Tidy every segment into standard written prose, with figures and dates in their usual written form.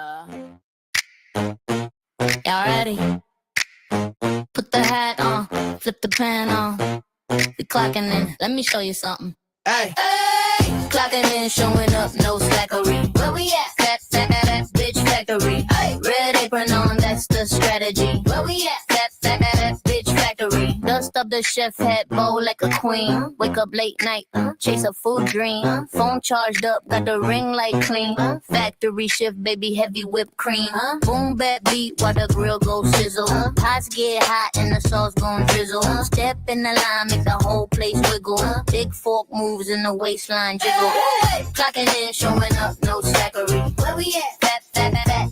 Y'all ready? Put the hat on, flip the pan on. We clocking in. Let me show you something. Hey, clocking in, showing up, no slackery. Where we at? Fat bitch factory. Hey, red apron on, that's the strategy. Where we at? Fat bitch factory. Dust up the chef hat, bowl like a queen. Wake up late night, chase a food dream. Phone charged up, got the ring light clean. Factory shift, baby, heavy whipped cream. Boom, bap beat while the grill goes sizzle. Pots get hot and the sauce gon' drizzle. Step in the line, make the whole place wiggle. Big fork moves in the waistline jiggle. Clocking in, showing up, no slackery. Where we at? Fat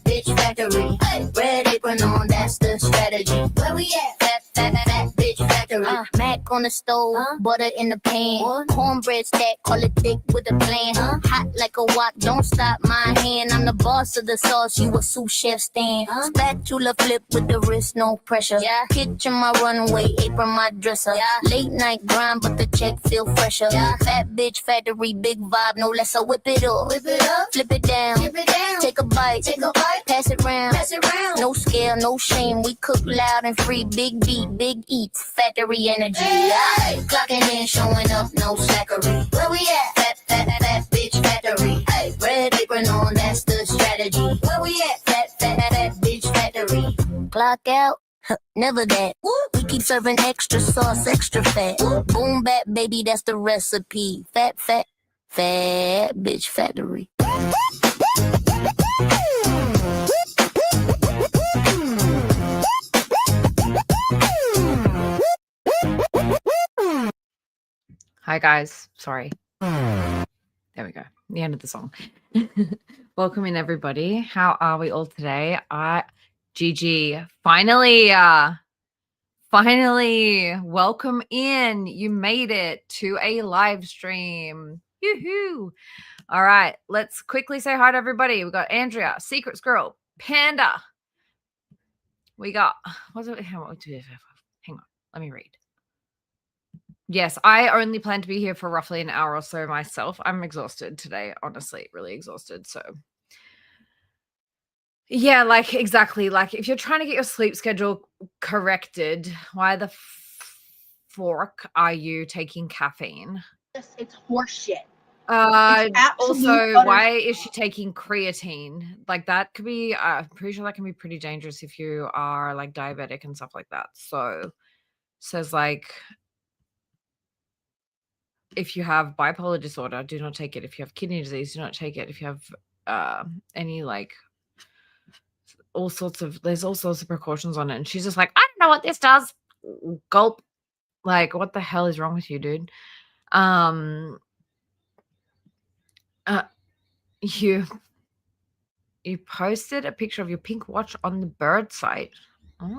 bitch factory. Red apron on, that's the strategy. Where we at? Fat bitch factory. Mac on the stove, butter in the pan. Cornbread stack, call it thick with a plan. Hot like a wok, don't stop my hand. I'm the boss of the sauce, you a sous chef stand. Spatula flip with the wrist, no pressure. Kitchen my runway, apron my dresser. Late night grind, but the check feel fresher. Fat bitch factory, big vibe, no lesser. Whip it up, flip it down, take a bite, pass it round. No scale, no shame, we cook loud and free. Big beat, big eats, factory energy. Clocking in, showing up, no slackery. Where we at? Fat bitch factory. Red apron on, that's the strategy. Where we at? Fat bitch factory. Clock out. Never that. We keep serving extra sauce, extra fat. Boom bap, baby, that's the recipe. Fat bitch factory. Hi guys, sorry. There we go. The end of the song. Welcome in everybody. How are we all today? GG. Finally, welcome in. You made it to a live stream. Yoo-hoo. All right, let's quickly say hi to everybody. We got Andrea, Secrets Girl, Panda. We got, hang on, let me read. Yes, I only plan to be here for roughly an hour or so myself. I'm exhausted today, honestly, really exhausted. So yeah, like exactly. Like if you're trying to get your sleep schedule corrected, why the fork are you taking caffeine? It's horseshit. Also, why is she taking creatine? Like that could be, I'm pretty sure that can be pretty dangerous if you are like diabetic and stuff like that. So says like, if you have bipolar disorder, do not take it. If you have kidney disease, do not take it. If you have any like there's all sorts of precautions on it. And she's just like, I don't know what this does. Gulp. Like, what the hell is wrong with you, dude? You posted a picture of your pink watch on the bird site.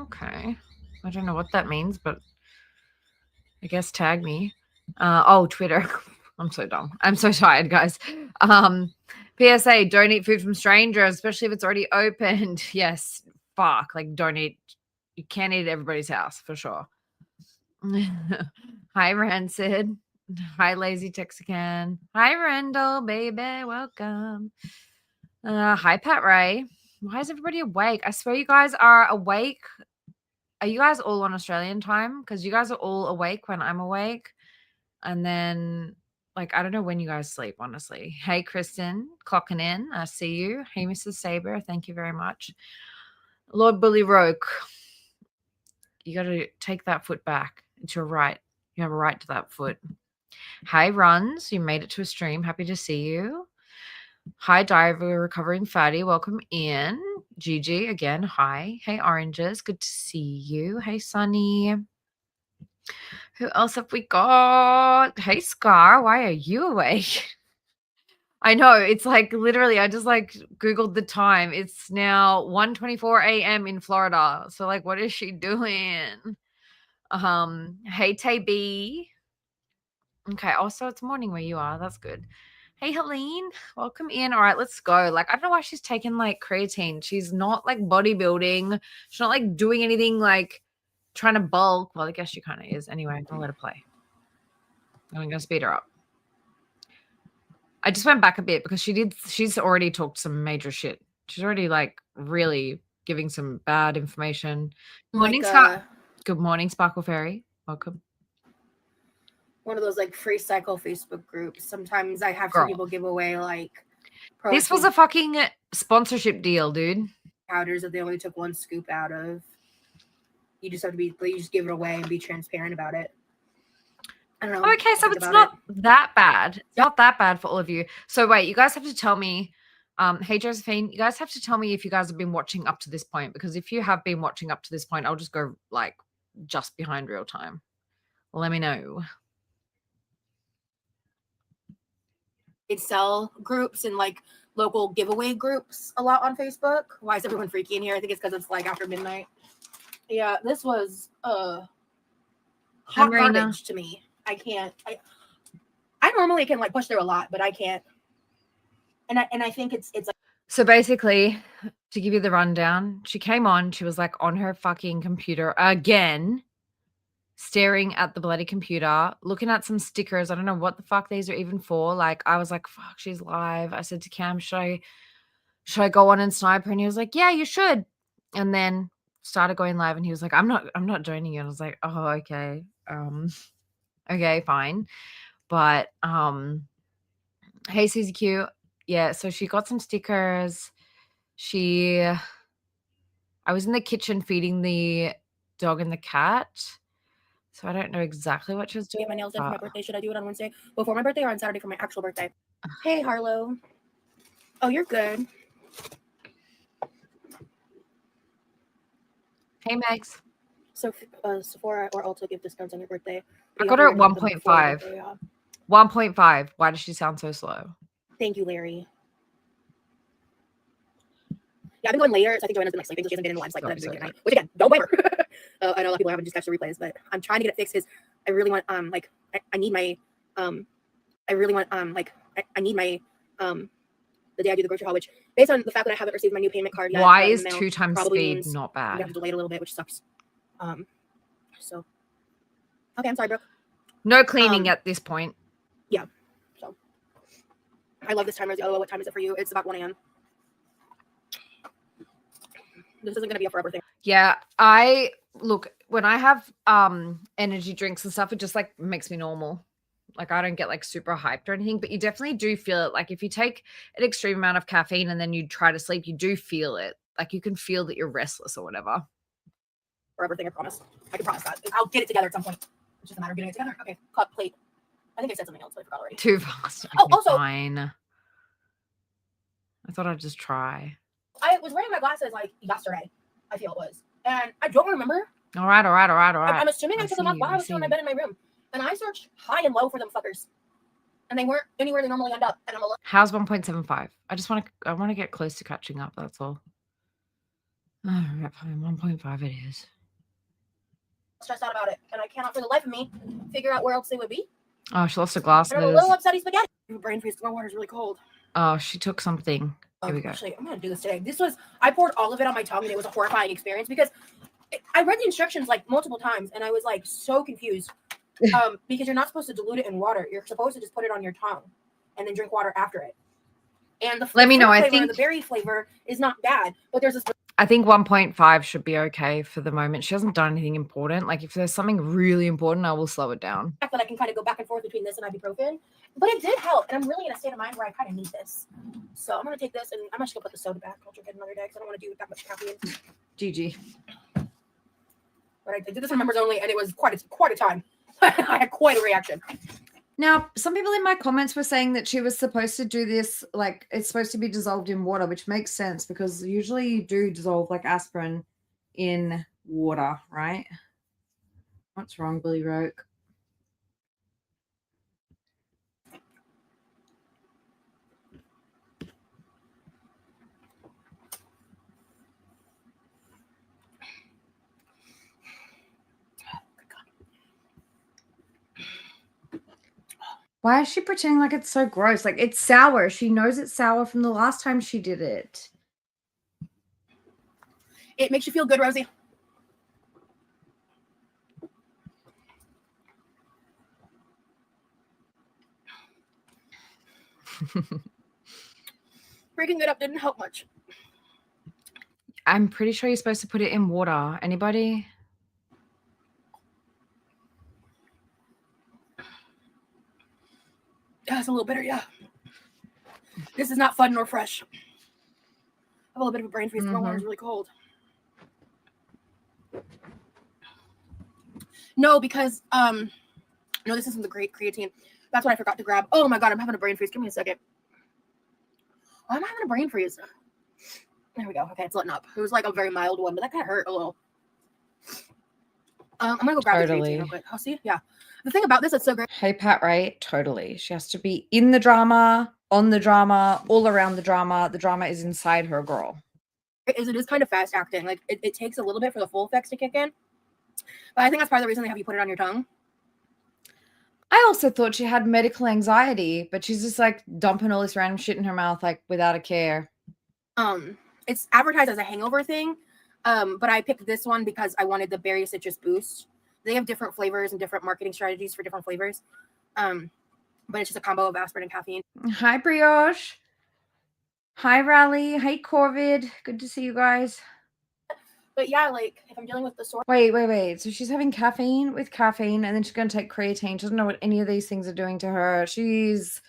Okay. I don't know what that means, but I guess tag me. Twitter. I'm so dumb. I'm so tired, guys. PSA, don't eat food from strangers, especially if it's already opened. Yes, fuck. Like, don't eat. You can't eat at everybody's house, for sure. Hi, Rancid. Hi, Lazy Texican. Hi, Rendell, baby. Welcome. Hi, Pat Ray. Why is everybody awake? I swear you guys are awake. Are you guys all on Australian time? Because you guys are all awake when I'm awake. And then, like, I don't know when you guys sleep, honestly. Hey, Kristen, clocking in. I see you. Hey, Mrs. Saber. Thank you very much. Lord Bully Roke. You got to take that foot back. It's your right. You have a right to that foot. Hi, Runs. You made it to a stream. Happy to see you. Hi, Diver Recovering Fatty. Welcome in. Gigi, again, hi. Hey, Oranges. Good to see you. Hey, Sunny. Who else have we got? Hey, Scar. Why are you awake? I know. It's like literally, I just like Googled the time. It's now 1:24 a.m. in Florida. So like, what is she doing? Hey, Tay B. Okay. Also, it's morning where you are. That's good. Hey, Helene. Welcome in. All right, let's go. Like, I don't know why she's taking like creatine. She's not like bodybuilding. She's not like doing anything like trying to bulk. Well, I guess she kind of is. Anyway, I'll let her play. I'm going to speed her up. I just went back a bit because she's already talked some major shit She's already like really giving some bad information. Like, Good morning, Sparkle Fairy. Welcome. One of those like free cycle Facebook groups. Sometimes I have Girl. some people give away like This was a fucking sponsorship deal, dude. powders that they only took one scoop out of. You just have to you just give it away and be transparent about it. I don't know. Okay, so it's not that bad. It's not that bad for all of you. So wait, you guys have to tell me. Hey Josephine, you guys have to tell me if you guys have been watching up to this point, because if you have been watching up to this point, I'll just go like just behind real time. Let me know. They sell groups and like local giveaway groups a lot on Facebook. Why is everyone freaky in here? I think it's because it's like after midnight. Yeah, this was hot garbage to me. I can't. I normally can like push through a lot, but I can't. And I think it's like. So basically, to give you the rundown, she came on. She was like on her fucking computer again, staring at the bloody computer, looking at some stickers. I don't know what the fuck these are even for. Like, I was like, fuck, she's live. I said to Cam, should I go on and snipe her? And he was like, yeah, you should. And then started going live, and he was like, I'm not joining you. And I was like, oh, okay. Okay, fine. But hey, Susie Q. Yeah, so she got some stickers. I was in the kitchen feeding the dog and the cat. So I don't know exactly what she was doing. Get my nails done for my birthday. Should I do it on Wednesday before my birthday or on Saturday for my actual birthday? Hey, Harlow. Oh, you're good. Hey, Megs. So Sephora or Ulta give discounts on your birthday. I got her at 1.5. 1.5. Why does she sound so slow? Thank you, Larry. Yeah, I've been going later, so I think Joanna's been like sleeping, so she hasn't been in the live like that at night. Which again, don't blame her. I know a lot of people haven't just catch the replays, but I'm trying to get it fixed because I really want I need my the day I do the grocery haul, which based on the fact that I haven't received my new payment card yet. Why is 2 times speed not bad? You have to delay it a little bit, which sucks. So okay, I'm sorry, Brooke. No cleaning at this point. Yeah. So I love this time, Rosie. Oh, what time is it for you? It's about 1 a.m. This isn't gonna be a forever thing. Yeah, look, when I have energy drinks and stuff, it just like makes me normal. Like, I don't get like super hyped or anything, but you definitely do feel it. Like, if you take an extreme amount of caffeine and then you try to sleep, you do feel it. Like, you can feel that you're restless or whatever. Forever thing, I promise. I can promise that. I'll get it together at some point. It's just a matter of getting it together. Okay, cup, plate. I think I said something else, but I forgot already. Too fast. Oh, also, fine. I thought I'd just try. I was wearing my glasses like yesterday, I feel it was. And I don't remember. All right. I'm assuming I took them off while I was still in my bed in my room. And I searched high and low for them fuckers. And they weren't anywhere they normally end up. And I'm a little. How's 1.75? I want to get close to catching up, that's all. All right, fine. 1.5 it is. Stressed out about it. And I cannot for the life of me figure out where else they would be. Oh, she lost her glasses. And I'm a little upsetty spaghetti. Brain freeze. My water's really cold. Oh, she took something. Here we go. Actually, I'm going to do this today. I poured all of it on my tongue, and it was a horrifying experience because I read the instructions like multiple times, and I was like so confused. Because you're not supposed to dilute it in water. You're supposed to just put it on your tongue and then drink water after it. And the Let me know. flavor, I think the berry flavor is not bad, but there's this. I think 1.5 should be okay for the moment. She hasn't done anything important. Like, if there's something really important, I will slow it down. Fact that I can kind of go back and forth between this and ibuprofen, but it did help, and I'm really in a state of mind where I kind of need this. So I'm gonna take this, and I'm just gonna put the soda back. I'll drink it another day because I don't want to do that much caffeine. GG. But I did this for members only, and it was quite a time. I had quite a reaction. Now, some people in my comments were saying that she was supposed to do this, like, it's supposed to be dissolved in water, which makes sense because usually you do dissolve like aspirin in water, right? What's wrong, Billy Roke? Why is she pretending like it's so gross? Like, it's sour. She knows it's sour from the last time she did it. It makes you feel good, Rosie. Breaking it up didn't help much. I'm pretty sure you're supposed to put it in water. Anybody? Yeah, it's a little bitter, yeah. This is not fun nor fresh. I have a little bit of a brain freeze. My water's really cold. No, because no, this isn't the great creatine. That's what I forgot to grab. Oh my god, I'm having a brain freeze. Give me a second. Oh, I'm having a brain freeze. There we go. Okay, it's letting up. It was like a very mild one, but that kind of hurt a little. I'm gonna go grab the creatine real quick. I'll see. Yeah. The thing about this, it's so great. Hey, Pat, right? Totally. She has to be in the drama, on the drama, all around the drama. The drama is inside her, girl. It is kind of fast acting. Like it takes a little bit for the full effects to kick in. But I think that's part of the reason they have you put it on your tongue. I also thought she had medical anxiety, but she's just like dumping all this random shit in her mouth, like without a care. It's advertised as a hangover thing. But I picked this one because I wanted the berry citrus boost. They have different flavors and different marketing strategies for different flavors. But it's just a combo of aspirin and caffeine. Hi, Brioche. Hi, Rally. Hi, Corvid. Good to see you guys. But yeah, like if I'm dealing with the sore. Wait. So she's having caffeine with caffeine, and then she's going to take creatine. She doesn't know what any of these things are doing to her. She's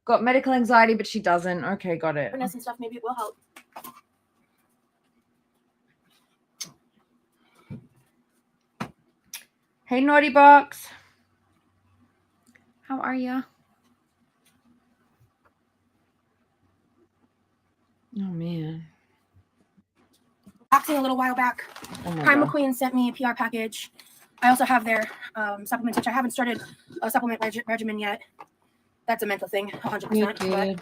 got medical anxiety, but she doesn't. Okay, got it. And stuff, maybe it will help. Hey, Naughty Box. How are ya? Oh, man. Boxing a little while back. Prime McQueen sent me a PR package. I also have their supplements, which I haven't started a supplement regimen yet. That's a mental thing, 100%.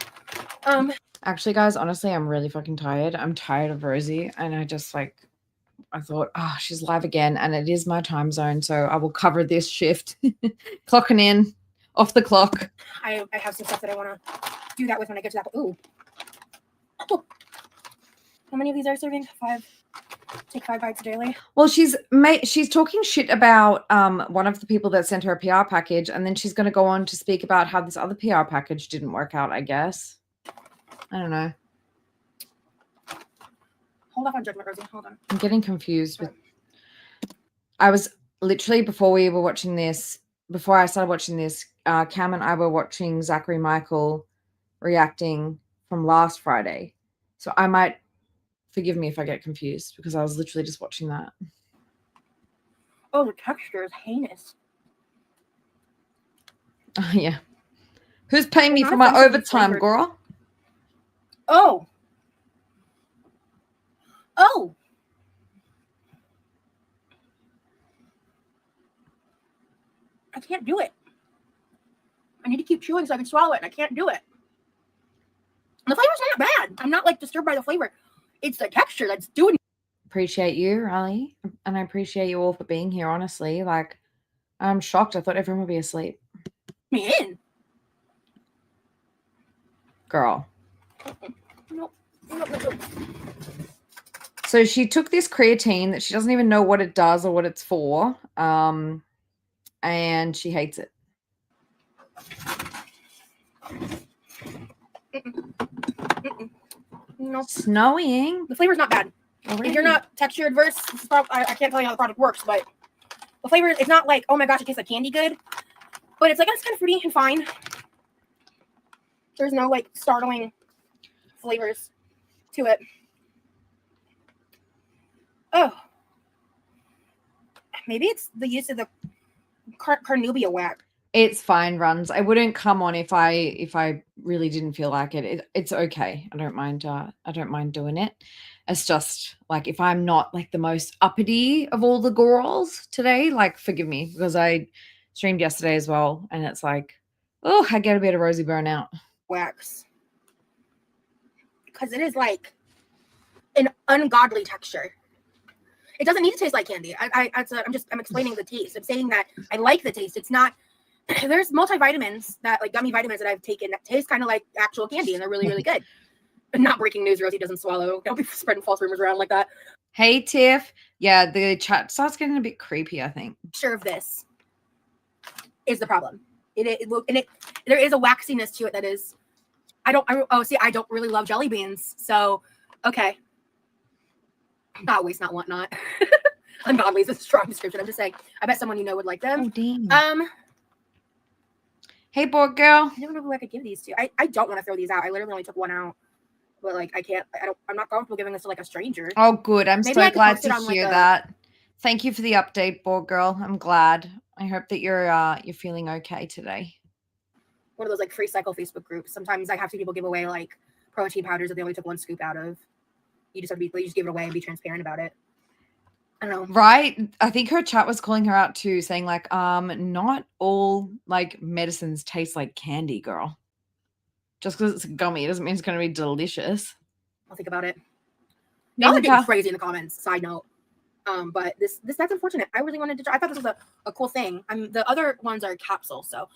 But, actually, guys, honestly, I'm really fucking tired. I'm tired of Rosie, and I thought, she's live again, and it is my time zone, so I will cover this shift. Clocking in, off the clock. I have some stuff that I want to do that with when I get to that. Ooh. Oh. How many of these are serving? 5. Take 5 bites daily. Well, she's talking shit about one of the people that sent her a PR package, and then she's going to go on to speak about how this other PR package didn't work out, I guess. I don't know. Hold off on judgment, Rosie. Hold on. I'm getting confused with. I was literally before I started watching this, Cam and I were watching Zachary Michael reacting from last Friday. So I might, forgive me if I get confused, because I was literally just watching that. Oh, the texture is heinous. Yeah. Who's paying me for my overtime, girl? Oh. I can't do it. I need to keep chewing so I can swallow it, and I can't do it. The flavor's not bad. I'm not like disturbed by the flavor. It's the texture that's doing. Appreciate you, Riley, and I appreciate you all for being here. Honestly, like, I'm shocked. I thought everyone would be asleep. Me in, girl. Nope. So she took this creatine that she doesn't even know what it does or what it's for, and she hates it. No. Snowing. The flavor's not bad. Already. If you're not texture adverse, I can't tell you how the product works, but the flavor, it's not like, oh my gosh, it tastes like candy good, but it's like, it's kind of fruity and fine. There's no like startling flavors to it. Oh, maybe it's the use of the carnubia wax. It's fine, Runs. I wouldn't come on if I really didn't feel like it. It's okay. I don't mind doing it. It's just like, if I'm not like the most uppity of all the girls today, like, forgive me, because I streamed yesterday as well, and it's like, oh, I get a bit of Rosie burnout. Wax. Because it is like an ungodly texture. It doesn't need to taste like candy. I'm explaining the taste. I'm saying that I like the taste. It's not. There's multivitamins that, like gummy vitamins that I've taken that taste kind of like actual candy, and they're really, really good. Not breaking news, Rosie doesn't swallow. Don't be spreading false rumors around like that. Hey, Tiff. Yeah, the chat starts getting a bit creepy, I think. Sure of this is the problem. There is a waxiness to it that is. I don't really love jelly beans, so okay. Not waste, not want, not. Ungodly is a strong description. I'm just saying, I bet someone you know would like them. Oh, damn. Hey, board girl. I don't know who I could give these to. I don't want to throw these out. I literally only took one out. But like I can't, I'm not comfortable giving this to like a stranger. Oh, good. I'm Maybe so I could glad post it to on, like, hear a- that. Thank you for the update, board girl. I'm glad. I hope that you're feeling okay today. One of those like free cycle Facebook groups. Sometimes I have seen people give away like protein powders that they only took one scoop out of. You just have to be, you just give it away and be transparent about it. I don't know. Right? I think her chat was calling her out too, saying like, not all like medicines taste like candy, girl. Just because it's gummy doesn't mean it's going to be delicious. I'll think about it. Y'all are Neither getting ca- crazy in the comments. Side note. But that's unfortunate. I really wanted to try. I thought this was a cool thing. The other ones are capsules. So,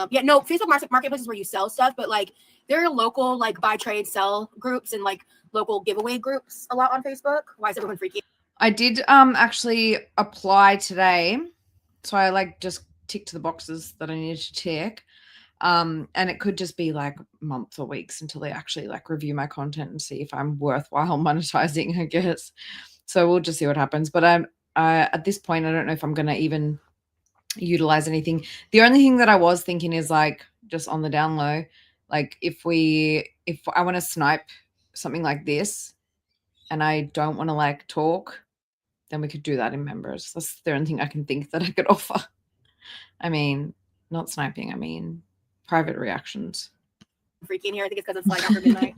yeah, no, Facebook marketplaces where you sell stuff, but like there are local like buy trade sell groups and like local giveaway groups a lot on Facebook. Why is everyone freaking? I did actually apply today. So I like just ticked the boxes that I needed to tick. And it could just be like months or weeks until they actually like review my content and see if I'm worthwhile monetizing, I guess. So we'll just see what happens. But at this point, I don't know if I'm going to even utilize anything. The only thing that I was thinking is like just on the down low, like if I want to snipe something like this and I don't want to like talk, then we could do that in members. That's the only thing I can think that I could offer. I mean, not sniping, I mean private reactions. Freaking here. I think it's because it's like after midnight.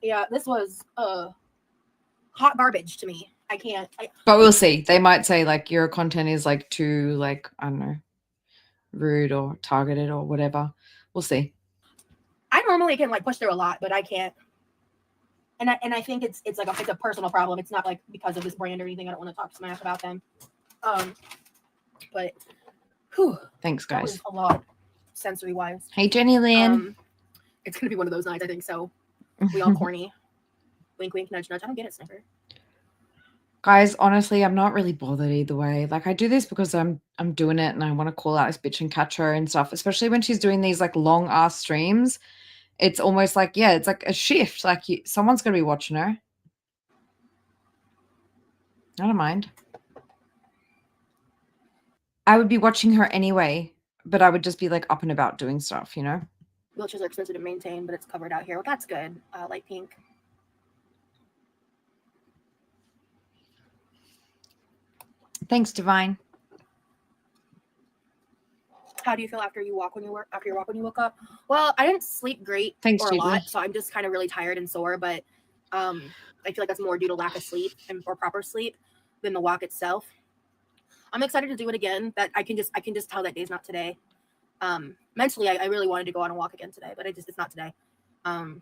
Yeah, this was hot garbage to me. I can't. But we'll see. They might say like your content is like too like, I don't know, rude or targeted or whatever. We'll see. I normally can like push through a lot, but I can't. And I think it's like it's a personal problem. It's not like because of this brand or anything. I don't want to talk smack about them. But whew, Thanks, that guys. was a lot sensory wise. Hey, Jenny Lynn. It's gonna be one of those nights, I think. So we all corny. Wink, wink, nudge, nudge. I don't get it, Sniper. Guys, honestly, I'm not really bothered either way. Like I do this because I'm doing it and I want to call out this bitch and catch her and stuff, especially when she's doing these like long ass streams. It's almost like, yeah, it's like a shift. Like someone's going to be watching her. I don't mind. I would be watching her anyway, but I would just be like up and about doing stuff, you know? Wheelchairs are expensive to maintain, but it's covered out here. Well, that's good. Light pink. Thanks, Divine. How do you feel after you walk when you work? After your walk when you woke up? Well, I didn't sleep great Thanks, or a Judy. lot, so I'm just kind of really tired and sore. But I feel like that's more due to lack of sleep or proper sleep than the walk itself. I'm excited to do it again. That I can just tell that day's not today. Mentally, I really wanted to go on a walk again today, but it's not today. I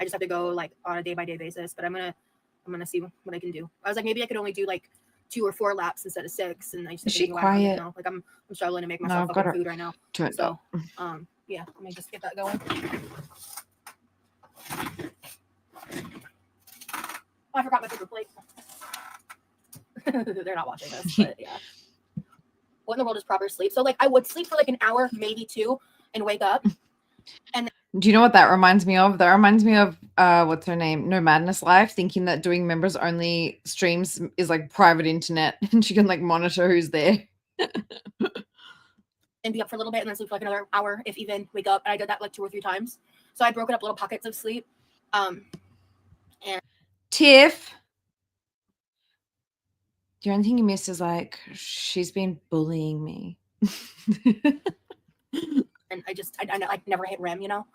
just have to go like on a day by day basis. But I'm gonna see what I can do. I was like, maybe I could only do like 2 or 4 laps instead of 6, and I just Is she quiet? now. Like I'm struggling to make myself fucking food right now. So yeah, let me just get that going. Oh, I forgot my paper plate. They're not watching this, but yeah. What in the world is proper sleep? So like I would sleep for like an hour, maybe 2, and wake up. And do you know what that reminds me of? That reminds me of what's her name? No Madness Life, thinking that doing members only streams is like private internet and she can like monitor who's there. And be up for a little bit and then sleep for like another hour, if even, wake up. And I did that like 2 or 3 times. So I broke it up little pockets of sleep. And Tiff, the only thing you missed is like she's been bullying me. and I never hit REM, you know.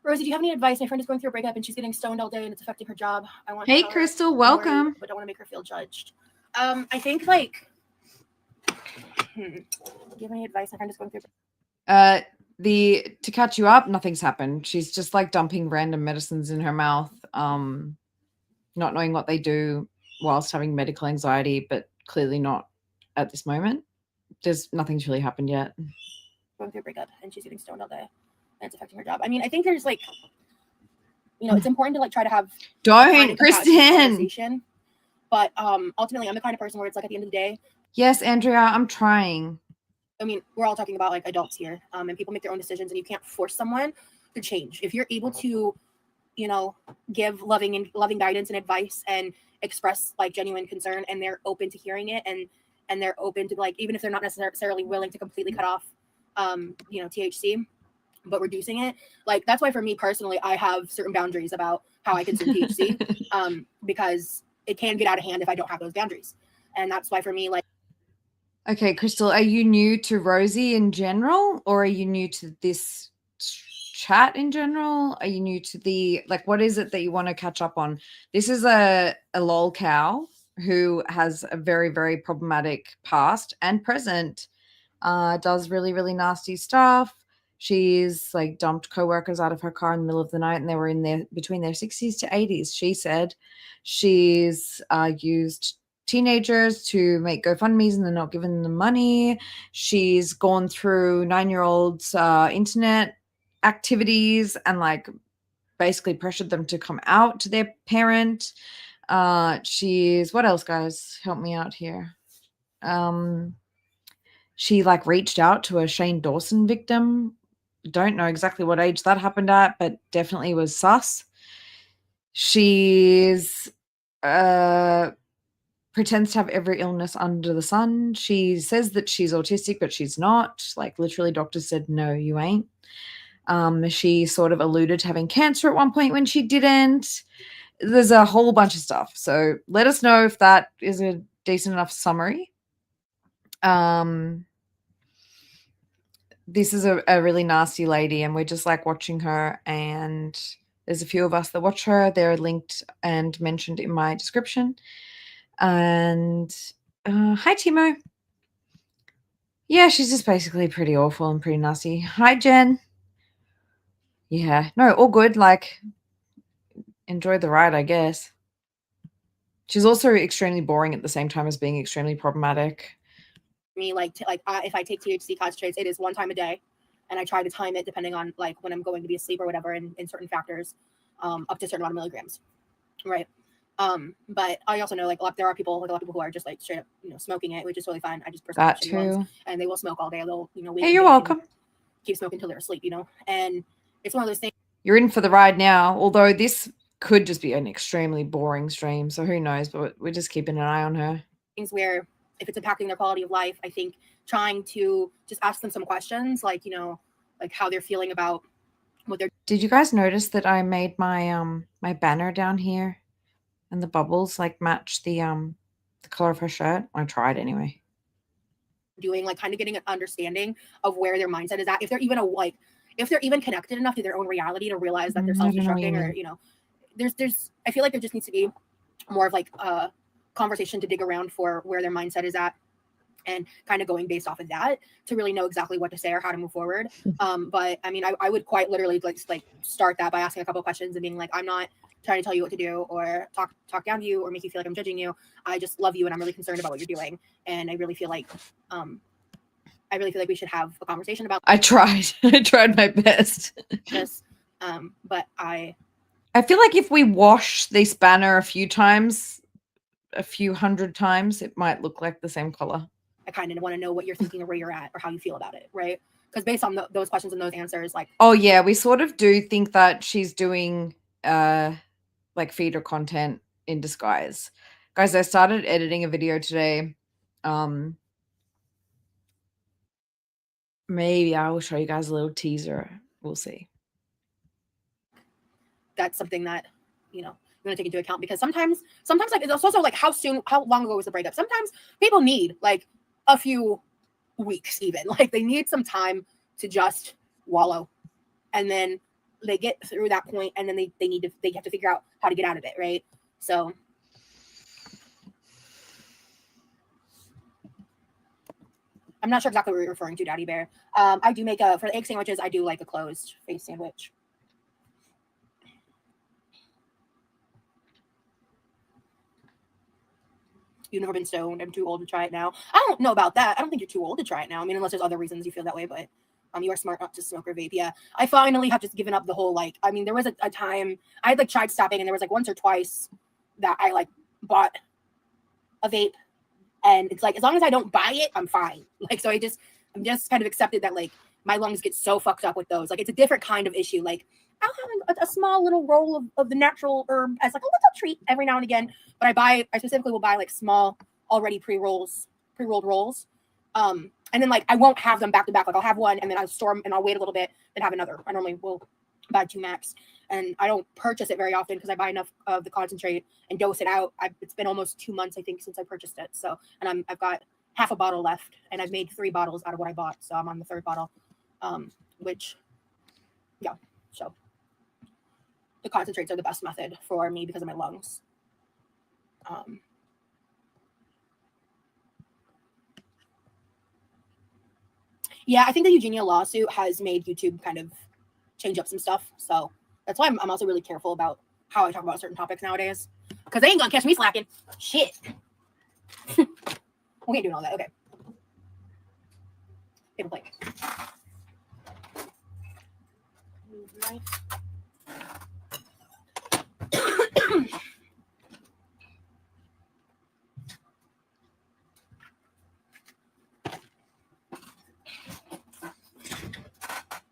Rosie, do you have any advice? My friend is going through a breakup and she's getting stoned all day and it's affecting her job. I want. Hey, to Crystal, welcome. But don't want to make her feel judged. I think like. Do you have any advice? My friend is going through. To catch you up, nothing's happened. She's just like dumping random medicines in her mouth, not knowing what they do whilst having medical anxiety, but clearly not at this moment. Nothing's really happened yet. Going through a breakup and she's getting stoned all day and it's affecting her job. I mean, I think there's like, you know, it's important to like try to have Kristen. But ultimately I'm the kind of person where it's like at the end of the day. Yes, Andrea, I'm trying. I mean, we're all talking about like adults here, and people make their own decisions and you can't force someone to change. If you're able to you know, give loving guidance and advice and express like genuine concern, and they're open to hearing it, and they're open to like, even if they're not necessarily willing to completely cut off you know, THC, but reducing it. Like, that's why for me personally, I have certain boundaries about how I consume THC, because it can get out of hand if I don't have those boundaries. And that's why for me, like, Okay, Crystal, are you new to Rosie in general, or are you new to this chat in general? Are you new to the, like, what is it that you want to catch up on? This is a lol cow who has a very, very problematic past and present, does really, really nasty stuff. She's like dumped coworkers out of her car in the middle of the night, and they were in their between their 60s to 80s. She said she's used teenagers to make GoFundMe's and they're not giving them money. She's gone through 9-year-olds' internet activities and like basically pressured them to come out to their parent. She's what else, guys? Help me out here. She like reached out to a Shane Dawson victim. Don't know exactly what age that happened at, but definitely was sus. She's pretends to have every illness under the sun. She says that she's autistic, but she's not. Like, literally, doctors said, no, you ain't. She sort of alluded to having cancer at one point when she didn't. There's a whole bunch of stuff. So let us know if that is a decent enough summary. This is a really nasty lady, and we're just like watching her, and there's a few of us that watch her. They're linked and mentioned in my description. And hi, Timo. Yeah, she's just basically pretty awful and pretty nasty. Hi, Jen. Yeah, no, all good. Like, enjoy the ride, I guess. She's also extremely boring at the same time as being extremely problematic. Me, like, if I take THC concentrates, it is 1 time a day, and I try to time it depending on like when I'm going to be asleep or whatever, and in certain factors, up to a certain amount of milligrams, right? But I also know like a lot of people who are just like straight up, you know, smoking it, which is totally fine. I just personally That have shitty lungs, too. and they will smoke all day. They'll, you know, wait Hey, you're and welcome. keep smoking until they're asleep, you know. And it's one of those things. You're in for the ride now, although this could just be an extremely boring stream, so who knows, but we're just keeping an eye on her. Things where if it's impacting their quality of life, I think trying to just ask them some questions, like, you know, like how they're feeling about what they're. Did you guys notice that I made my my banner down here and the bubbles like match the color of her shirt? I tried anyway. Doing, like, kind of getting an understanding of where their mindset is at, if they're even connected enough to their own reality to realize that they're self-destructing, or, you know, I feel like there just needs to be more of like a conversation to dig around for where their mindset is at, and kind of going based off of that to really know exactly what to say or how to move forward. But I mean, I would quite literally like start that by asking a couple of questions and being like, I'm not trying to tell you what to do or talk down to you or make you feel like I'm judging you. I just love you and I'm really concerned about what you're doing. And I really feel like we should have a conversation about. I tried. I tried my best. This, but I feel like if we wash this banner a few hundred times, it might look like the same color. I kind of want to know what you're thinking or where you're at or how you feel about it, right? Because based on those questions and those answers, like, oh yeah, we sort of do think that she's doing like feeder content in disguise. Guys, I started editing a video today. Maybe I will show you guys a little teaser. We'll see. That's something that, you know, you want to take into account, because sometimes like it's also like how long ago was the breakup? Sometimes people need like a few weeks, even like they need some time to just wallow, and then they get through that point, and then they have to figure out how to get out of it, right? So I'm not sure exactly what you're referring to, Daddy Bear. I do make for the egg sandwiches, I do like a closed face sandwich. You've never been stoned. I'm too old to try it now. I don't know about that. I don't think you're too old to try it now. I mean, unless there's other reasons you feel that way, but you are smart not to smoke or vape. Yeah. I finally have just given up the whole, like, I mean, there was a time I had like tried stopping, and there was like once or twice that I like bought a vape, and it's like, as long as I don't buy it, I'm fine. Like, so I'm just kind of accepted that like my lungs get so fucked up with those. Like, it's a different kind of issue. Like, I'll have a small little roll of the natural herb as like a little treat every now and again. But I specifically will buy like small, already pre-rolled rolls. And then like I won't have them back to back. Like I'll have one and then I'll store them and I'll wait a little bit and have another. I normally will buy 2 max, and I don't purchase it very often because I buy enough of the concentrate and dose it out. It's been almost 2 months I think since I purchased it. So and I've got half a bottle left, and I've made 3 bottles out of what I bought. So I'm on the 3rd bottle, which yeah. So the concentrates are the best method for me because of my lungs. Yeah, I think the Eugenia lawsuit has made YouTube kind of change up some stuff. So that's why I'm also really careful about how I talk about certain topics nowadays. Because they ain't gonna catch me slacking. Shit. We ain't doing all that. Okay. Paper plate.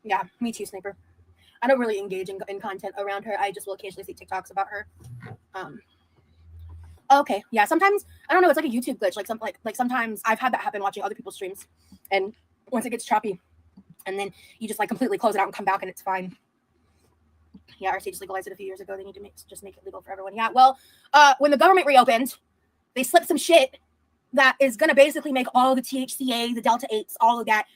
Yeah, me too, Sniper. I don't really engage in content around her. I just will occasionally see TikToks about her. Okay, yeah. Sometimes I don't know. It's like a YouTube glitch. Like sometimes I've had that happen watching other people's streams, and once it gets choppy, and then you just like completely close it out and come back and it's fine. Yeah, our state just legalized it a few years ago. They need to make it legal for everyone. Yeah. Well, when the government reopened, they slipped some shit that is gonna basically make all the THCA, the Delta 8s, all of that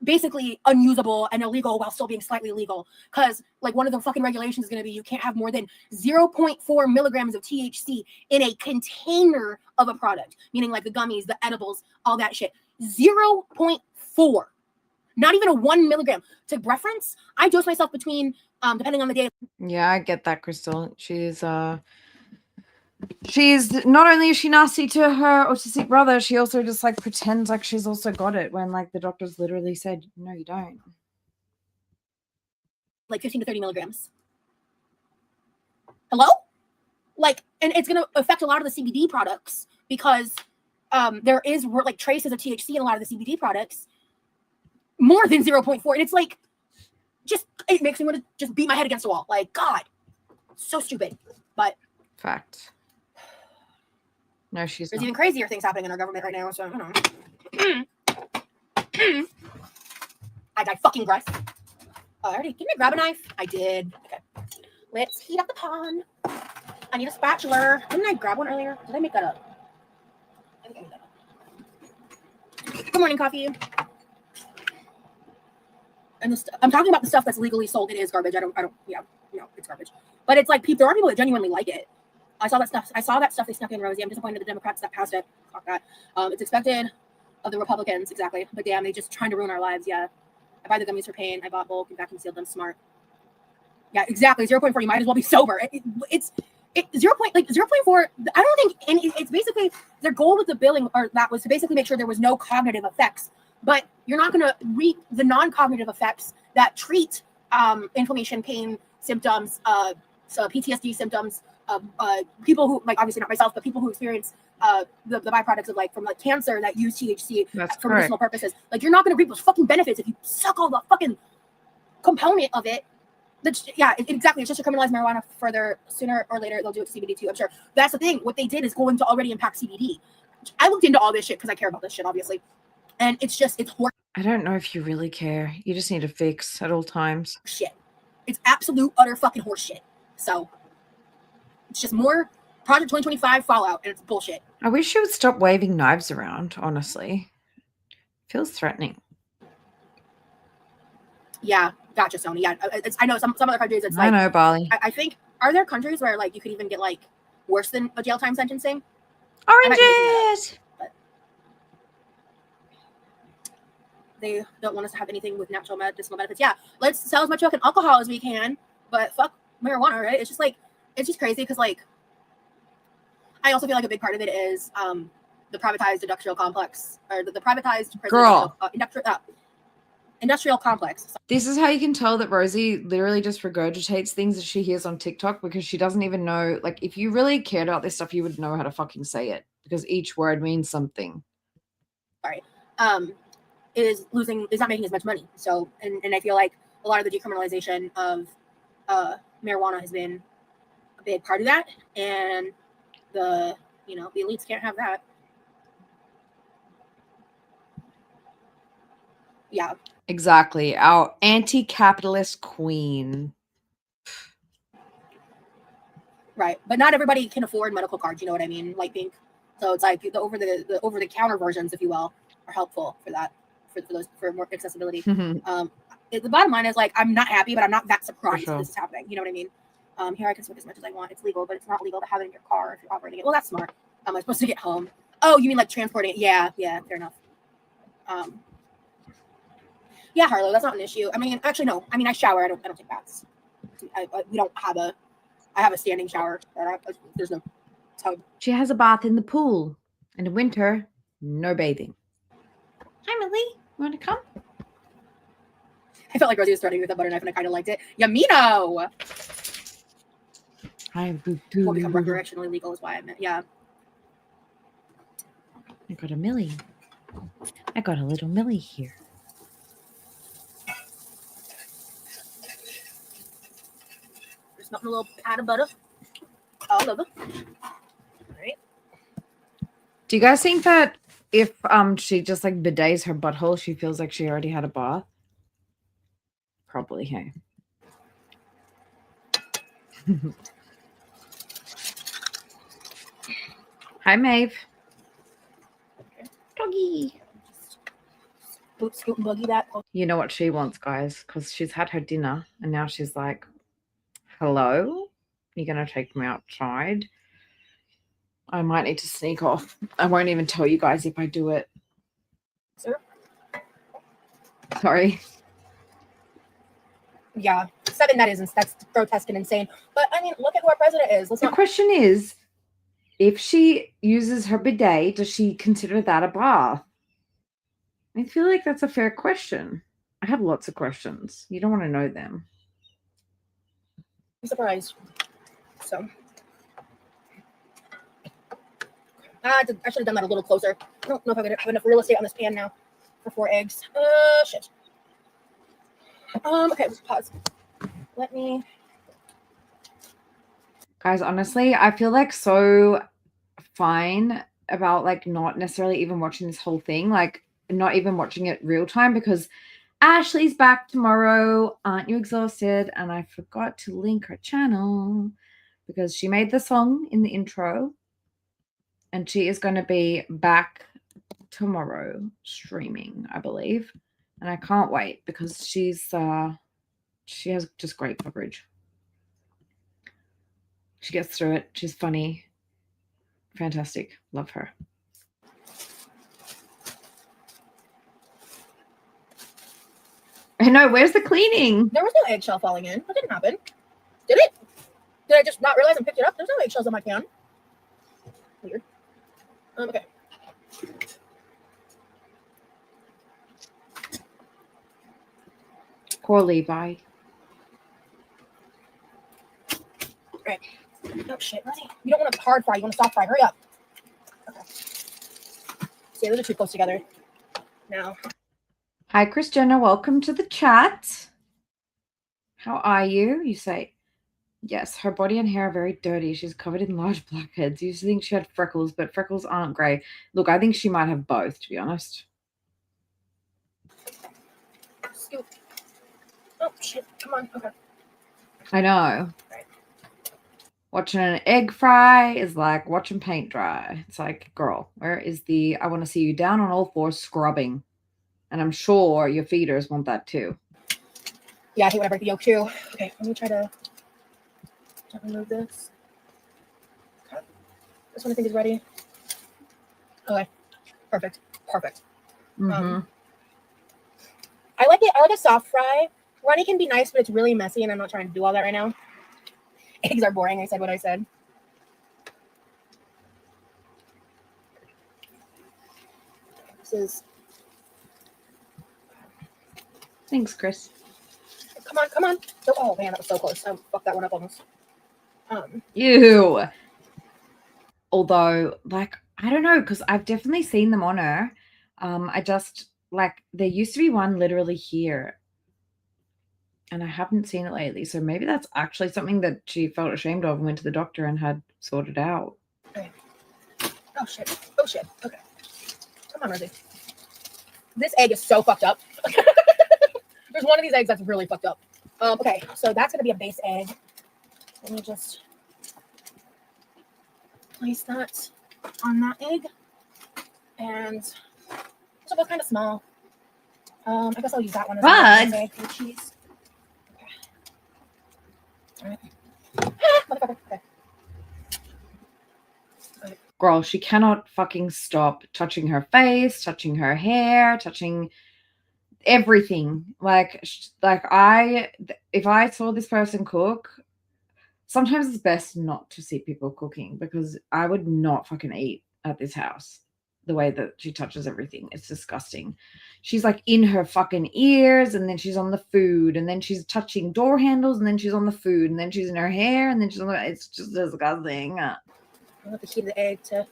basically unusable and illegal while still being slightly legal. Because like one of the fucking regulations is going to be you can't have more than 0.4 milligrams of THC in a container of a product, meaning like the gummies, the edibles, all that shit. 0.4, not even a 1 milligram. To reference, I dose myself between depending on the day. Yeah, I get that, Crystal. She's not only is she nasty to her autistic brother, she also just like pretends like she's also got it when like the doctors literally said, no, you don't. Like 15 to 30 milligrams. Hello? Like, and it's going to affect a lot of the CBD products because there is like traces of THC in a lot of the CBD products more than 0.4. And it's like, it makes me want to just beat my head against the wall. Like, God, so stupid. But fact. No, she's there's not. even crazier things happening in our government right now. So, I don't know. I got fucking breath. Alrighty, can I grab a knife? I did. Okay. Let's heat up the pan. I need a spatula. Didn't I grab one earlier? Did I make that up? I think I made that up. Good morning, coffee. And I'm talking about the stuff that's legally sold. It is garbage. Yeah, it's garbage. But it's like there are people that genuinely like it. I saw that stuff they snuck in, Rosie. I'm disappointed in the Democrats that passed it. Fuck that. It's expected of the Republicans, exactly. But damn, they just trying to ruin our lives. Yeah. I buy the gummies for pain. I bought bulk and vacuum sealed them. Smart. Yeah, exactly. 0.4. You might as well be sober. It's 0.4. I don't think it's basically their goal with the billing, or that was to basically make sure there was no cognitive effects. But you're not going to reap the non-cognitive effects that treat inflammation, pain, symptoms, so PTSD symptoms. People who, like, obviously not myself, but people who experience the byproducts of like from like cancer that use THC for medicinal purposes. Like, you're not going to reap those fucking benefits if you suck all the fucking component of it. Exactly. It's just to criminalize marijuana further. Sooner or later, they'll do it to CBD too, I'm sure. That's the thing. What they did is going to already impact CBD. I looked into all this shit because I care about this shit, obviously. And it's horrible. I don't know if you really care. You just need a fix at all times. Shit. It's absolute, utter fucking horse shit. So it's just more Project 2025 fallout, and it's bullshit. I wish you would stop waving knives around, honestly. Feels threatening. Yeah, gotcha, Sony. Yeah, I know some other countries. It's I know, Bali. I think, are there countries where like you could even get like worse than a jail time sentencing? Oranges. They don't want us to have anything with natural medicinal benefits. Yeah, let's sell as much fucking alcohol as we can, but fuck marijuana, right? It's just crazy because like I also feel like a big part of it is the privatized industrial complex, or the privatized industrial complex. This is how you can tell that Rosie literally just regurgitates things that she hears on TikTok because she doesn't even know. Like, if you really cared about this stuff, you would know how to fucking say it because each word means something. Sorry. Is not making as much money. So, and I feel like a lot of the decriminalization of marijuana has been a big part of that, and the elites can't have that. Yeah. Exactly. Our anti-capitalist queen. Right. But not everybody can afford medical cards, you know what I mean? Like pink. So it's like the over the counter versions, if you will, are helpful for that, for more accessibility. The bottom line is, like, I'm not happy, but I'm not that surprised that this is happening. You know what I mean? Here I can smoke as much as I want. It's legal, but it's not legal to have it in your car if you're operating it. Well, that's smart. I'm supposed to get home. Oh, you mean like transporting it? Yeah, fair enough. Yeah, Harlow, that's not an issue. I mean, actually, no. I mean, I shower. I don't take baths. We don't have a. I have a standing shower. There's no tub. She has a bath in the pool. And in winter, no bathing. Hi, Millie. You want to come? I felt like Rosie was starting with a butter knife, and I kind of liked it. Yamino! Hi, Will become recreationally legal is why I meant. Yeah. I got a Millie. I got a little Millie here. There's nothing a little pat of butter. All over. All right. Do you guys think that if she just like bidets her butthole, she feels like she already had a bath? Probably, hey. Hi, Maeve. Doggy. Scoot and buggy that. You know what she wants, guys, because she's had her dinner and now she's like, hello? You're going to take me outside? I might need to sneak off. I won't even tell you guys if I do it. Sir? Sorry. Yeah. 7, that's grotesque and insane. But, I mean, look at who our president is. The question is, if she uses her bidet, does she consider that a bath? I feel like that's a fair question. I have lots of questions. You don't want to know them. I'm surprised. So. I should have done that a little closer. I don't know if I'm going to have enough real estate on this pan now for 4 eggs. Shit. Okay, pause. Let me. Guys, honestly, I feel like so fine about like not necessarily even watching this whole thing, like not even watching it real time, because Ashley's back tomorrow. Aren't you exhausted? And I forgot to link her channel because she made the song in the intro and she is going to be back tomorrow streaming, I believe. And I can't wait because she has just great coverage. She gets through it. She's funny. Fantastic. Love her. I know. Where's the cleaning? There was no eggshell falling in. That didn't happen. Did it? Did I just not realize and picked it up? There's no eggshells on my pan. Weird. Okay. Poor Levi. Right. Oh shit, Rosie. You don't want to hard fry, you want to soft fry. Hurry up. Okay. See, those are too close together. Now. Hi, Chris Jenner. Welcome to the chat. How are you? You say, yes, her body and hair are very dirty. She's covered in large blackheads. You used to think she had freckles, but freckles aren't grey. Look, I think she might have both, to be honest. Scoop. Oh, shit. Come on. Okay. I know. Right. Watching an egg fry is like watching paint dry. It's like, girl, where is the, I want to see you down on all fours scrubbing. And I'm sure your feeders want that too. Yeah, I hate when I break the yolk too. Okay, let me try to remove this. Okay. This one I think is ready. Okay, perfect. Mm-hmm. I like it. I like a soft fry. Runny can be nice, but it's really messy, and I'm not trying to do all that right now. Eggs are boring. I said what I said. This is. Thanks, Chris. Come on. Oh man, that was so close. I fucked that one up almost. Ew. Although, like, I don't know, because I've definitely seen them on her. I just, like, there used to be one literally here. And I haven't seen it lately. So maybe that's actually something that she felt ashamed of and went to the doctor and had sorted out. Okay. Oh shit. Oh shit. Okay. Come on, Rosie. This egg is so fucked up. There's one of these eggs that's really fucked up. Okay, so that's gonna be a base egg. Let me just place that on that egg. And those are both kind of small. I guess I'll use that one as a base egg for the cheese. Okay. All right. Motherfucker. Okay. Girl, she cannot fucking stop touching her face, touching her hair, touching everything. Like if I saw this person cook, sometimes it's best not to see people cooking because I would not fucking eat at this house the way that she touches everything. It's disgusting. She's like in her fucking ears, and then she's on the food, and then she's touching door handles, and then she's on the food, and then she's in her hair, and then she's on the, it's just disgusting. I want the heat of the egg to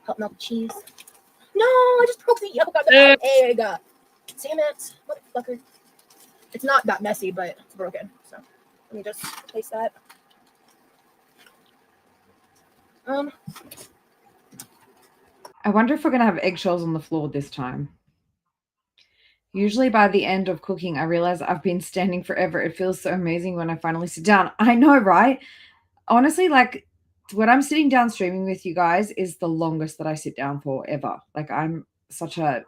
help melt the cheese. No, I just broke the yolk out the egg. Damn it, motherfucker. It's not that messy, but it's broken. So let me just place that. I wonder if we're going to have eggshells on the floor this time. Usually by the end of cooking, I realize I've been standing forever. It feels so amazing when I finally sit down. I know, right? Honestly, like when I'm sitting down streaming with you guys is the longest that I sit down for ever. Like I'm such a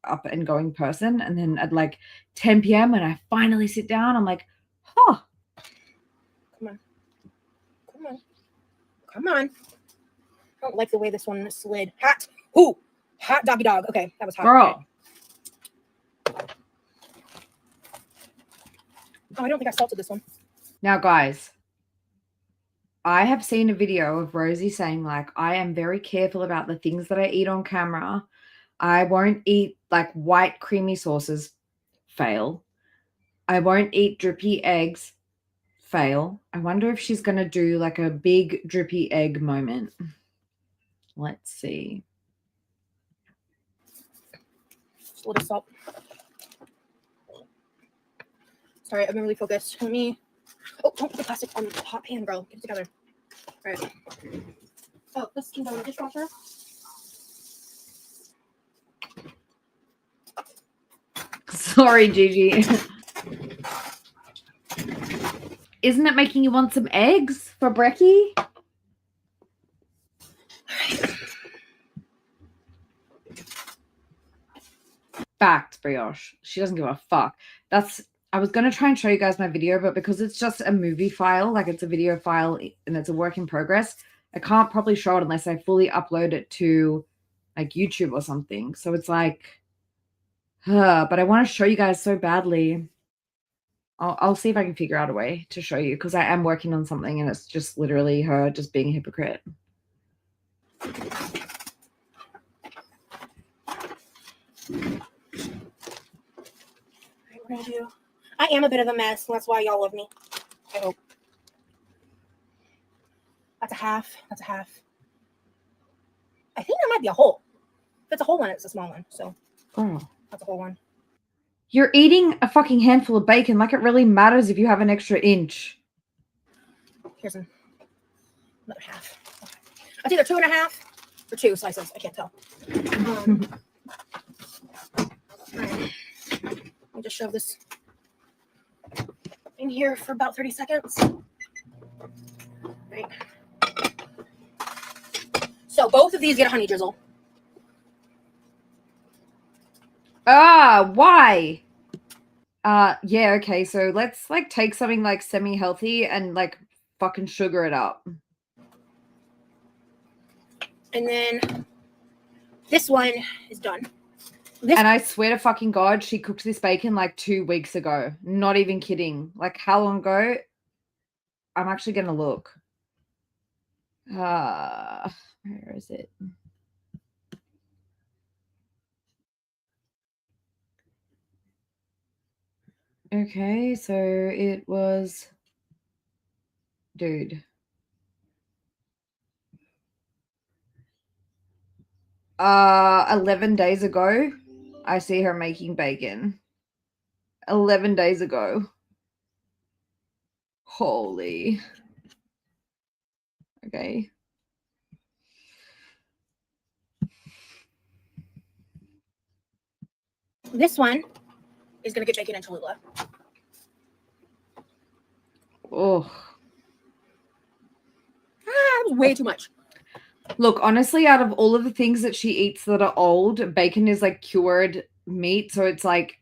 up and going person. And then at like 10 p.m. when I finally sit down, I'm like, huh. Come on. Come on. Come on. I don't like the way this one slid. Hot. Ooh. Hot doggy dog. Okay, that was hot. Girl. Okay. Oh, I don't think I salted this one. Now, guys, I have seen a video of Rosie saying, like, I am very careful about the things that I eat on camera. I won't eat, like, white creamy sauces. Fail. I won't eat drippy eggs. Fail. I wonder if she's going to do, like, a big drippy egg moment. Let's see. Just a little salt. Sorry, I've been really focused. Let me. Oh, don't put the plastic on the hot pan, girl. Get it together. All right. Oh, this can go in the dishwasher. Sorry, Gigi. Isn't it making you want some eggs for brekkie? Fact, brioche. She doesn't give a fuck. I was going to try and show you guys my video, but because it's just a movie file, like it's a video file and it's a work in progress, I can't probably show it unless I fully upload it to like YouTube or something. So it's like, but I want to show you guys so badly. I'll see if I can figure out a way to show you because I am working on something and it's just literally her just being a hypocrite. We're gonna do. I am a bit of a mess, and that's why y'all love me. I hope. That's a half. That's a half. I think that might be a whole. If it's a whole one, it's a small one. So that's a whole one. You're eating a fucking handful of bacon. Like it really matters if you have an extra inch. Here's another half. Okay. It's either 2.5 or 2 slices. I can't tell. Right. I'll just shove this in here for about 30 seconds. Right. So both of these get a honey drizzle. Why? Yeah, okay, so let's like take something like semi-healthy and like fucking sugar it up. And then this one is done. And I swear to fucking God, she cooked this bacon like 2 weeks ago. Not even kidding. Like how long ago? I'm actually going to look. Where is it? Okay, so it was, dude. 11 days ago, I see her making bacon. 11 days ago. Holy. Okay. This one is gonna get bacon and Cholula. Oh. That was way too much. Look, honestly, out of all of the things that she eats that are old, bacon is like cured meat. So it's like,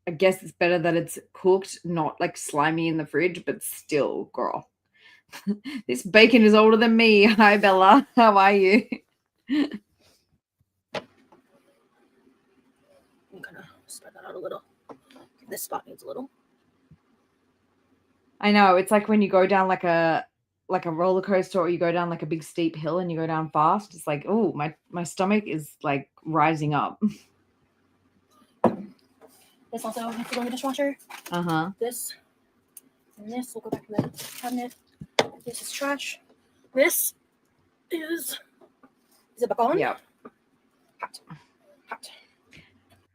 I guess it's better that it's cooked, not like slimy in the fridge, but still, girl. This bacon is older than me. Hi, Bella. How are you? I'm gonna spread that out a little. This spot needs a little. I know. It's like when you go down like a roller coaster, or you go down like a big steep hill and you go down fast. It's like, oh, my stomach is like rising up. This also has to go in the dishwasher. Uh-huh. This and this will go back in the cabinet. This is trash. This is it back on? Yep. Hot. Hot.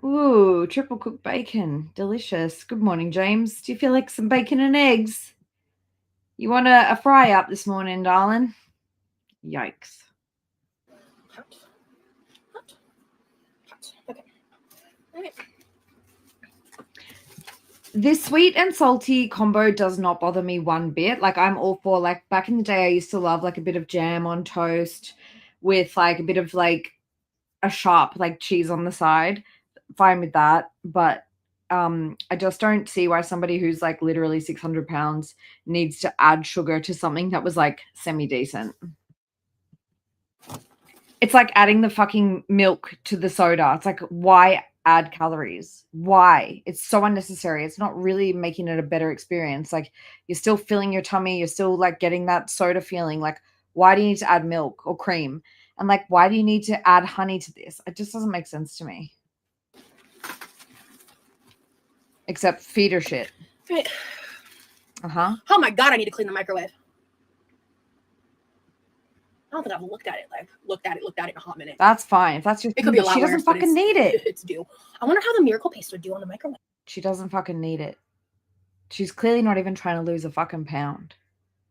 Ooh, triple cooked bacon. Delicious. Good morning, James. Do you feel like some bacon and eggs? You want a fry up this morning, darling? Yikes. Hot. Hot. Hot. Okay. All right. This sweet and salty combo does not bother me one bit. Like, I'm all for, like, back in the day, I used to love like a bit of jam on toast with like a bit of like a sharp like cheese on the side. Fine with that. But I just don't see why somebody who's like literally 600 pounds needs to add sugar to something that was like semi-decent. It's like adding the fucking milk to the soda. It's like, why add calories? Why? It's so unnecessary. It's not really making it a better experience. Like, you're still filling your tummy. You're still like getting that soda feeling. Like, why do you need to add milk or cream? And like, why do you need to add honey to this? It just doesn't make sense to me. Except feeder shit. Right. Uh-huh. Oh my god, I need to clean the microwave. I don't think I've looked at it in a hot minute. That's fine. If that's your It thing, could be a but lot she doesn't worse, but fucking need it. It's due. I wonder how the miracle paste would do on the microwave. She doesn't fucking need it. She's clearly not even trying to lose a fucking pound.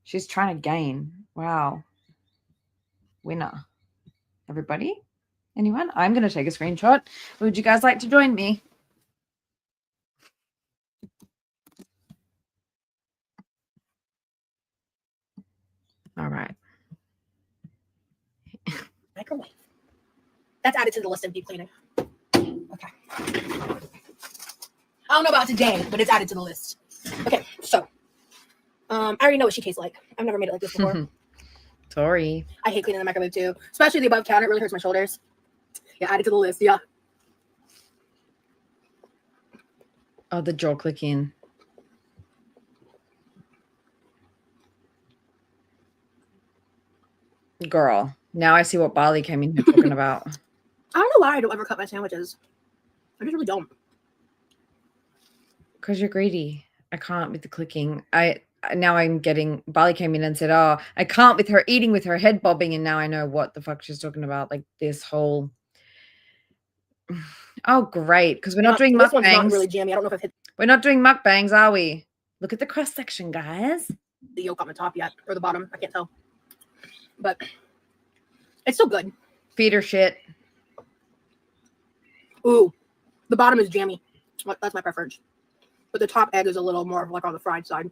She's trying to gain. Wow. Winner. Everybody? Anyone? I'm going to take a screenshot. Would you guys like to join me? All right. Microwave. That's added to the list of deep cleaning. Okay. I don't know about today, but it's added to the list. Okay, so I already know what she tastes like. I've never made it like this before. Sorry. I hate cleaning the microwave too, especially the above counter. It really hurts my shoulders. Yeah, added to the list. Yeah. Oh, the jaw clicking. Girl, now I see what Barley came in here talking about. I don't know why I don't ever cut my sandwiches. I just really don't. Because you're greedy. I can't with the clicking. Now I'm getting, Barley came in and said, oh, I can't with her eating with her head bobbing, and now I know what the fuck she's talking about. Like this whole, oh great, because we're not doing This one's not mukbangs. really jammy. I don't know if I've hit We're not doing mukbangs, are we? Look at the cross section, guys. the yolk on the top yet, or the bottom. I can't tell. But it's still good. Feeder shit. Ooh, the bottom is jammy. That's my preference. But the top egg is a little more like on the fried side.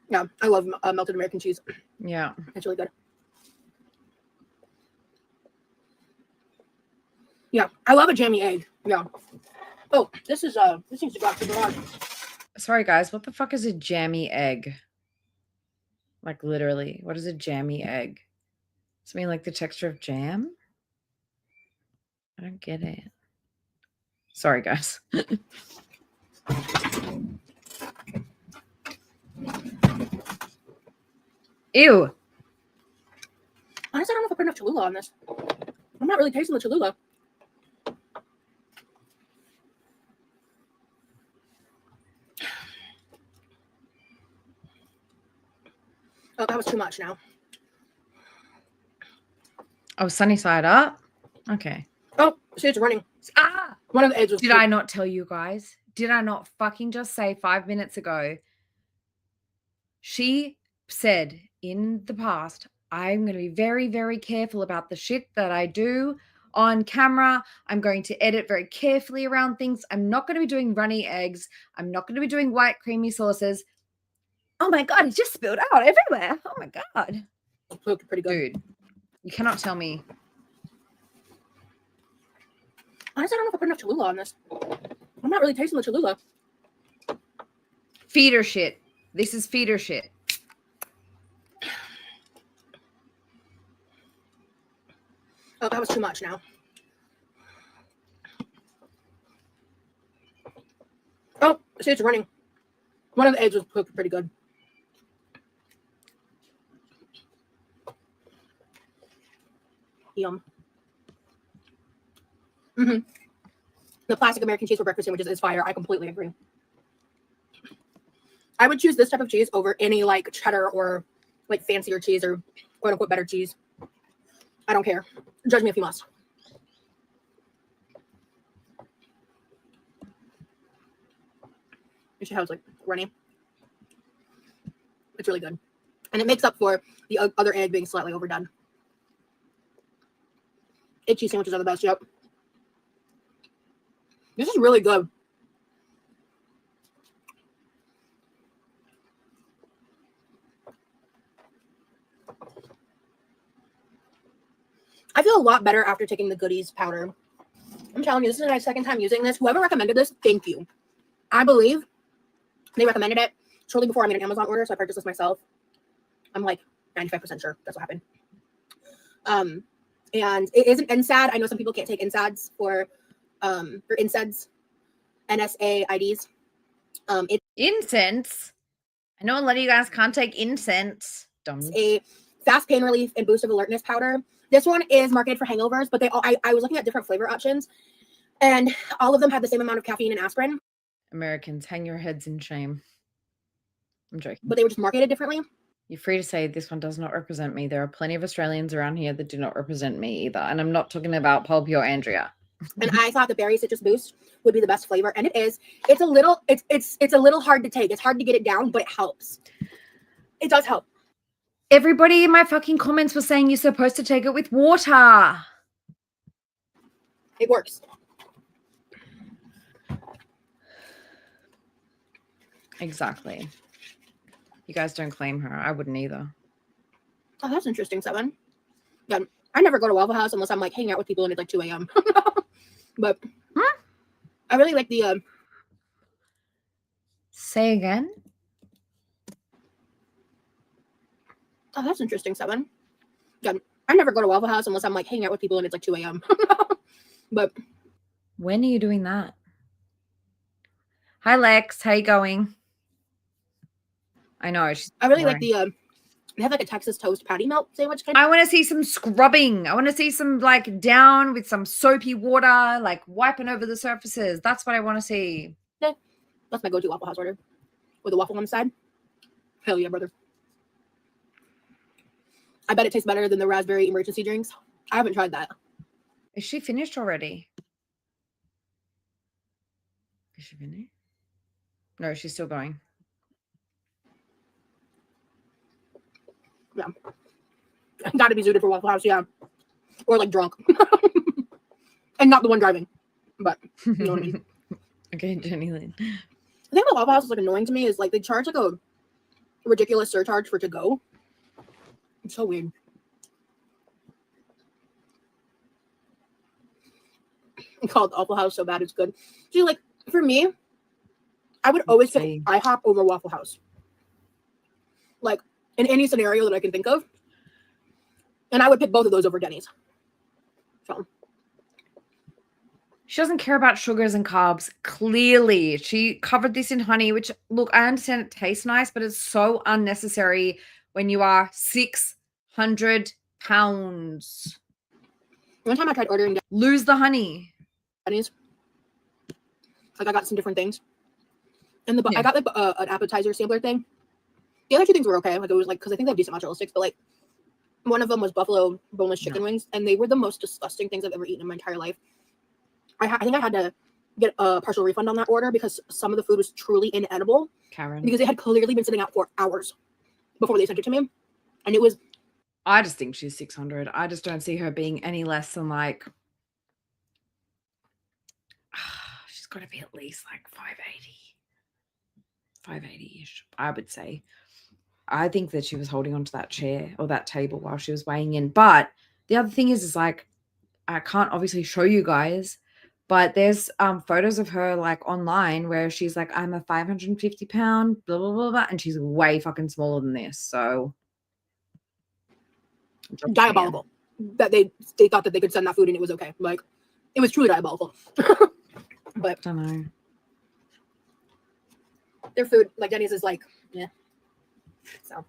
Yeah, I love melted American cheese. Yeah. It's really good. Yeah, I love a jammy egg. Yeah. Oh, this needs to go out to the garage. Sorry, guys. What the fuck is a jammy egg? Like literally, what is a jammy egg? Does it mean like the texture of jam? I don't get it. Sorry, guys. Ew. Honestly, I don't know if I put enough Cholula on this. I'm not really tasting the Cholula. Oh, that was too much now. Oh, sunny side up. Okay. Oh, see, it's running. Ah! One of the eggs was Did I not tell you guys? Did I not fucking just say 5 minutes ago? She said in the past, I'm going to be very, very careful about the shit that I do on camera. I'm going to edit very carefully around things. I'm not going to be doing runny eggs. I'm not going to be doing white creamy sauces. Oh my God, it just spilled out everywhere. Oh my God. cooked pretty good. Dude, you cannot tell me. Honestly, I don't know if I put enough Cholula on this. I'm not really tasting the Cholula. Feeder shit. This is feeder shit. Oh, that was too much now. Oh, see, it's running. One of the eggs was cooked pretty good. Yum. Mm-hmm. The plastic American cheese for breakfast sandwiches is fire. I completely agree. I would choose this type of cheese over any like cheddar or like fancier cheese or quote unquote better cheese. I don't care. Judge me if you must. You see how it's like runny? It's really good. And it makes up for the other egg being slightly overdone. Egg cheese sandwiches are the best. Yep. This is really good. I feel a lot better after taking the Goodies powder. I'm telling you, this is my second time using this. Whoever recommended this, thank you. I believe they recommended it shortly before I made an Amazon order, so I purchased this myself. I'm like 95% sure that's what happened. And it is an NSAID. I know some people can't take NSAIDs for NSAIDs, NSAIDs. Incense. I know a lot of you guys can't take incense. It's a fast pain relief and boost of alertness powder. This one is marketed for hangovers, but they all I was looking at different flavor options, and all of them have the same amount of caffeine and aspirin. Americans, hang your heads in shame. I'm joking. But they were just marketed differently. You're free to say this one does not represent me. There are plenty of Australians around here that do not represent me either. And I'm not talking about Pulpy or Andrea. And I thought the berry citrus boost would be the best flavor, and it is. It's a little hard to take. It's hard to get it down, but it helps. It does help. Everybody in my fucking comments was saying you're supposed to take it with water. It works. Exactly. You guys don't claim her. I wouldn't either. Oh, that's interesting, Seven. Yeah, I never go to Waffle House unless I'm like hanging out with people and it's like 2 a.m. But I really like the Say again? Oh, that's interesting, Seven. Yeah, I never go to Waffle House unless I'm like hanging out with people and it's like 2 a.m. But when are you doing that? Hi, Lex. How you going? I know. I really like the they have like a Texas toast patty melt sandwich. I want to see some scrubbing. I want to see some like down with some soapy water, like wiping over the surfaces. That's what I want to see. Yeah, that's my go-to Waffle House order with a waffle on the side. Hell yeah, brother. I bet it tastes better than the raspberry emergency drinks. I haven't tried that. Is she finished already? Is she finished? No, she's still going. Yeah. Gotta be suited for Waffle House, yeah. Or like drunk. And not the one driving. But you know what I mean. Okay, Jenny Lynn. The thing about Waffle House is like annoying to me is like they charge like a ridiculous surcharge for to go. It's so weird. It's called Waffle House so bad it's good. See, like for me, I would always pick IHOP over Waffle House. Like in any scenario that I can think of. And I would pick both of those over Denny's. So she doesn't care about sugars and carbs. Clearly, she covered this in honey, which, look, I understand it tastes nice, but it's so unnecessary when you are 600 pounds. One time I tried ordering lose the honey. Denny's. Like I got some different things. And I got like an appetizer sampler thing. The other two things were okay. Like it was like, because I think they have decent mozzarella sticks, but like One of them was buffalo boneless chicken wings, and they were the most disgusting things I've ever eaten in my entire life. I think I had to get a partial refund on that order because some of the food was truly inedible. Karen. Because it had clearly been sitting out for hours before they sent it to me. And it was... I just think she's 600. I just don't see her being any less than like... she's got to be at least like 580-ish, I would say. I think that she was holding onto that chair or that table while she was weighing in. But the other thing is like, I can't obviously show you guys, but there's photos of her like online where she's like, I'm a 550 pound, blah, blah, blah, blah. And she's way fucking smaller than this. So diabolical that they thought that they could send that food and it was okay. Like, it was truly diabolical. But I don't know. Their food, like Denny's, is like, yeah. So.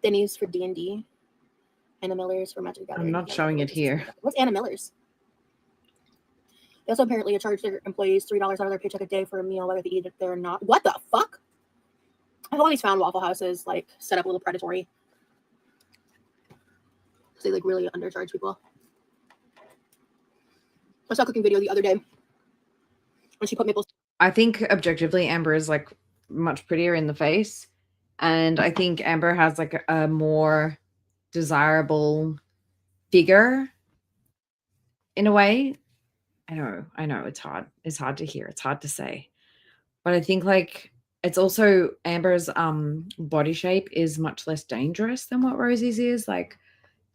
Denny's for D&D. Anna Miller's for Magic Gathering. I'm not showing it here. What's Anna Miller's? They also apparently charge their employees $3 out of their paycheck a day for a meal, whether they eat it there or not. What the fuck? I've always found Waffle Houses like set up a little predatory. Because they like really undercharge people. I saw a cooking video the other day when she put maple. I think objectively Amber is like much prettier in the face. And I think Amber has like a more desirable figure in a way. I know it's hard. It's hard to hear. It's hard to say. But I think like it's also Amber's body shape is much less dangerous than what Rosie's is. Like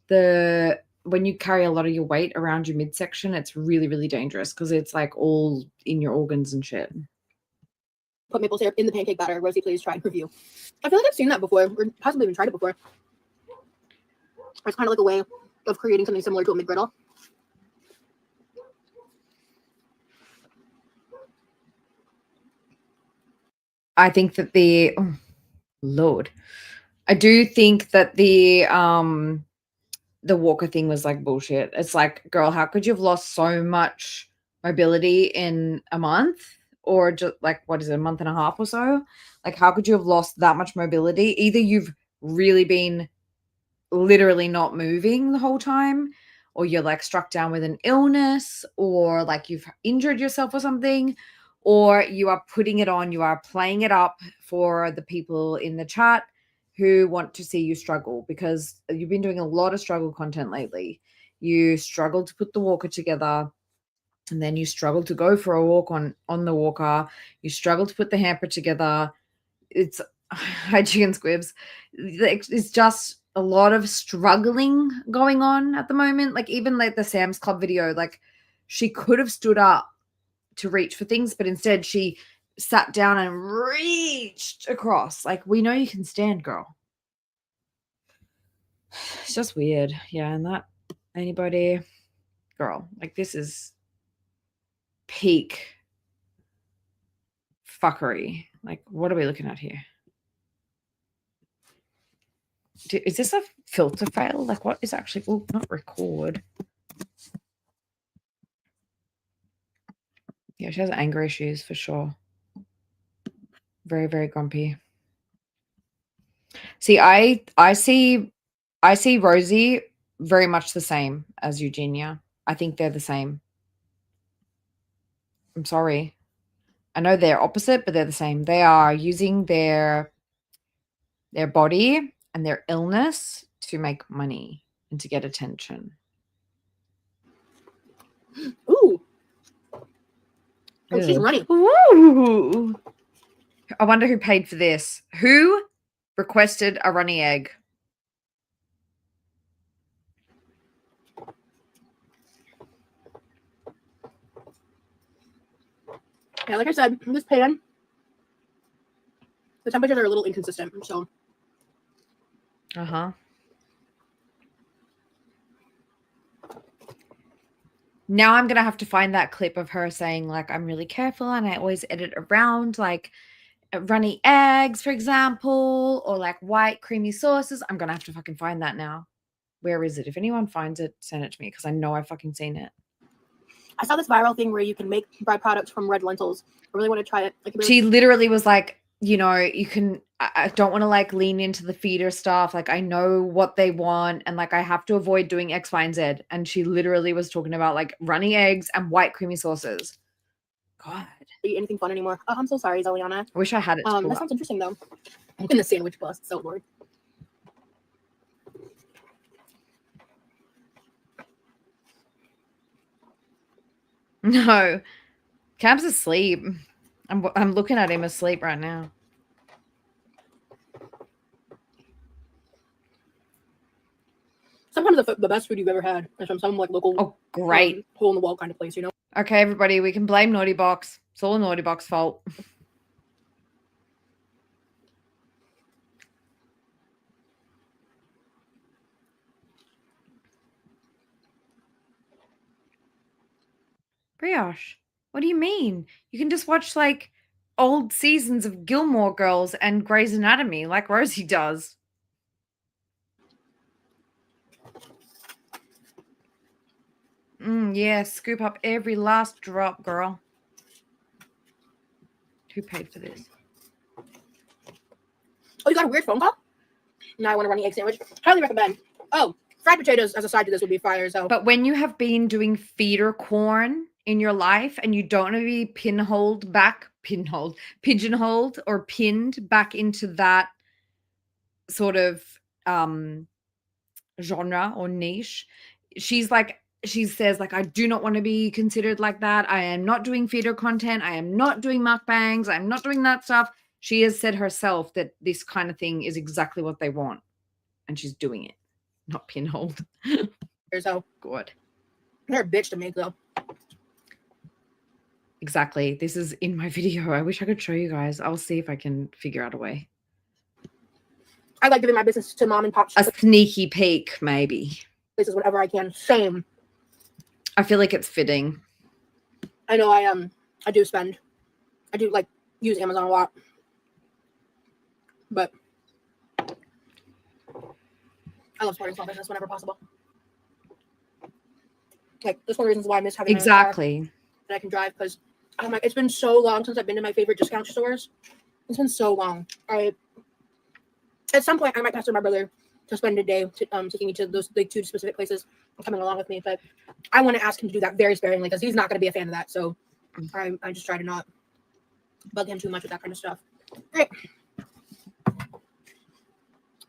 when you carry a lot of your weight around your midsection, it's really, really dangerous because it's like all in your organs and shit. Put maple syrup in the pancake batter. Rosie, please try and review. I feel like I've seen that before, or possibly even tried it before. It's kind of like a way of creating something similar to a McGriddle. I think that Lord, I do think that the Walker thing was like bullshit. It's like, girl, how could you have lost so much mobility in a month? Or just like, what is it, a month and a half or so? Like, how could you have lost that much mobility? Either you've really been literally not moving the whole time, or you're like struck down with an illness, or like you've injured yourself or something, or you are putting it on, you are playing it up for the people in the chat who want to see you struggle, because you've been doing a lot of struggle content lately. You struggled to put the walker together. And then you struggle to go for a walk on the walker. You struggle to put the hamper together. It's hi chicken squibs. It's just a lot of struggling going on at the moment. Like even like the Sam's Club video, like she could have stood up to reach for things, but instead she sat down and reached across. Like, we know you can stand, girl. It's just weird. Yeah, and that anybody, girl, like this is peak fuckery. Like, what are we looking at here? Is this a filter fail? Like, what is actually... Oh, not record. Yeah, she has anger issues for sure. Very, very grumpy. See, I see Rosie very much the same as Eugenia. I think they're the same. I'm sorry. I know they're opposite, but they're the same. They are using their body and their illness to make money and to get attention. Ooh. Oh, she's running. Ooh. I wonder who paid for this. Who requested a runny egg? Yeah, like I said, in this pan, the temperatures are a little inconsistent, so. Uh-huh. Now I'm going to have to find that clip of her saying, like, I'm really careful and I always edit around, like, runny eggs, for example, or, like, white creamy sauces. I'm going to have to fucking find that now. Where is it? If anyone finds it, send it to me because I know I've fucking seen it. I saw this viral thing where you can make byproducts from red lentils. I really want to try it. She literally was like, you know, you can, I don't want to like lean into the feeder stuff. Like I know what they want and like I have to avoid doing X, Y, and Z. And she literally was talking about like runny eggs and white creamy sauces. God. Eat anything fun anymore. Oh, I'm so sorry, Zeliana. I wish I had it. That sounds interesting though. I'm in the sandwich bus. So bored. No. Cam's asleep. I'm looking at him asleep right now. Sometimes the best food you've ever had is from some like local, Oh, great. hole in the wall kind of place, you know? Okay, everybody, we can blame Naughty Box. It's all Naughty Box fault. Brioche, what do you mean? You can just watch like old seasons of Gilmore Girls and Grey's Anatomy like Rosie does. Yeah, scoop up every last drop, girl. Who paid for this? Oh, you got a weird phone call? Now I want to run the egg sandwich. Highly recommend. Oh, fried potatoes as a side to this would be fire. So, but when you have been doing feeder corn in your life and you don't want to be pigeonholed or pinned back into that sort of genre or niche, she says like, I do not want to be considered like that. I am not doing feeder content. I am not doing mukbangs. I'm not doing that stuff. She has said herself that this kind of thing is exactly what they want. And she's doing it, not pinholed. so good. They're a bitch to make though. Exactly. This is in my video. I wish I could show you guys. I'll see if I can figure out a way. I like giving my business to mom and pop shops. A sneaky peek, maybe. Places whenever I can. Same. I feel like it's fitting. I know I do like use Amazon a lot. But I love supporting small business whenever possible. Like, that's one of the reasons why I miss having exactly my car that I can drive, because it's been so long since I've been to my favorite discount stores. It's been so long. At some point, I might pass with my brother to spend a day taking me to those like 2 specific places and coming along with me. But I want to ask him to do that very sparingly because he's not going to be a fan of that. So I just try to not bug him too much with that kind of stuff. Great.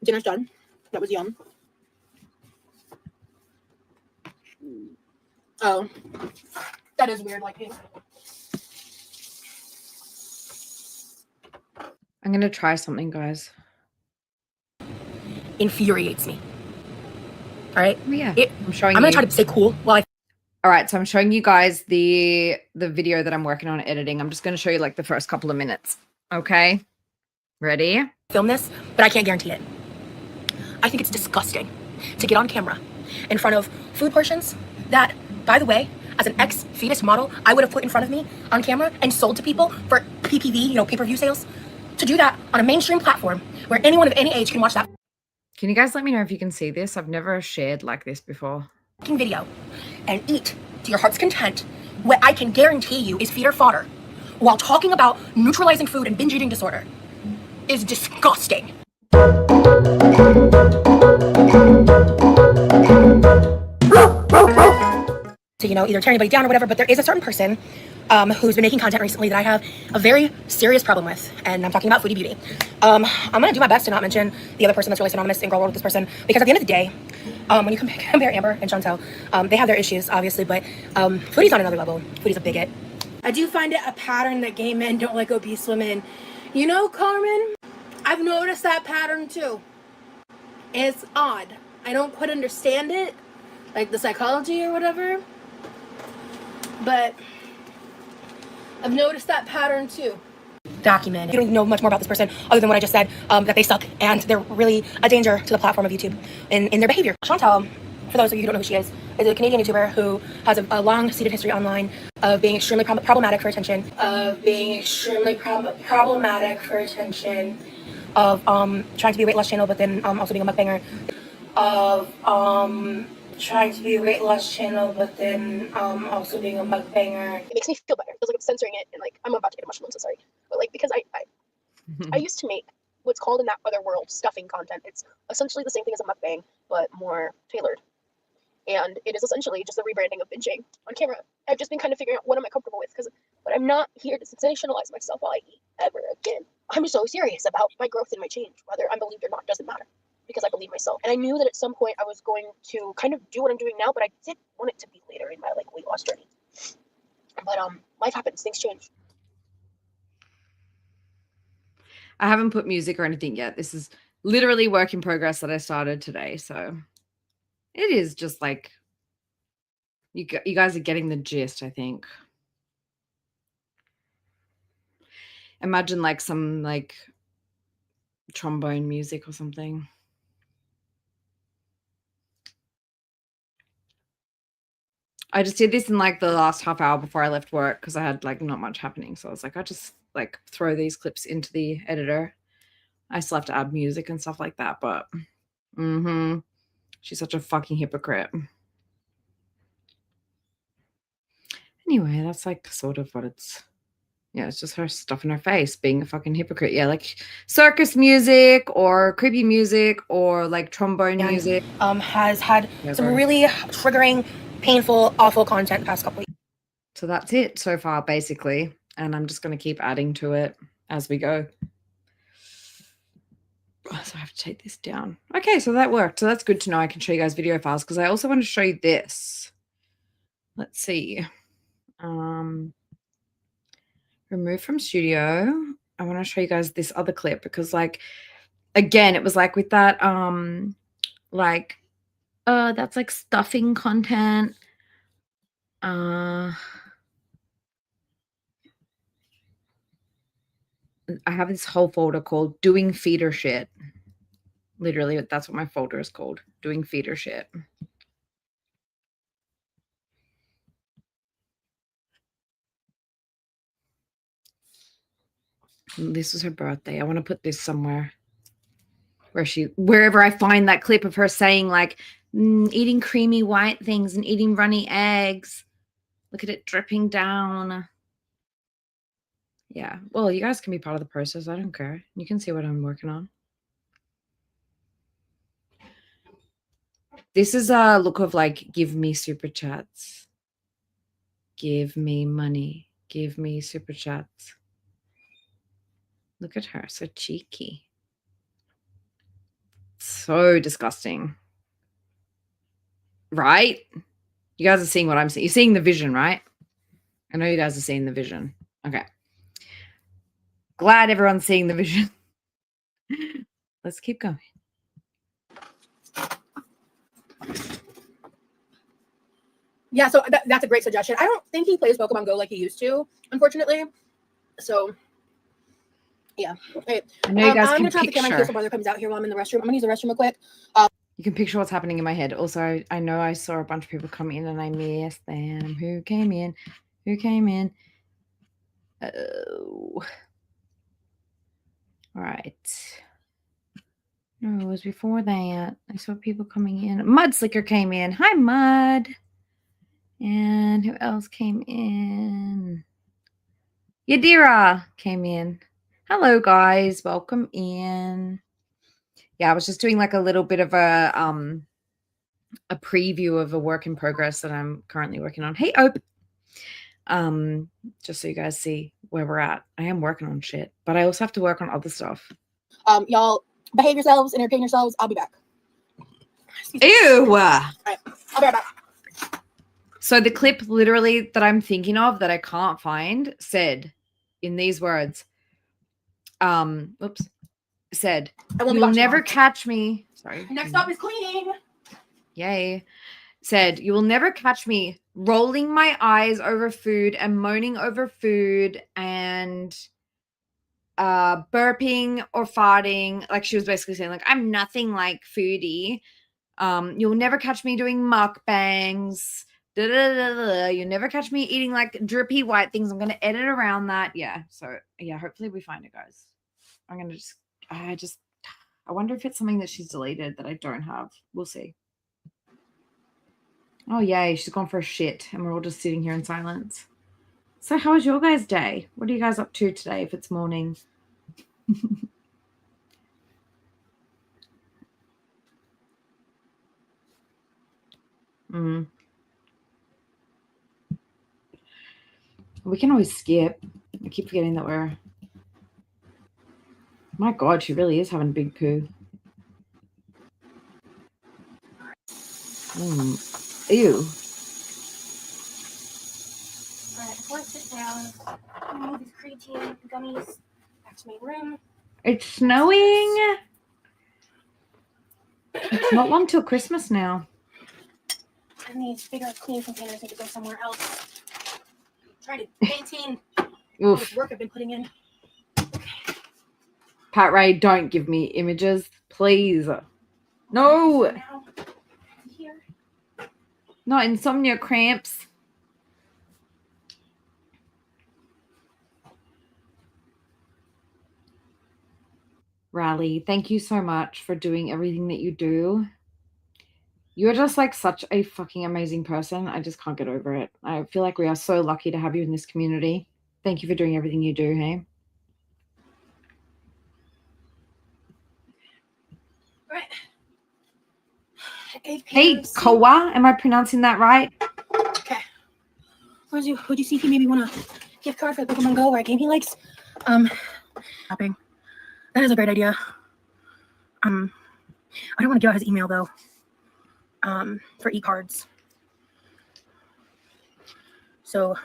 Dinner's done. That was yum. Oh, that is weird. Like, I'm going to try something, guys. Infuriates me. All right. Oh, yeah. I'm going to try to stay cool while all right, so I'm showing you guys the video that I'm working on editing. I'm just going to show you like the first couple of minutes. Okay? Ready? Film this, but I can't guarantee it. I think it's disgusting to get on camera in front of food portions that, by the way, as an ex-fetus model, I would have put in front of me on camera and sold to people for PPV, pay-per-view sales. To do that on a mainstream platform where anyone of any age can watch that. Can you guys let me know if you can see this? I've never shared like this before. Video and eat to your heart's content, what I can guarantee you is feeder fodder, while talking about neutralizing food and binge eating disorder, is disgusting. To either tear anybody down or whatever, but there is a certain person who's been making content recently that I have a very serious problem with, and I'm talking about Foodie Beauty. I'm gonna do my best to not mention the other person that's really synonymous in girl world with this person, because at the end of the day, when you compare Amber and Chantel, they have their issues, obviously, but Foodie's on another level. Foodie's a bigot. I do find it a pattern that gay men don't like obese women. Carmen, I've noticed that pattern too. It's odd. I don't quite understand it, like the psychology or whatever, but I've noticed that pattern too. Document. You don't know much more about this person other than what I just said, that they suck and they're really a danger to the platform of YouTube in their behavior. Chantal, for those of you who don't know who she is a Canadian YouTuber who has a long-seated history online of being extremely problematic for attention, of trying to be a weight loss channel, but then also being a mukbanger, It makes me feel better. It feels like I'm censoring it, and like I'm about to get a mushroom. I'm so sorry, but like because I I used to make what's called in that other world stuffing content. It's essentially the same thing as a mukbang, but more tailored. And it is essentially just a rebranding of binging on camera. I've just been kind of figuring out what am I comfortable with, but I'm not here to sensationalize myself while I eat ever again. I'm so serious about my growth and my change. Whether I'm believed or not doesn't matter, because I believe myself. And I knew that at some point I was going to kind of do what I'm doing now, but I did want it to be later in my weight loss journey. But life happens, things change. I haven't put music or anything yet. This is literally work in progress that I started today. So it is just like you guys are getting the gist, I think. Imagine like some like trombone music or something. I just did this in like the last half hour before I left work because I had like not much happening. So I was like, I just like throw these clips into the editor. I still have to add music and stuff like that, but she's such a fucking hypocrite. Anyway, that's like sort of what it's, yeah, it's just her stuffing her face, being a fucking hypocrite. Yeah, like circus music or creepy music or like trombone music. Has had some really triggering, painful, awful content the past couple weeks. So that's it so far, basically. And I'm just going to keep adding to it as we go. So I have to take this down. Okay, so that worked. So that's good to know. I can show you guys video files because I also want to show you this. Let's see. Remove from studio. I want to show you guys this other clip because like, again, it was like with that, that's like stuffing content. I have this whole folder called doing feeder shit. Literally, that's what my folder is called, doing feeder shit. And this was her birthday. I want to put this somewhere wherever I find that clip of her saying like eating creamy white things and eating runny eggs. Look at it dripping down. Yeah. Well, you guys can be part of the process. I don't care. You can see what I'm working on. This is a look of like, give me super chats. Give me money. Give me super chats. Look at her. So cheeky. So disgusting. Right? You guys are seeing what I'm seeing. You're seeing the vision, right? I know you guys are seeing the vision. Okay. Glad everyone's seeing the vision. Let's keep going. Yeah, so that's a great suggestion. I don't think he plays Pokemon Go like he used to, unfortunately. So, yeah. Okay. I know you guys I'm can going to turn off the camera in case picture. my brother comes out here while I'm in the restroom. I'm going to use the restroom real quick. You can picture what's happening in my head. Also, I know I saw a bunch of people come in and I missed them. Who came in? Who came in? Oh. All right. No, it was before that. I saw people coming in. Mudslicker came in. Hi, Mud. And who else came in? Yadira came in. Hello, guys. Welcome in. Yeah, I was just doing like a little bit of a preview of a work in progress that I'm currently working on. Hey, Ope. Just so you guys see where we're at. I am working on shit, but I also have to work on other stuff. Y'all behave yourselves, entertain yourselves. I'll be back. Ew. All right, I'll be right back. So the clip literally that I'm thinking of that I can't find said in these words, said, you will never catch me. Sorry. Next up is cleaning. Yay. Said, you will never catch me rolling my eyes over food and moaning over food and burping or farting. Like she was basically saying, like, I'm nothing like foodie. You'll never catch me doing mukbangs. You'll never catch me eating like drippy white things. I'm going to edit around that. Yeah. So yeah, hopefully we find it, guys. I'm going to I wonder if it's something that she's deleted that I don't have. We'll see. Oh, yay. She's gone for a shit. And we're all just sitting here in silence. So how was your guys' day? What are you guys up to today if it's morning? We can always skip. I keep forgetting that we're... My God, she really is having a big poo. Ew. All right, before I sit down, I'm gonna move these creatine gummies back to my room. It's snowing. It's not long till Christmas now. And these bigger clean containers need to go somewhere else. Trying to maintain all this work I've been putting in. Pat Ray, don't give me images, please. No. Now, here. Not insomnia cramps. Riley, thank you so much for doing everything that you do. You're just like such a fucking amazing person. I just can't get over it. I feel like we are so lucky to have you in this community. Thank you for doing everything you do, hey? Right. Hey, Koa, am I pronouncing that right? Okay. Would you see if you maybe want a gift card for the Pokemon Go or a game he likes? Shopping. That is a great idea. I don't want to give out his email though. For e-cards. So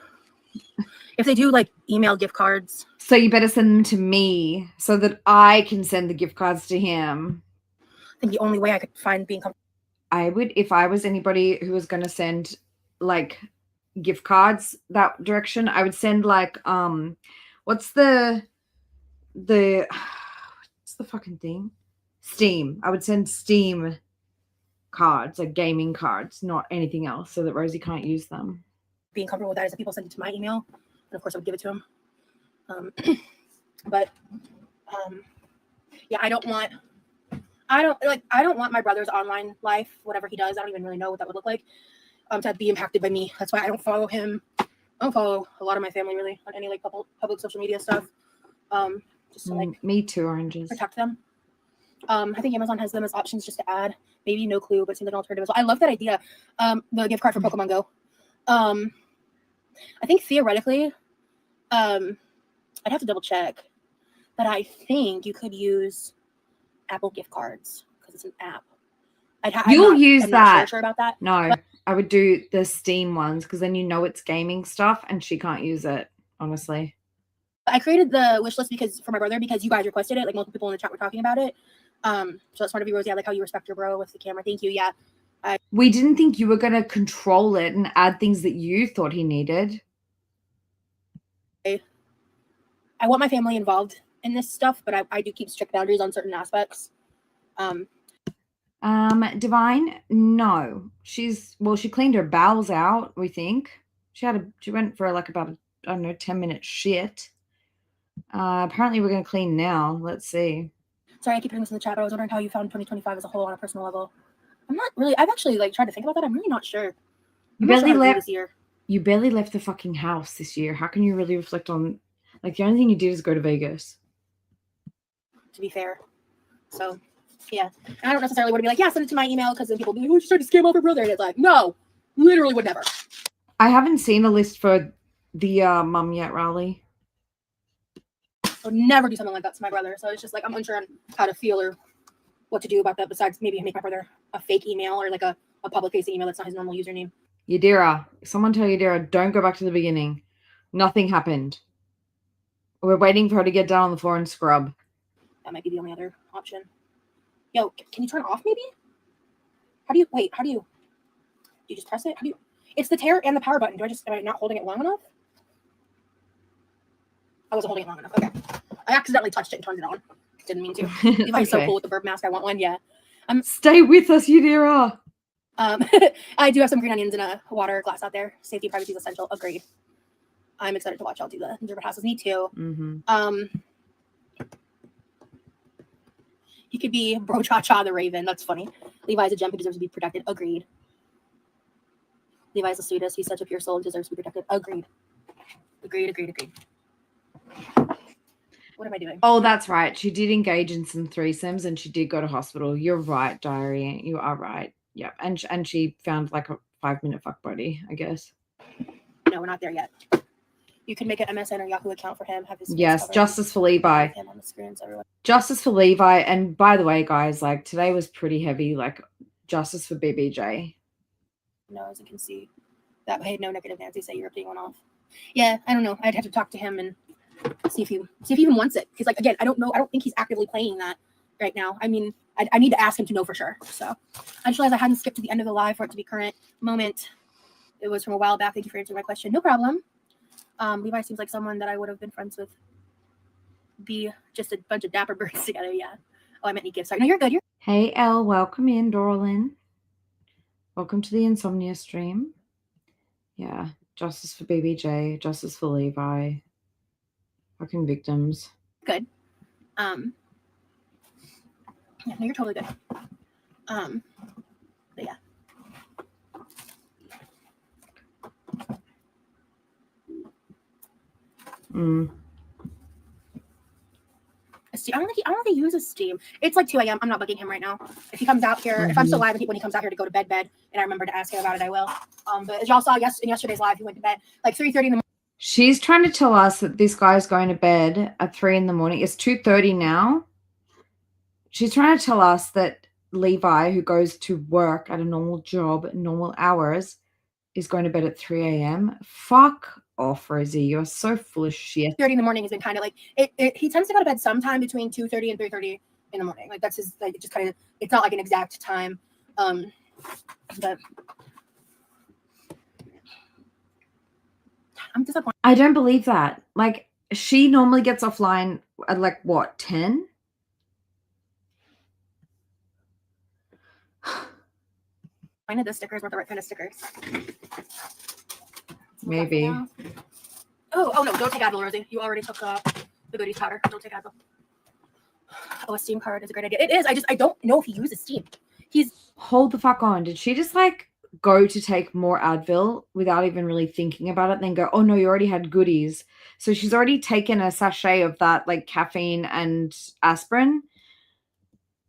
if they do like email gift cards. So you better send them to me so that I can send the gift cards to him. I think the only way I could find being comfortable. I would, if I was anybody who was going to send like gift cards that direction, I would send like, what's the fucking thing? Steam. I would send Steam cards, like gaming cards, not anything else, so that Rosie can't use them. Being comfortable with that is that people send it to my email, and of course I would give it to him. Yeah, I don't want my brother's online life, whatever he does. I don't even really know what that would look like, to be impacted by me. That's why I don't follow him. I don't follow a lot of my family really on any like public social media stuff. Just to like me too, oranges. Protect them. I think Amazon has them as options just to add. Maybe no clue, but it seems like an alternative. So I love that idea. The gift card for Pokemon Go. I think theoretically, I'd have to double check, but I think you could use Apple gift cards because it's an app. You'll use that. Not sure about that. No, but I would do the Steam ones because then you know it's gaming stuff, and she can't use it. Honestly, I created the wish list for my brother because you guys requested it. Like multiple people in the chat were talking about it. So that's smart of you, Rosie. I like how you respect your bro with the camera. Thank you. Yeah. We didn't think you were going to control it and add things that you thought he needed. I want my family involved in this stuff, but I do keep strict boundaries on certain aspects. Divine, no. She cleaned her bowels out, we think. She went for like about, 10-minute shit. Apparently we're going to clean now. Let's see. Sorry, I keep putting this in the chat, but I was wondering how you found 2025 as a whole on a personal level. I've actually like tried to think about that. I'm really not sure. You barely left the fucking house this year. How can you really reflect on, like, the only thing you did is go to Vegas? To be fair. So, yeah. And I don't necessarily want to be like, yeah, send it to my email, because then people will be like, oh, you tried to scam off your brother. And it's like, no, literally would never. I haven't seen a list for the mum yet, Riley. I would never do something like that to my brother. So it's just like, I'm unsure on how to feel or what to do about that, besides maybe make my brother a fake email or like a public facing email that's not his normal username. Yadira, someone tell Yadira, don't go back to the beginning. Nothing happened. We're waiting for her to get down on the floor and scrub. That might be the only other option. Yo, can you turn it off maybe? How do you just press it? It's the tear and the power button. Am I not holding it long enough? I wasn't holding it long enough. Okay. I accidentally touched it and turned it on. Didn't mean to. Levi's so cool with the burp mask. I want one. Yeah. Stay with us, Yadira. I do have some green onions in a water glass out there. Safety, privacy is essential. Agreed. I'm excited to watch y'all do the gingerbread houses. Me too. Mm-hmm. He could be Bro Cha Cha the Raven. That's funny. Levi's a gem who deserves to be protected. Agreed. Levi's the sweetest. He's such a pure soul and deserves to be protected. Agreed. What am I doing? Oh, that's right. She did engage in some threesomes and she did go to hospital. You're right, Diary. You are right. Yep. And she found like a 5-minute fuck buddy, I guess. No, we're not there yet. You can make an MSN or Yahoo account for him. Have his face Yes, covered. justice for Levi. Him on the screens, everyone. Justice for Levi. And by the way, guys, like today was pretty heavy. Like justice for BBJ. No, as you can see, that hey, no negative Nancy say you're ripping one off. Yeah, I don't know. I'd have to talk to him and see if he even wants it. Because like again, I don't know. I don't think he's actively playing that right now. I mean, I need to ask him to know for sure. So I just realized I hadn't skipped to the end of the live for it to be current moment. It was from a while back. Thank you for answering my question. No problem. Levi seems like someone that I would have been friends with. Be just a bunch of dapper birds together. Yeah. Oh, I meant any gifts. Sorry. No, you're good. Hey, Elle. Welcome in, Dorlin. Welcome to the Insomnia stream. Yeah. Justice for BBJ. Justice for Levi. Fucking victims. Good. Yeah, no, you're totally good. But yeah. I don't think he uses Steam. It's like 2 a.m. I'm not bugging him right now. If he comes out here, if I'm still live when he comes out here to go to bed, and I remember to ask him about it, I will. But as y'all saw in yesterday's live, he went to bed like 3:30 in the morning. She's trying to tell us that this guy's going to bed at 3 in the morning. It's 2:30 now. She's trying to tell us that Levi, who goes to work at a normal job, normal hours, is going to bed at 3 a.m. Fuck off, Rosie. You're so full of shit. 30 in the morning has been kind of like he tends to go to bed sometime between 2:30 and 3:30 in the morning. Like that's his like just kind of it's not like an exact time. But I'm disappointed. I don't believe that. Like she normally gets offline at like what, 10? I know the stickers weren't the right kind of stickers. Maybe. Oh no! Don't take Advil, Rosie. You already took the goodies powder. Don't take Advil. Oh, a Steam card is a great idea. It is. I don't know if he uses Steam. Hold the fuck on. Did she just like go to take more Advil without even really thinking about it, and then go, oh no, you already had goodies. So she's already taken a sachet of that like caffeine and aspirin.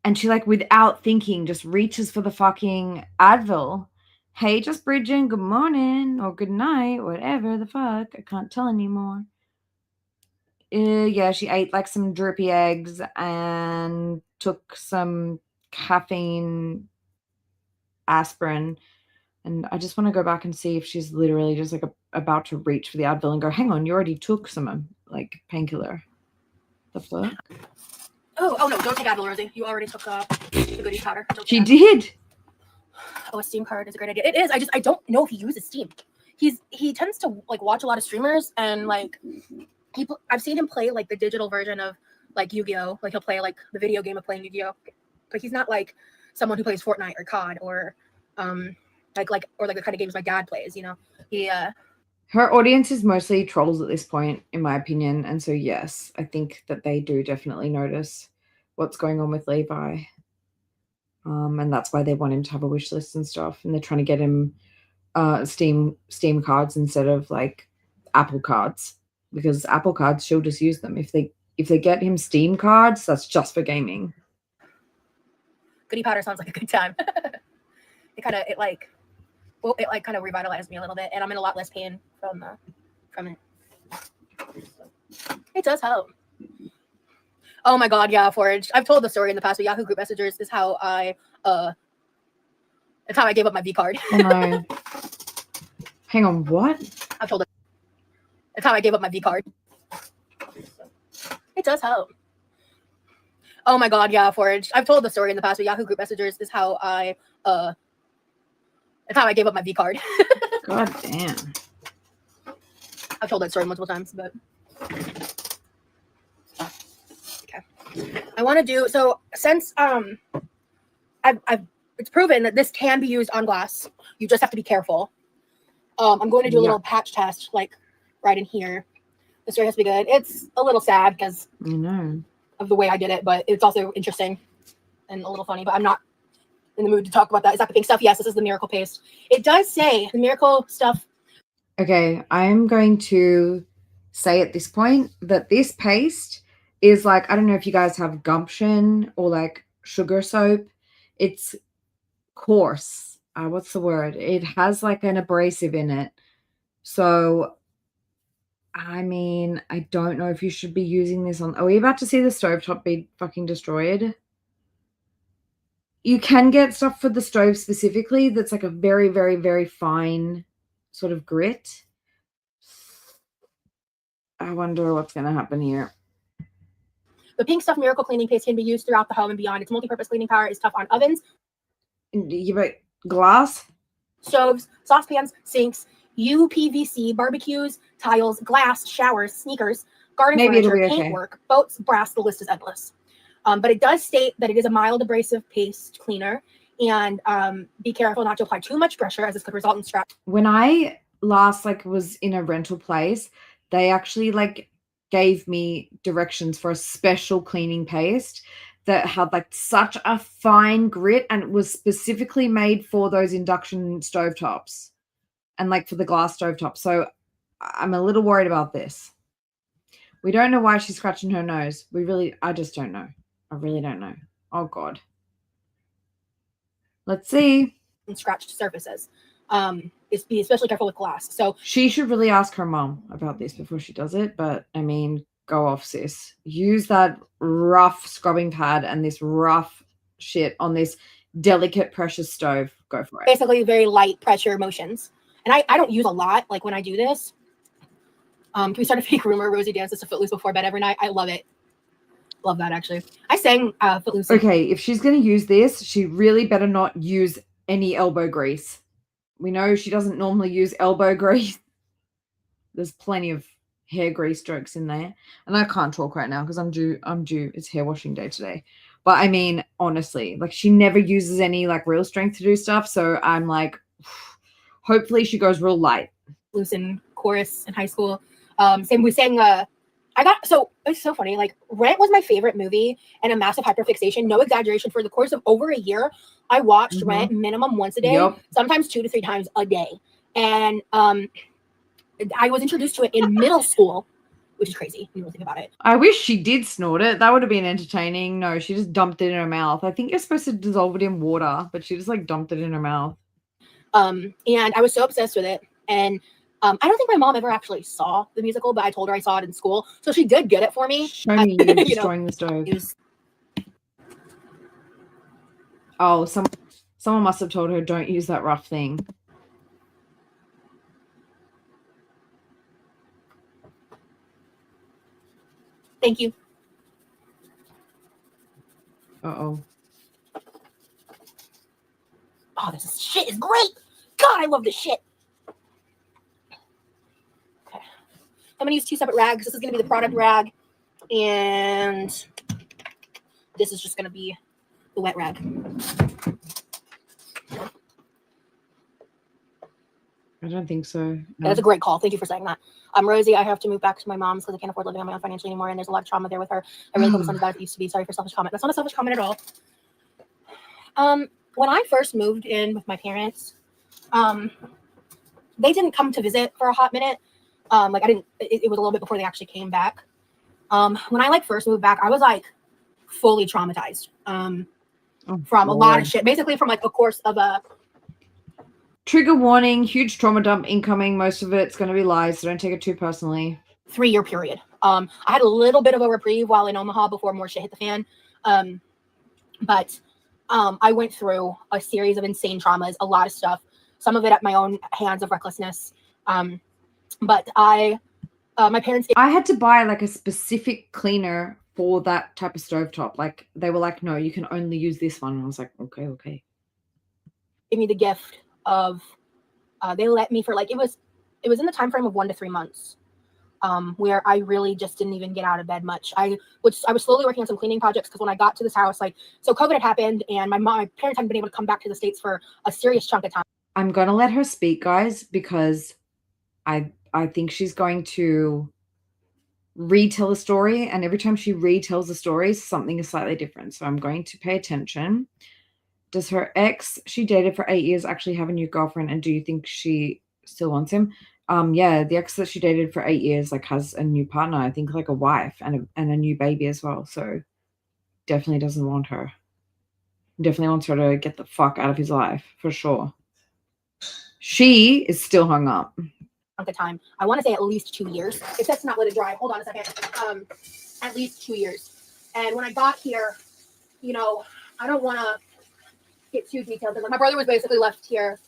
And she like without thinking just reaches for the fucking Advil. Hey, just Bridget, good morning or good night, whatever the fuck. I can't tell anymore. Yeah, she ate like some droopy eggs and took some caffeine aspirin. And I just want to go back and see if she's literally just like about to reach for the Advil and go, hang on, you already took some like painkiller. The fuck? Oh no! Don't take Advil, Rosie. You already took the goodies powder. She did. Oh, a Steam card is a great idea. It is. I don't know if he uses Steam. He tends to like watch a lot of streamers and like I've seen him play like the digital version of like Yu-Gi-Oh. Like he'll play like the video game of playing Yu-Gi-Oh. But he's not like someone who plays Fortnite or COD or like the kind of games my dad plays. You know, Her audience is mostly trolls at this point, in my opinion. And so, yes, I think that they do definitely notice what's going on with Levi. And that's why they want him to have a wish list and stuff. And they're trying to get him Steam cards instead of like Apple cards. Because Apple cards, she'll just use them. If they get him Steam cards, that's just for gaming. Goody powder sounds like a good time. it kind of revitalized me a little bit, and I'm in a lot less pain from it. It does help. Oh my god, yeah, Forge. I've told the story in the past, but Yahoo group messengers is how it's how I gave up my V card. Oh no. Hang on, what? I've told it. It's how I gave up my V card. It does help. Oh my god, yeah, Forge. I've told the story in the past, but Yahoo group messengers is how it's how I gave up my V card. God damn. I've told that story multiple times, but okay. I want to do so since it's proven that this can be used on glass. You just have to be careful. I'm going to do a little patch test, like right in here. The story has to be good. It's a little sad because of the way I did it, but it's also interesting and a little funny. But I'm not in the mood to talk about that. Is that the pink stuff? Yes, this is the miracle paste. It does say the miracle stuff. Okay, I'm going to say at this point that this paste is like, I don't know if you guys have gumption or like sugar soap. It's coarse. What's the word? It has like an abrasive in it. So, I mean, I don't know if you should be using this on. Are we about to see the stovetop be fucking destroyed? You can get stuff for the stove specifically that's like a very, very, very fine sort of grit. I wonder what's going to happen here. The Pink Stuff Miracle Cleaning Paste can be used throughout the home and beyond. Its multi-purpose cleaning power is tough on ovens, You bet glass? stoves, saucepans, sinks, UPVC, barbecues, tiles, glass, showers, sneakers, garden Maybe it'll furniture, be okay. paintwork, boats, brass. The list is endless. But it does state that it is a mild abrasive paste cleaner, and be careful not to apply too much pressure, as this could result in scratch. When I last like was in a rental place, they actually like gave me directions for a special cleaning paste that had like such a fine grit, and it was specifically made for those induction stovetops and like for the glass stovetop. So I'm a little worried about this. We don't know why she's scratching her nose. I just don't know. I really don't know. Oh God. Let's see. And scratched surfaces. Is be especially careful with glass. So She should really ask her mom about this before she does it. But I mean, go off, sis. Use that rough scrubbing pad and this rough shit on this delicate, precious stove. Go for it. basically very light pressure motions. And I don't use a lot, like when I do this. Can we start a fake rumor? Rosie dances to Footloose before bed every night. I love it. Love that, actually. I sang Footloose. Okay, if she's going to use this, she really better not use any elbow grease. We know she doesn't normally use elbow grease. There's plenty of hair grease strokes in there. And I can't talk right now because I'm due. It's hair washing day today. But I mean, honestly, like she never uses any like real strength to do stuff. So I'm like, hopefully she goes real light. Footloose in chorus in high school. We sang it's so funny. Like Rent was my favorite movie and a massive hyperfixation. No exaggeration. For the course of over a year, I watched Rent minimum once a day, sometimes 2 to 3 times a day. And I was introduced to it in middle school, which is crazy when you really think about it. I wish she did snort it. That would have been entertaining. No, she just dumped it in her mouth. I think you're supposed to dissolve it in water, but she just like dumped it in her mouth. And I was so obsessed with it. And I don't think my mom ever actually saw the musical, but I told her I saw it in school. So she did get it for me. Show me you destroying the stove. Oh, someone must have told her, don't use that rough thing. Thank you. Uh-oh. Oh, this shit is great. God, I love this shit. Okay. I'm going to use 2 separate rags. This is going to be the product rag. And this is just going to be the wet rag. I don't think so. No. That's a great call. Thank you for saying that. Rosie, I have to move back to my mom's because I can't afford living on my own financially anymore, and there's a lot of trauma there with her. I really hope it's not as bad as it used to be. Sorry for selfish comment. That's not a selfish comment at all. When I first moved in with my parents, they didn't come to visit for a hot minute. It was a little bit before they actually came back. When I first moved back, I was fully traumatized from a lot of shit. Basically from a course of a trigger warning, huge trauma dump incoming. Most of it's going to be lies, so don't take it too personally. 3-year period. I had a little bit of a reprieve while in Omaha before more shit hit the fan. But I went through a series of insane traumas, a lot of stuff, some of it at my own hands of recklessness. But my parents... I had to buy a specific cleaner for that type of stovetop. They were like, no, you can only use this one. And I was like, okay. Give me the gift of they let me for it was in the time frame of 1 to 3 months where I really just didn't even get out of bed much. I was slowly working on some cleaning projects because when I got to this house, so COVID had happened and my parents hadn't been able to come back to the States for a serious chunk of time. I'm gonna let her speak, guys, because I think she's going to retell a story, and every time she retells a story, something is slightly different. So I'm going to pay attention. Does her ex she dated for 8 years actually have a new girlfriend, and do you think she still wants him? Yeah, the ex that she dated for 8 years, like, has a new partner, I think, like, a wife and a new baby as well, so definitely doesn't want her. Definitely wants her to get the fuck out of his life, for sure. She is still hung up. At the time, I want to say at least 2 years. It says to not let it dry. Hold on a second. At least 2 years. And when I got here, you know, I don't want to get too detailed, but my brother was basically left here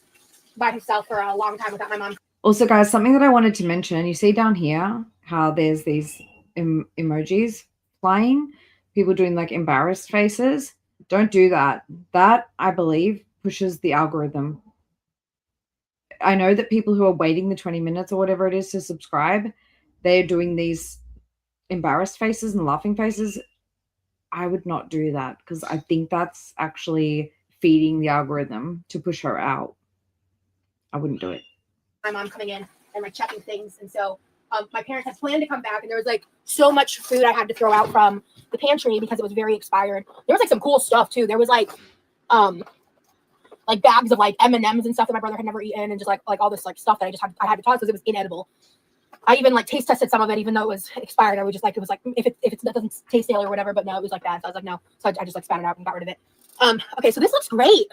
by himself for a long time without my mom. Also, guys, something that I wanted to mention, you see down here how there's these emojis flying, people doing like embarrassed faces. Don't do that. That, I believe, pushes the algorithm. I know that people who are waiting the 20 minutes or whatever it is to subscribe, they're doing these embarrassed faces and laughing faces. I would not do that because I think that's actually feeding the algorithm to push her out. I wouldn't do it. My mom coming in and like checking things, and so my parents had planned to come back, and there was like so much food I had to throw out from the pantry because it was very expired. There was like some cool stuff too. There was like bags of like M&Ms and stuff that my brother had never eaten, and just like all this like stuff that I had to toss because it was inedible. I even like taste tested some of it, even though it was expired. I was just like, it was like if it doesn't taste stale or whatever, but no, it was like that. So I was like, no. So I just like spat it out and got rid of it. Okay, so this looks great.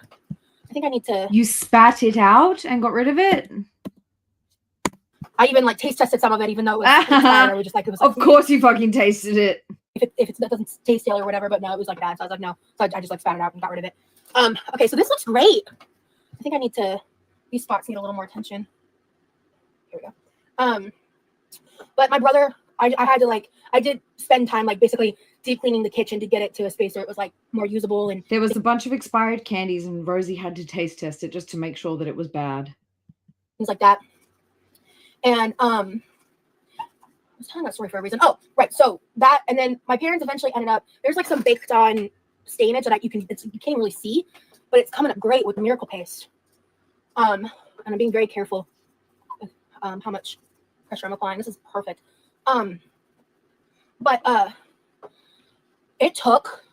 I think I need to. You spat it out and got rid of it? I even like taste tested some of it, even though it was expired. I was just like, it was. Like, of course, you fucking tasted it. If it doesn't taste stale or whatever, but no, it was like that. So I was like, no. So I just like spat it out and got rid of it. Okay, so this looks great. I think I need to. These spots need a little more attention. Here we go. But my brother, I had to like, I did spend time like basically deep cleaning the kitchen to get it to a space where it was like more usable. And there was a bunch of expired candies, and Rosie had to taste test it just to make sure that it was bad. Things like that. And I was telling that story for a reason. Oh, right. So that, and then my parents eventually ended up. There's like some baked on stainage that you can't really see, but it's coming up great with the Miracle Paste. And I'm being very careful with how much pressure I'm applying. This is perfect. But it took,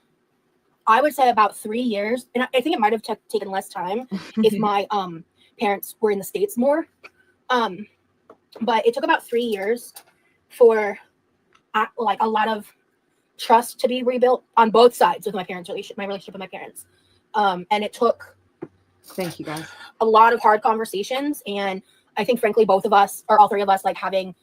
I would say, about 3 years, and I think it might have taken less time if my parents were in the States more. But it took about 3 years for like a lot of trust to be rebuilt on both sides with my relationship with my parents. And it took, thank you guys, a lot of hard conversations. And I think, frankly, both of us, or all three of us, like had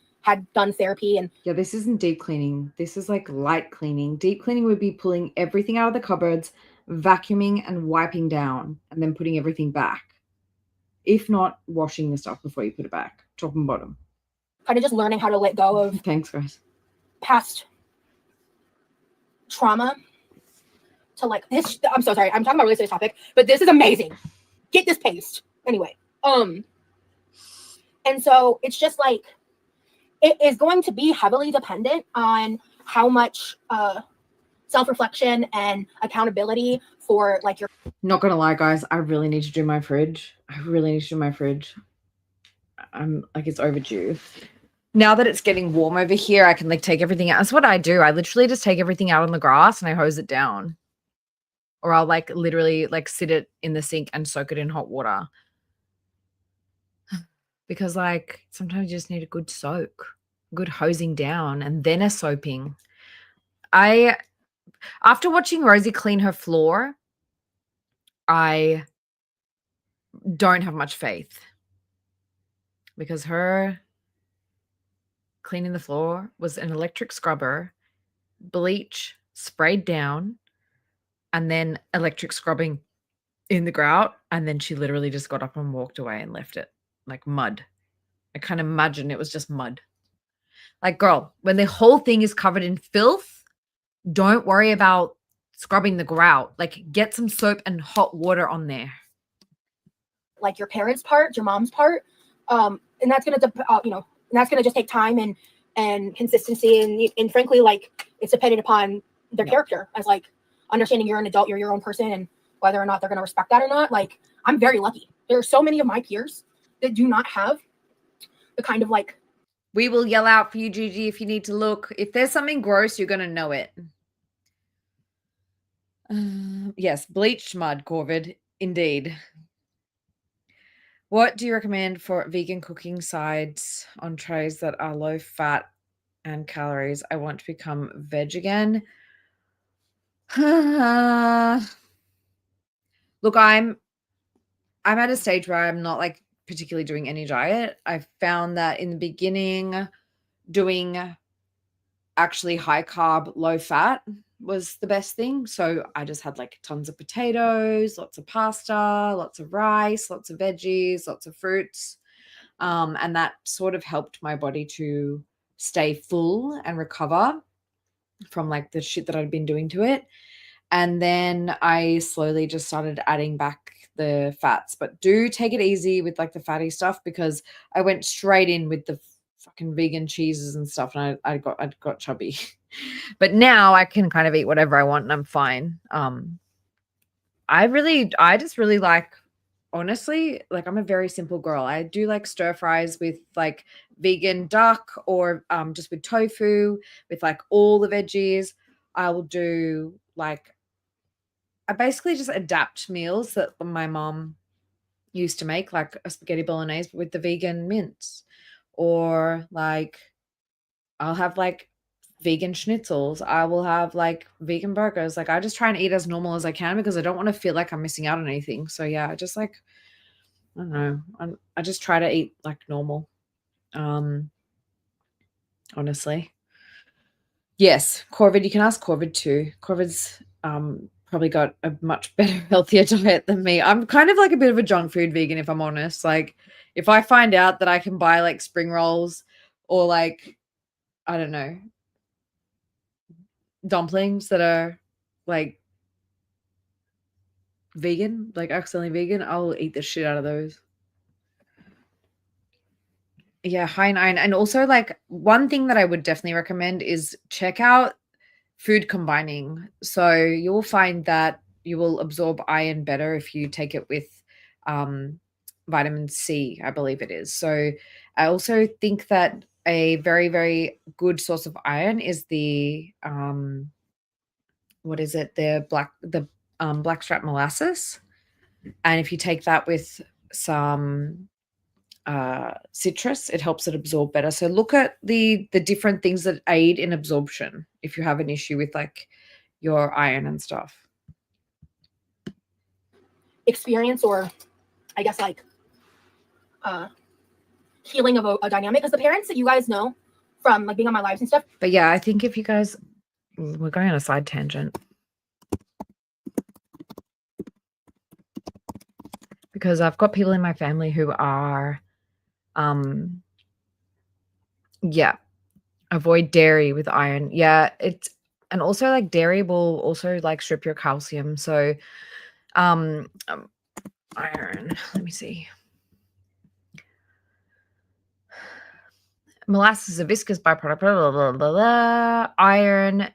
done therapy. And yeah, this isn't deep cleaning. This is like light cleaning. Deep cleaning would be pulling everything out of the cupboards, vacuuming and wiping down, and then putting everything back. If not, washing the stuff before you put it back, top and bottom. Kind of just learning how to let go of thanks, guys, past trauma to like this. I'm so sorry. I'm talking about a really serious topic, but this is amazing. Get this paste. Anyway. And so it's just like, it is going to be heavily dependent on how much self-reflection and accountability for like your. Not gonna lie, guys, I really need to do my fridge. I'm like, it's overdue. Now that it's getting warm over here, I can like take everything out. That's what I do. I literally just take everything out on the grass and I hose it down. Or I'll like literally like sit it in the sink and soak it in hot water. Because like sometimes you just need a good soak, good hosing down, and then a soaping. After watching Rosie clean her floor, I don't have much faith. Because her cleaning the floor was an electric scrubber, bleach sprayed down, and then electric scrubbing in the grout. And then she literally just got up and walked away and left it like mud. I can't imagine it was just mud. Like, girl, when the whole thing is covered in filth, don't worry about scrubbing the grout. Like, get some soap and hot water on there. Like your parents' part, your mom's part. And that's going to, that's going to just take time and consistency. And frankly, like, it's dependent upon their character as like understanding you're an adult, you're your own person, and whether or not they're going to respect that or not. Like, I'm very lucky. There are so many of my peers that do not have the kind of like. We will yell out for you, Gigi, if you need to look. If there's something gross, you're going to know it. Yes, bleached mud, Corvid. Indeed. What do you recommend for vegan cooking sides on trays that are low fat and calories? I want to become veg again. Look, I'm at a stage where I'm not like particularly doing any diet. I found that in the beginning, doing actually high carb, low fat was the best thing. So I just had like tons of potatoes, lots of pasta, lots of rice, lots of veggies, lots of fruits. And that sort of helped my body to stay full and recover from like the shit that I'd been doing to it. And then I slowly just started adding back the fats, but do take it easy with like the fatty stuff, because I went straight in with the fucking vegan cheeses and stuff, and I got chubby. But now I can kind of eat whatever I want and I'm fine. I just really like, honestly, like I'm a very simple girl. I do like stir fries with like vegan duck, or just with tofu, with like all the veggies. I will do like, I basically just adapt meals that my mom used to make, like a spaghetti bolognese with the vegan mince, or like I'll have like vegan schnitzels. I will have like vegan burgers. Like I just try and eat as normal as I can, because I don't want to feel like I'm missing out on anything. So yeah, I just like, I don't know. I just try to eat like normal. Honestly. Yes, Corvid, you can ask Corvid too. Corvid's probably got a much better, healthier diet than me. I'm kind of like a bit of a junk food vegan, if I'm honest. Like if I find out that I can buy like spring rolls, or like, I don't know, dumplings that are like vegan, like accidentally vegan, I'll eat the shit out of those. Yeah, high in iron. And also like one thing that I would definitely recommend is check out food combining. So you'll find that you will absorb iron better if you take it with vitamin C, I believe it is. So I also think that a very, very good source of iron is the what is it? The blackstrap molasses. And if you take that with some citrus, it helps it absorb better. So look at the different things that aid in absorption if you have an issue with like your iron and stuff. Experience, or I guess like healing of a dynamic, as the parents that you guys know from like being on my lives and stuff. But yeah, I think if you guys, we're going on a side tangent, because I've got people in my family who are yeah, avoid dairy with iron. Yeah, it's, and also like dairy will also like strip your calcium. So iron, let me see. Molasses is a viscous byproduct, blah, blah, blah, blah, blah. Iron.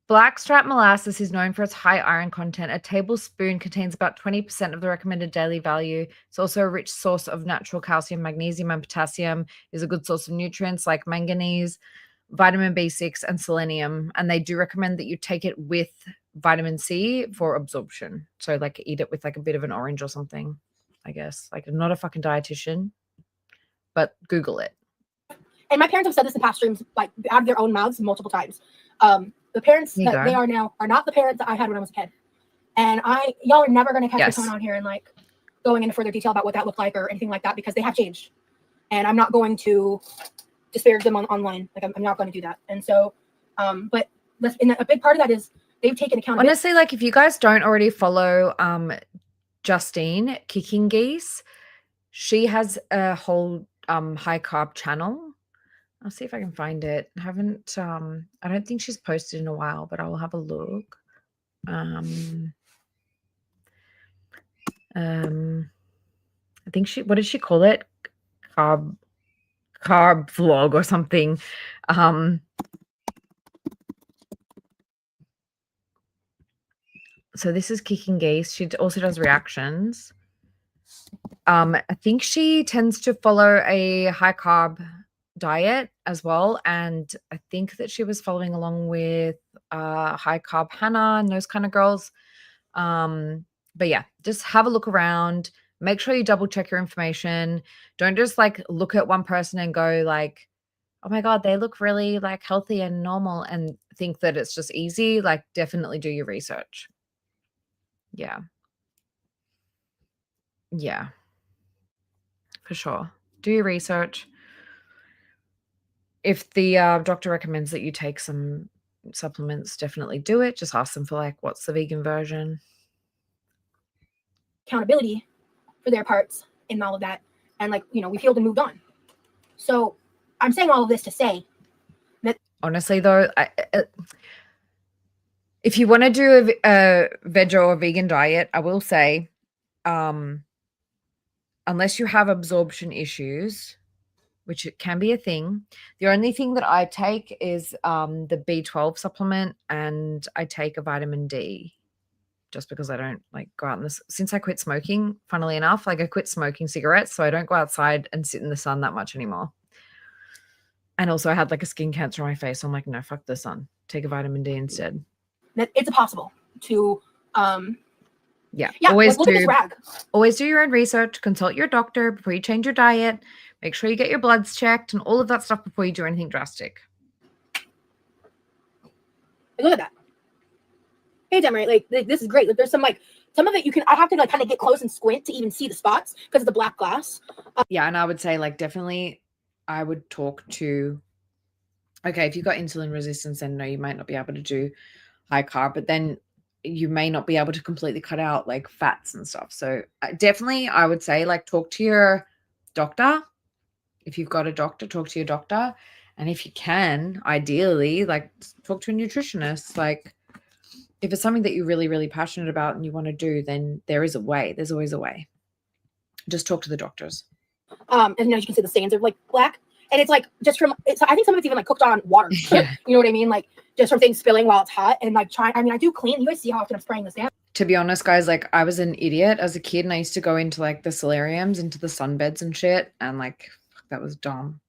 Blackstrap molasses is known for its high iron content. A tablespoon contains about 20% of the recommended daily value. It's also a rich source of natural calcium, magnesium, and potassium. Is a good source of nutrients like manganese, vitamin B6, and selenium. And they do recommend that you take it with vitamin C for absorption. So like eat it with like a bit of an orange or something, I guess. Like I'm not a fucking dietitian, but Google it. And my parents have said this in past streams, like out of their own mouths multiple times. The parents that they are now are not the parents that I had when I was a kid. And y'all are never going to catch me coming on here and like going into further detail about what that looked like or anything like that, because they have changed. And I'm not going to disparage them online. Like I'm not going to do that. And so, but a big part of that is they've taken accountability. Honestly, like if you guys don't already follow Justine Kicking Geese, she has a whole high carb channel. I'll see if I can find it. I haven't I don't think she's posted in a while, but I will have a look. I think what did she call it? Carb vlog or something. So this is Kicking Geese. She also does reactions. I think she tends to follow a high carb diet as well, and I think that she was following along with high carb Hannah and those kind of girls. But yeah, just have a look around. Make sure you double check your information. Don't just like look at one person and go like, oh my God, they look really like healthy and normal and think that it's just easy. Like definitely do your research. Yeah. Yeah. For sure. Do your research. If the doctor recommends that you take some supplements, definitely do it. Just ask them for like, what's the vegan version? Accountability for their parts in all of that. And like, you know, we've healed and moved on. So I'm saying all of this to say that honestly though, if you want to do a veg or a vegan diet, I will say, unless you have absorption issues, which it can be a thing, the only thing that I take is the B12 supplement, and I take a vitamin D just because I don't like go out in this. Since I quit smoking, funnily enough, like I quit smoking cigarettes, so I don't go outside and sit in the sun that much anymore. And also I had like a skin cancer on my face. So I'm like, no, fuck the sun. Take a vitamin D instead. that it's possible to Yeah, always look at this rag. Always do your own research, consult your doctor before you change your diet, make sure you get your bloods checked and all of that stuff before you do anything drastic. Look at that. Hey, Demery, like this is great. Like, there's some of it you can. I have to like kind of get close and squint to even see the spots because of the black glass. Yeah, and I would say like definitely, I would talk to. Okay, if you've got insulin resistance, then no, you might not be able to do high carb, but then you may not be able to completely cut out like fats and stuff. So definitely I would say like talk to your doctor. If you've got a doctor, talk to your doctor. And if you can, ideally, like talk to a nutritionist. Like if it's something that you're really, really passionate about and you want to do, then there is a way. There's always a way. Just talk to the doctors. And you know, you can see the stains are like black. And it's like just from it's I think some of it's even like cooked on water. Yeah. You know what I mean? Like just from things spilling while it's hot and like trying. I mean, I do clean. You guys see how often I'm spraying this down. To be honest, guys, like I was an idiot as a kid and I used to go into like the solariums, into the sunbeds and shit. And like that was dumb.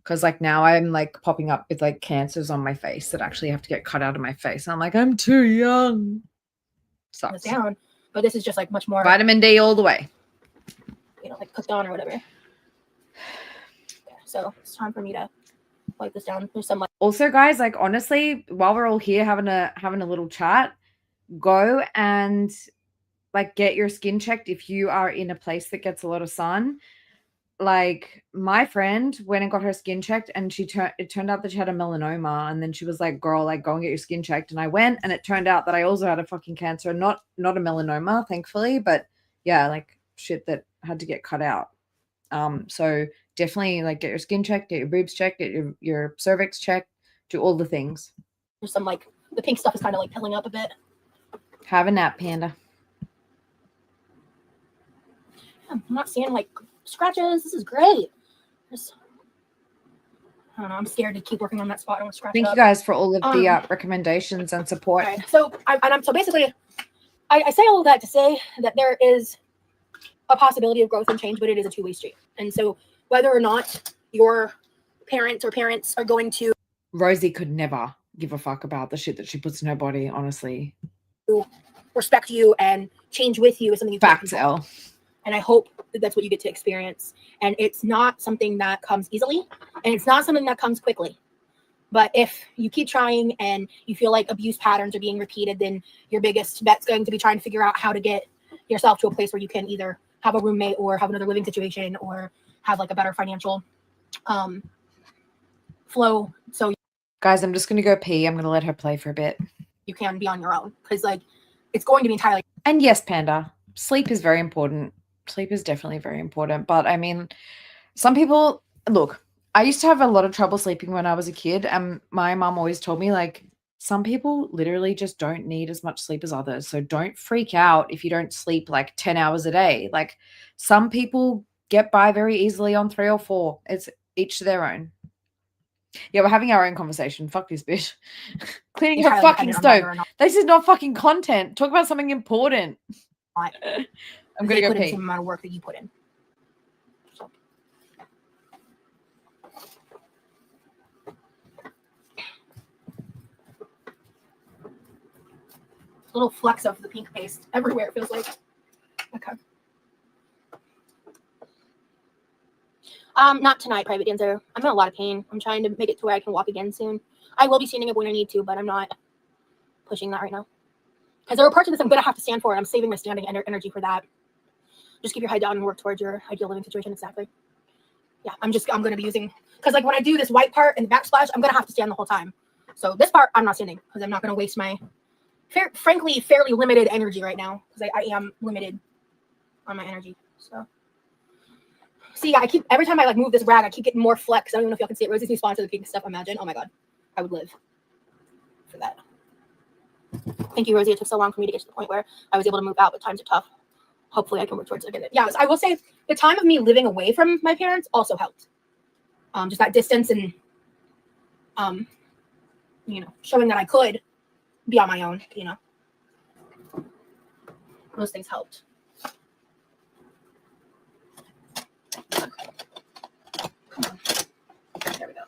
Because like now I'm like popping up with like cancers on my face that actually have to get cut out of my face. And I'm like, I'm too young. Sucks. Down, but this is just like much more Vitamin D all the way. You know, like cooked on or whatever. Okay, so it's time for me to wipe this down. There's some like also, guys, like honestly, while we're all here having a little chat, go and like get your skin checked if you are in a place that gets a lot of sun. Like my friend went and got her skin checked and it turned out that she had a melanoma, and then she was like, girl, like go and get your skin checked. And I went and it turned out that I also had a fucking cancer, not a melanoma, thankfully, but yeah, like shit that had to get cut out. So definitely like get your skin checked, get your boobs checked, get your cervix checked, do all the things. There's some like the pink stuff is kind of like pilling up a bit. Have a nap, Panda. I'm not seeing like scratches. This is great. I don't know. I'm scared to keep working on that spot. I don't want to scratch it Thank up. you guys for all of the recommendations and support. Okay. So basically, I say all of that to say that there is a possibility of growth and change, but it is a two-way street. And so whether or not your parents are going to Rosie could never give a fuck about the shit that she puts in her body, honestly. Respect you and change with you is something you Facts, Elle. And I hope that that's what you get to experience. And it's not something that comes easily, and it's not something that comes quickly. But if you keep trying and you feel like abuse patterns are being repeated, then your biggest bet's going to be trying to figure out how to get yourself to a place where you can either have a roommate or have another living situation or have like a better financial flow. So guys, I'm just going to go pee. I'm going to let her play for a bit. You can be on your own, because like it's going to be entirely. And yes, Panda, sleep is very important. Sleep is definitely very important. But I mean, some people, look, I used to have a lot of trouble sleeping when I was a kid. And my mom always told me, like, some people literally just don't need as much sleep as others. So don't freak out if you don't sleep like 10 hours a day. Like some people get by very easily on 3 or 4. It's each to their own. Yeah, we're having our own conversation. Fuck this bitch. Cleaning her fucking stove. This is not fucking content. Talk about something important. I'm going to go pee. Put in the same amount of work that you put in. So. little flecks of the pink paste everywhere, it feels like. Okay. Not tonight, private dancer. I'm in a lot of pain. I'm trying to make it to where I can walk again soon. I will be standing up when I need to, but I'm not pushing that right now. Because there are parts of this I'm going to have to stand for, and I'm saving my standing energy for that. Just keep your head down and work towards your ideal living situation. Exactly. Yeah, I'm going to be using, because like when I do this white part and the backsplash, I'm going to have to stand the whole time. So this part, I'm not standing because I'm not going to waste my, frankly, fairly limited energy right now, because I am limited on my energy. So, see, I keep, every time I like move this rag, I keep getting more flex. I don't even know if y'all can see it. Rosie's new sponsor, the pink stuff. Imagine. Oh my God. I would live for that. Thank you, Rosie. It took so long for me to get to the point where I was able to move out, but times are tough. Hopefully I can work towards it again. Yeah, I will say the time of me living away from my parents also helped. Just that distance and, you know, showing that I could be on my own, you know. Those things helped. Come on. There we go.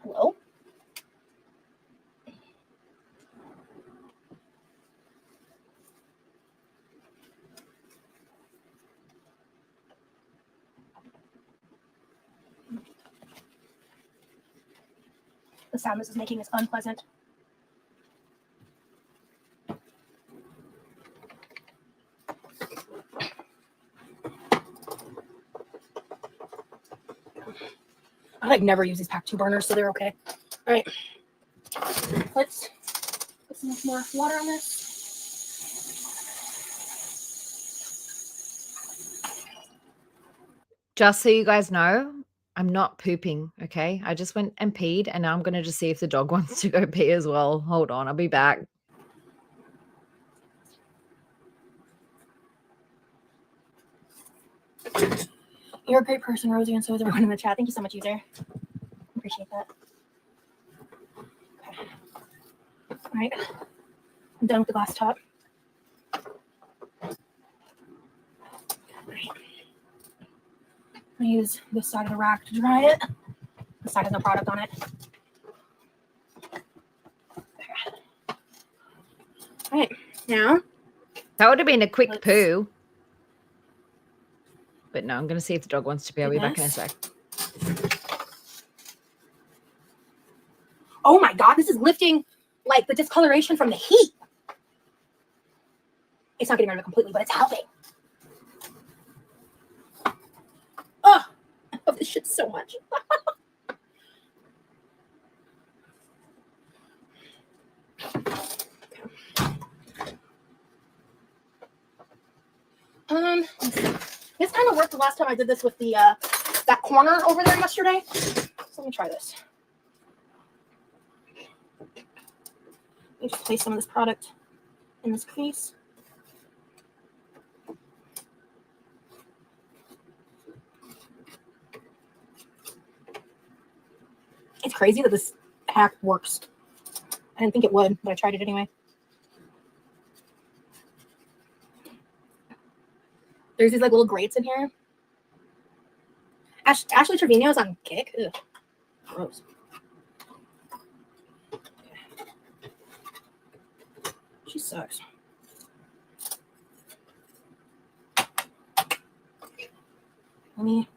Hello? The sound this is making is unpleasant. I like never use these pack 2 burners, so they're okay. All right, let's put some more water on this. Just so you guys know, I'm not pooping, okay? I just went and peed, and now I'm going to just see if the dog wants to go pee as well. Hold on, I'll be back. You're a great person, Rosie, and so is everyone in the chat. Thank you so much, user. Appreciate that. Okay. All right, I'm done with the glass top. I use this side of the rack to dry it. This side has no product on it. All right, now. That would have been a quick poo. But no, I'm going to see if the dog wants to pee. I'll be back in a sec. Oh my God, this is lifting like the discoloration from the heat. It's not getting rid of it completely, but it's helping. Oh, I love this shit so much. This kind of worked the last time I did this with the that corner over there yesterday. So let me try this. Let me just place some of this product in this crease. It's crazy that this hack works. I didn't think it would, but I tried it anyway. There's these like little grates in here. Ashley Trevino's on Kick. Ugh. Gross. She sucks. Let me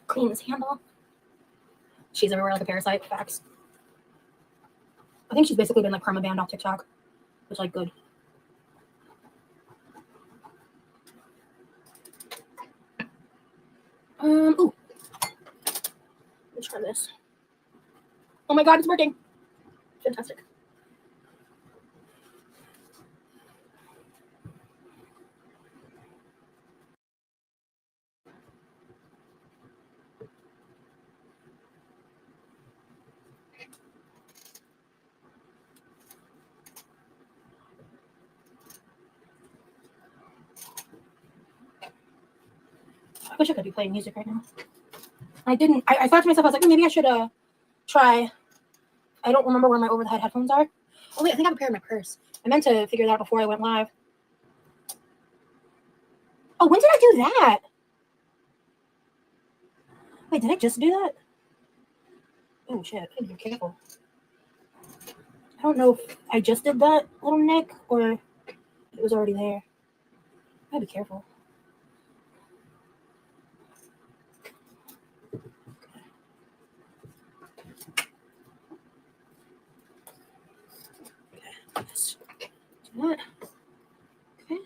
clean this handle. She's everywhere like a parasite. Facts. I think she's basically been like perma-banned off TikTok, which is like good. Ooh. Let's try this. Oh my God, it's working. Fantastic. I wish I could be playing music right now. I didn't. I thought to myself, I was like, maybe I should try. I don't remember where my over-the-head headphones are. Oh wait, I think I have a pair in my purse. I meant to figure that out before I went live. Oh, when did I do that? Wait, did I just do that? Oh shit, I gotta be careful. I don't know if I just did that, little Nick, or it was already there. I gotta be careful. Okay, just do that. Okay.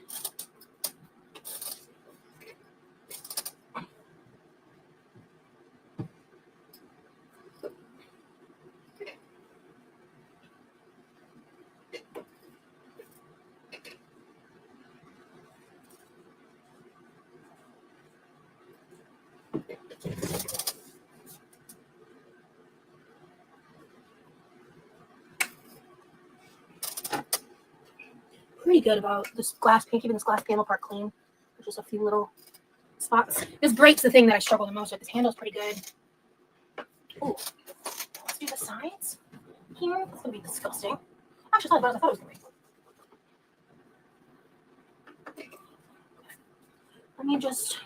Pretty good about this glass panel, keeping this glass panel part clean. There's just a few little spots. This grate's the thing that I struggle the most with. This handle's pretty good. Ooh, let's do the sides here. It's gonna be disgusting. Actually, it's not as bad as I thought it was gonna be. Let me just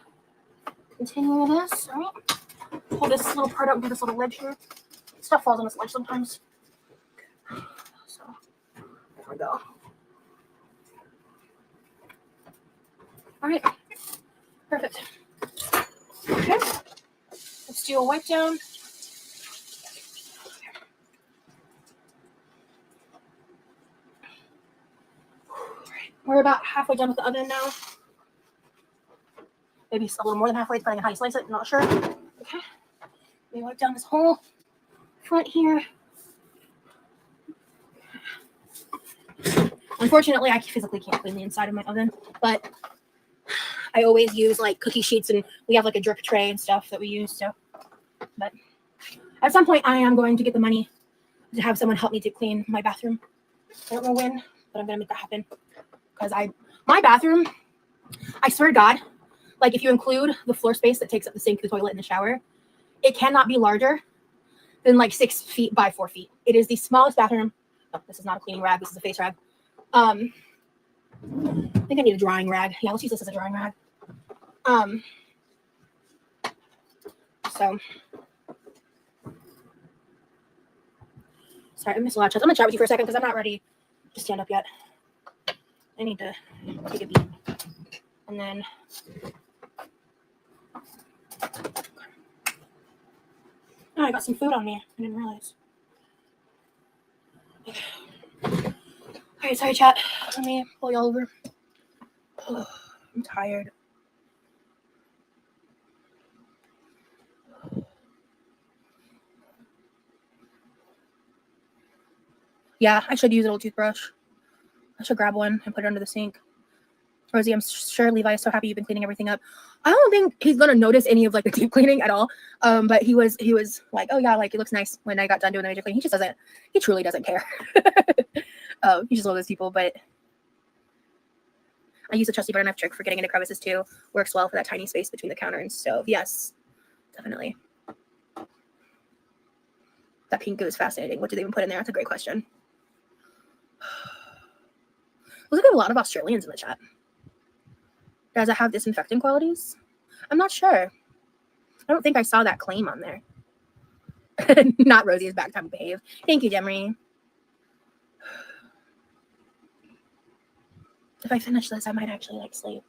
continue this. All right. Pull this little part out and do this little ledge here. Stuff falls on this ledge sometimes. So there we go. All right, perfect. Okay, let's do a wipe down. We're about halfway done with the oven now. Maybe a little more than halfway, depending on how you slice it. I'm not sure. Okay, let me wipe down this whole front here. Unfortunately, I physically can't clean the inside of my oven, but I always use like cookie sheets, and we have like a drip tray and stuff that we use. So, but at some point, I am going to get the money to have someone help me to clean my bathroom. I don't know when, but I'm gonna make that happen because my bathroom, I swear to God, like if you include the floor space that takes up the sink, the toilet, and the shower, it cannot be larger than like 6 feet by 4 feet. It is the smallest bathroom. Oh, this is not a cleaning rag. This is a face rag. I think I need a drying rag. Yeah, let's use this as a drying rag. So sorry, I missed a lot of chats. I'm gonna chat with you for a second because I'm not ready to stand up yet. I need to take a beat. And then oh, I got some food on me. I didn't realize. All right, sorry, chat. Let me pull you all over. Oh, I'm tired. Yeah, I should use an old toothbrush. I should grab one and put it under the sink. Rosie, I'm sure Levi is so happy you've been cleaning everything up. I don't think he's gonna notice any of like the deep cleaning at all. But he was like, oh yeah, like it looks nice when I got done doing the major cleaning. He truly doesn't care. He's just one of those people. But I use a trusty butter knife trick for getting into crevices too. Works well for that tiny space between the counter and stove. Yes, definitely. That pink goo is fascinating. What do they even put in there? That's a great question. Looks like we have a lot of Australians in the chat. Does it have disinfectant qualities? I'm not sure. I don't think I saw that claim on there. Not Rosie is back. Time to behave. Thank you, Demery. If I finish this, I might actually like sleep.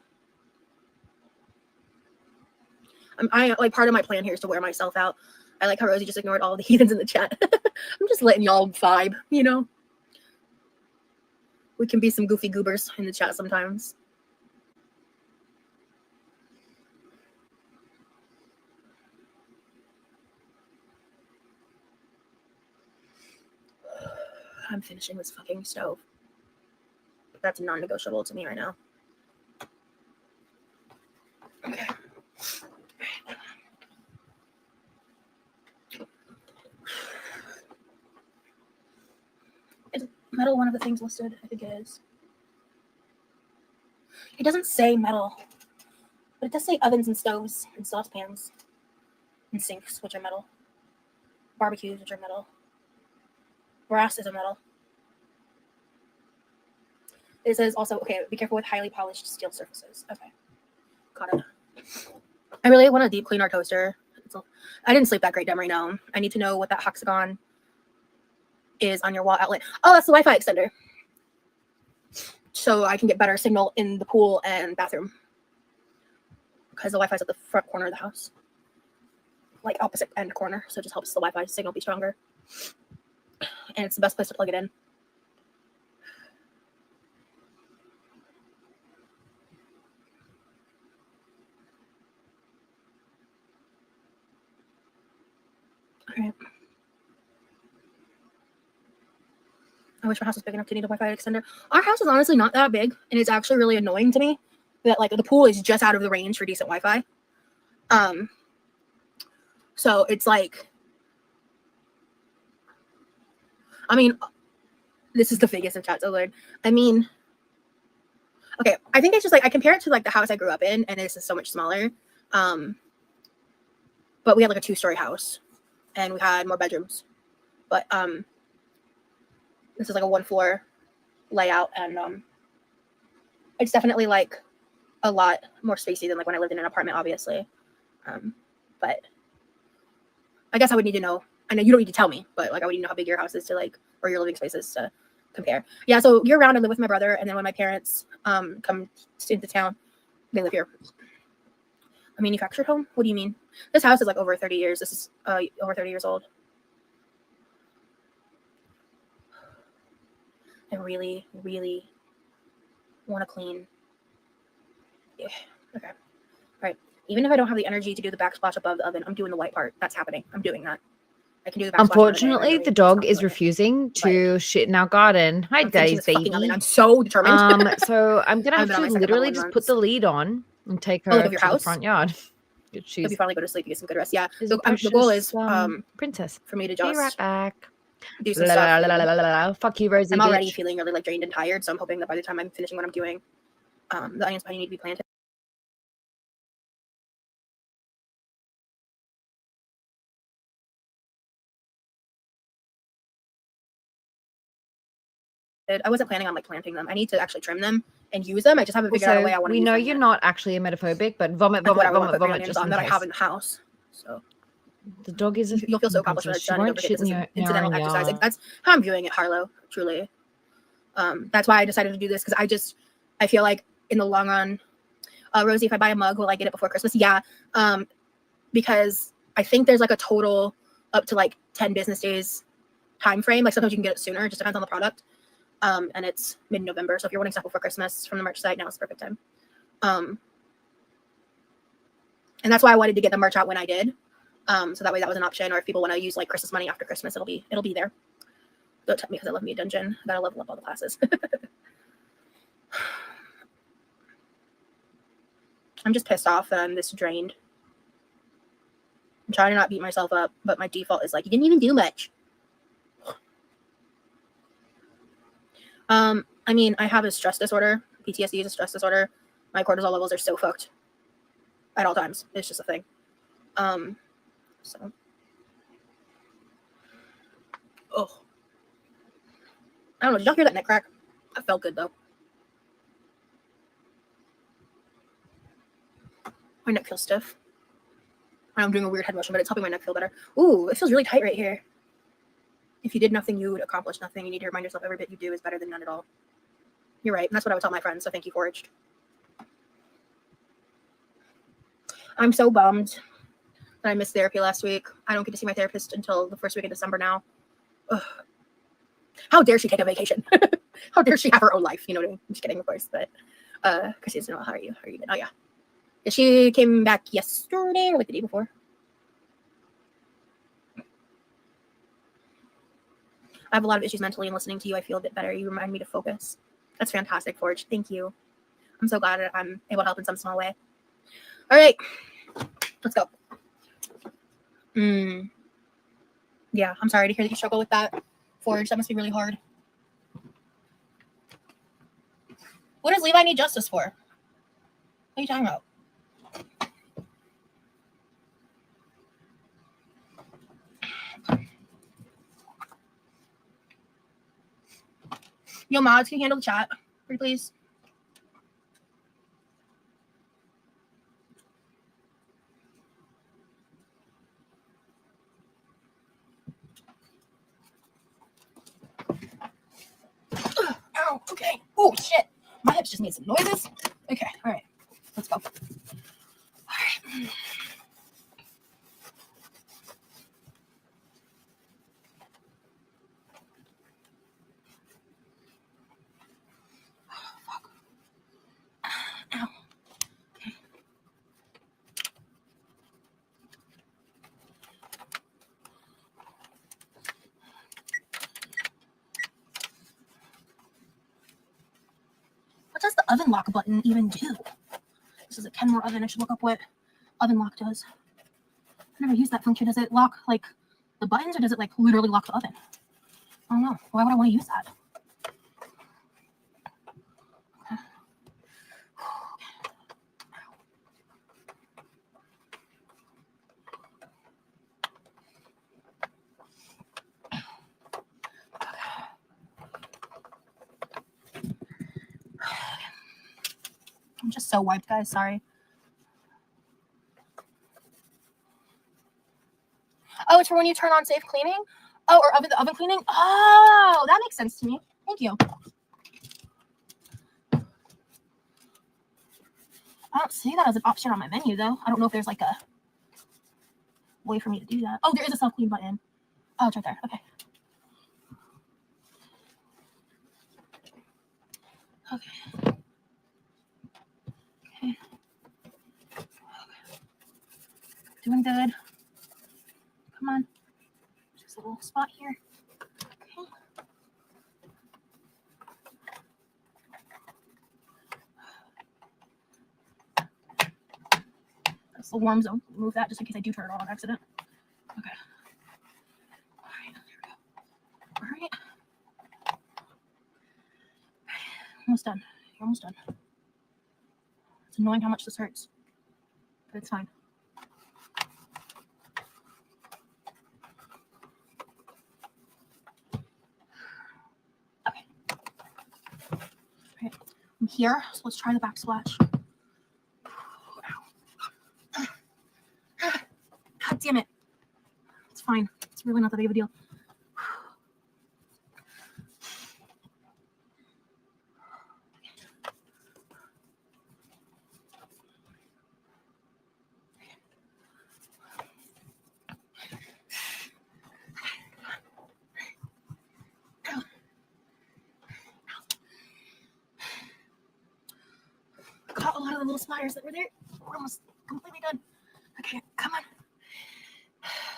I like part of my plan here is to wear myself out. I like how Rosie just ignored all the heathens in the chat. I'm just letting y'all vibe, you know? We can be some goofy goobers in the chat sometimes. I'm finishing this fucking stove. That's non-negotiable to me right now. Okay. Is metal one of the things listed? I think it is. It doesn't say metal, but it does say ovens and stoves and saucepans and sinks, which are metal. Barbecues, which are metal. Brass is a metal. It says also, okay, be careful with highly polished steel surfaces. Okay, got it. I really want to deep clean our toaster I didn't sleep that great dumb right now. I need to know what that hexagon is on your wall outlet. Oh, that's the Wi-Fi extender. So I can get better signal in the pool and bathroom. Because the Wi-Fi is at the front corner of the house. Like opposite end corner. So it just helps the Wi-Fi signal be stronger. And it's the best place to plug it in. All right. I wish my house was big enough to need a Wi-Fi extender. Our house is honestly not that big, and it's actually really annoying to me that like the pool is just out of the range for decent Wi-Fi. So it's like, I mean, this is the biggest of chats, oh Lord. I mean, okay, I think it's just like I compare it to like the house I grew up in, and this is so much smaller. But we had like a 2-story house, and we had more bedrooms. But this is like a 1-floor layout, and it's definitely like a lot more spacey than like when I lived in an apartment, obviously. But I guess I would need to know. I know you don't need to tell me, but like I would need to know how big your house is to like, or your living space is to compare. Yeah, so year round I live with my brother, and then when my parents come into town, they live here. A manufactured home? What do you mean? This house is like over 30 years. This is over 30 years old. I really, really want to clean. Yeah. Okay. All right. Even if I don't have the energy to do the backsplash above the oven, I'm doing the white part. That's happening. I'm doing that. I can do the backsplash. Unfortunately, the dog is refusing to shit in our garden. Hi, Days, baby. I'm so determined. So I'm gonna have to literally just put the lead on and take her to the front yard. She'll be finally go to sleep. You get some good rest. Yeah. So precious, the goal is princess for me to just be right back. Do some stuff. Fuck you, Rosie. I'm already feeling really like drained and tired, so I'm hoping that by the time I'm finishing what I'm doing, the onions probably need to be planted. I wasn't planning on like planting them. I need to actually trim them and use them. I just haven't figured out a way I want to use them. We know you're not actually emetophobic, but vomit just on that I have in the house. So the dog is. You'll feel so accomplished when it's done. Don't forget this is incidental exercise. That's how I'm viewing it, Harlow. Truly. That's why I decided to do this because I feel like in the long run, Rosie, if I buy a mug, will I get it before Christmas? Yeah. Because I think there's like a total up to like 10 business days time frame. Like sometimes you can get it sooner. It just depends on the product. And it's mid-November. So if you're wanting stuff before Christmas from the merch site, now is the perfect time. And that's why I wanted to get the merch out when I did. So that way that was an option. Or if people want to use like Christmas money after Christmas, it'll be there. Don't tell me because I love me a dungeon. I gotta level up all the classes. I'm just pissed off that I'm this drained. I'm trying to not beat myself up, but my default is like, you didn't even do much. I mean, I have a stress disorder. PTSD is a stress disorder. My cortisol levels are so fucked at all times. It's just a thing. So. Oh. I don't know. Did y'all hear that neck crack? That felt good though. My neck feels stiff. I'm doing a weird head motion, but it's helping my neck feel better. Ooh, it feels really tight right here. If you did nothing, you would accomplish nothing. You need to remind yourself every bit you do is better than none at all. You're right. And that's what I would tell my friends. So thank you, Forged. I'm so bummed that I missed therapy last week. I don't get to see my therapist until the first week of December now. Ugh. How dare she take a vacation? How dare she have her own life? You know what I mean? I'm just kidding, of course. But Christine, how are you? How are you doing? Oh, yeah. She came back yesterday or like the day before. I have a lot of issues mentally, and listening to you, I feel a bit better. You remind me to focus. That's fantastic, Forge. Thank you. I'm so glad that I'm able to help in some small way. All right. Let's go. Yeah, I'm sorry to hear that you struggle with that, Forge. That must be really hard. What does Levi need justice for? What are you talking about? Yo, mods, can you handle the chat? Pretty please. Oh shit! My hips just made some noises. Okay, all right, let's go. All right. Ow. Okay. What does the oven lock button even do? This is a Kenmore oven. I should look up what oven lock does. I've never used that function. Does it lock like the buttons or does it like literally lock the oven? I don't know. Why would I want to use that? Okay. I'm just so wiped, guys. Sorry. Oh, it's for when you turn on safe cleaning? Oh, or the oven cleaning? Oh, that makes sense to me. Thank you. I don't see that as an option on my menu, though. I don't know if there's like a way for me to do that. Oh, there is a self-clean button. Oh, it's right there. Okay. Okay. Okay. Doing good. Come on. Just a little spot here. Okay. That's the warm zone. Remove that just in case I do turn it on accident. Okay. All right. There we go. All right. Almost done. You're almost done. It's annoying how much this hurts, but it's fine. Okay. All right. I'm here, so let's try the backsplash. God damn it. It's fine. It's really not that big of a deal. Got a lot of the little splatters that were there. We're almost completely done. Okay, come on.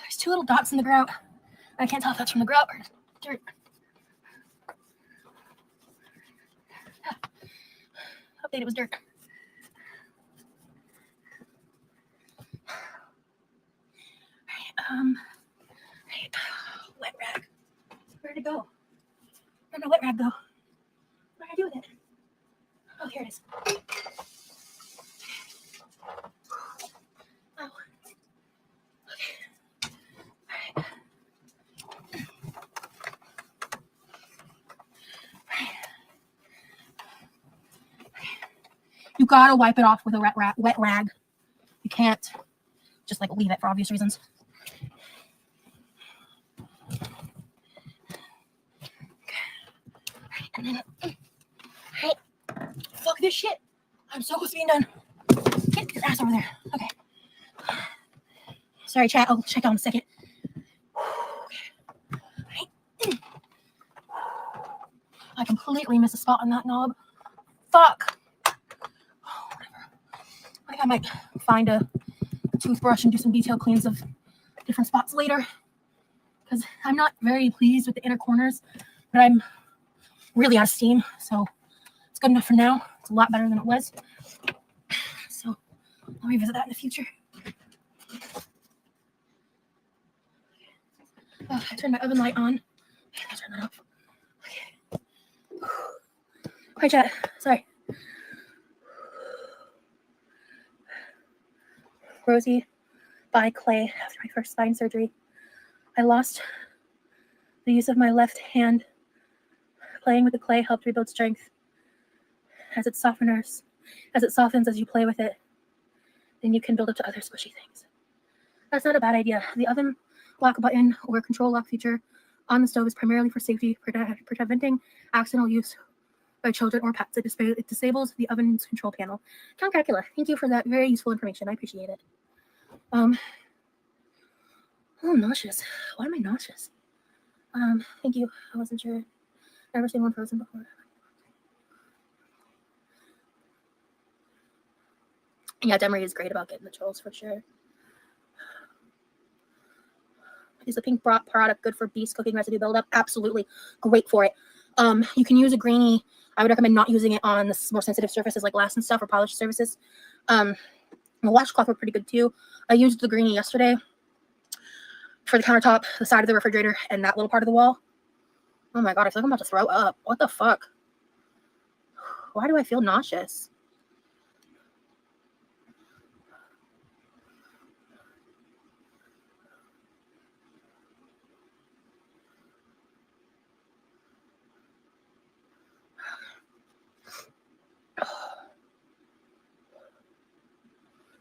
There's two little dots in the grout. I can't tell if that's from the grout or dirt. Update, it was dirt. Right. Wet rag. Where'd it go? Where'd my wet rag go? What did I do with it? Oh, here it is. Oh. Okay. All right. You gotta wipe it off with a wet rag. You can't just like leave it for obvious reasons. And then, right. Fuck this shit. I'm so close to being done. Get your ass over there. Okay. Sorry, chat. I'll check out in a second. Right. I completely missed a spot on that knob. Fuck. Whatever. I think I might find a toothbrush and do some detail cleans of different spots later. Because I'm not very pleased with the inner corners, but I'm really out of steam, so it's good enough for now. It's a lot better than it was. So I'll revisit that in the future. Oh, I turned my oven light on. I'll turn that off. Okay. Hi, chat. Sorry. Rosie by clay after my first spine surgery. I lost the use of my left hand. Playing with the clay helped rebuild strength. As it softens as you play with it, then you can build up to other squishy things. That's not a bad idea. The oven lock button or control lock feature on the stove is primarily for safety, preventing accidental use by children or pets. It disables the oven's control panel. Count Calcula, thank you for that very useful information. I appreciate it. Oh, I'm nauseous. Why am I nauseous? Thank you. I wasn't sure. Never seen one frozen before. Yeah, Demery is great about getting the chills for sure. Is the pink product good for beast cooking residue buildup? Absolutely. Great for it. You can use a greenie. I would recommend not using it on the more sensitive surfaces like glass and stuff or polished surfaces. The washcloth were pretty good too. I used the greenie yesterday for the countertop, the side of the refrigerator, and that little part of the wall. Oh my god, I feel like I'm about to throw up. What the fuck? Why do I feel nauseous?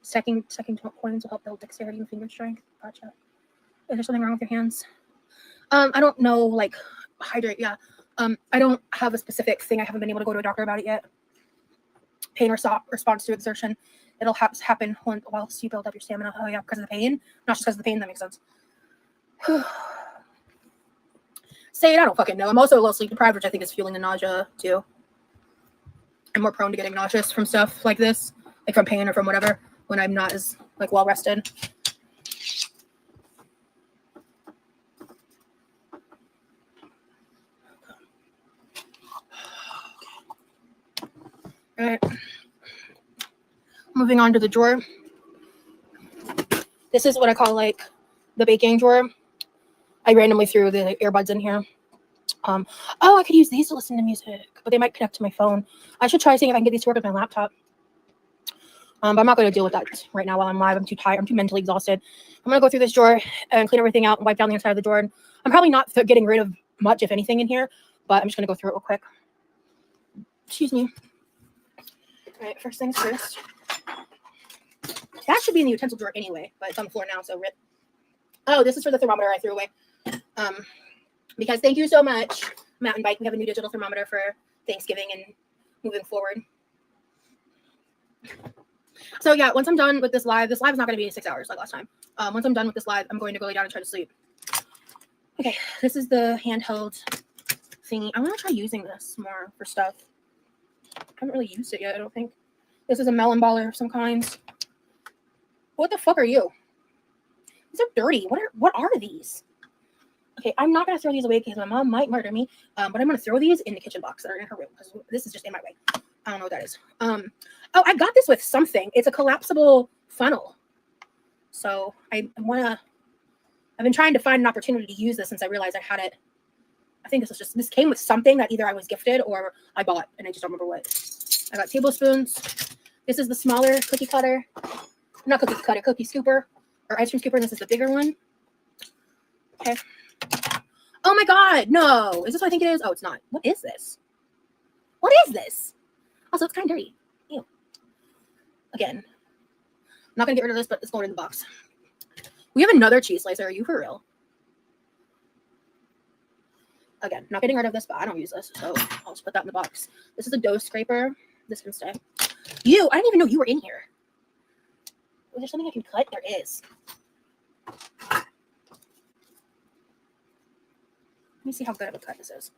Second coins will help build dexterity and finger strength. Gotcha. Is there something wrong with your hands? I don't know, like, hydrate, yeah. I don't have a specific thing. I haven't been able to go to a doctor about it yet. Pain or response to exertion. It'll happen whilst you build up your stamina. Oh, yeah, because of the pain? Not just because of the pain, that makes sense. Say it, I don't fucking know. I'm also a little sleep deprived, which I think is fueling the nausea, too. I'm more prone to getting nauseous from stuff like this, like from pain or from whatever, when I'm not as, like, well-rested. All right. Moving on to the drawer. This is what I call like the baking drawer. I randomly threw the earbuds in here. Oh, I could use these to listen to music, but they might connect to my phone. I should try seeing if I can get these to work with my laptop. But I'm not going to deal with that right now while I'm live. I'm too tired. I'm too mentally exhausted. I'm going to go through this drawer and clean everything out and wipe down the inside of the drawer. And I'm probably not getting rid of much, if anything, in here, but I'm just going to go through it real quick. Excuse me. All right, first things first. That should be in the utensil drawer anyway, but it's on the floor now, so rip. Oh, this is for the thermometer I threw away. Because thank you so much, Mountain Bike. We have a new digital thermometer for Thanksgiving and moving forward. So yeah, once I'm done with this live is not going to be 6 hours like last time. Once I'm done with this live, I'm going to go lay down and try to sleep. Okay, this is the handheld thingy. I want to try using this more for stuff. I haven't really used it yet, I don't think. This is a melon baller of some kinds. What the fuck are you? These are dirty. What are these? Okay, I'm not going to throw these away because my mom might murder me. But I'm going to throw these in the kitchen box that are in her room because this is just in my way. I don't know what that is. Oh, I got this with something. It's a collapsible funnel. So I've been trying to find an opportunity to use this since I realized I had it. I think this came with something that either I was gifted or I bought, and I just don't remember what. I got tablespoons. This is the smaller cookie cutter. Not cookie cutter, cookie scooper or ice cream scooper. And this is the bigger one. Okay. Oh my God, no. Is this what I think it is? Oh, it's not. What is this? What is this? Also, it's kind of dirty. Ew. Again, I'm not going to get rid of this, but it's going in the box. We have another cheese slicer. Are you for real? Again, not getting rid of this, but I don't use this, so I'll just put that in the box. This is a dough scraper. This can stay. I didn't even know you were in here. Was there something I can cut? There is. Let me see how good of a cut this is.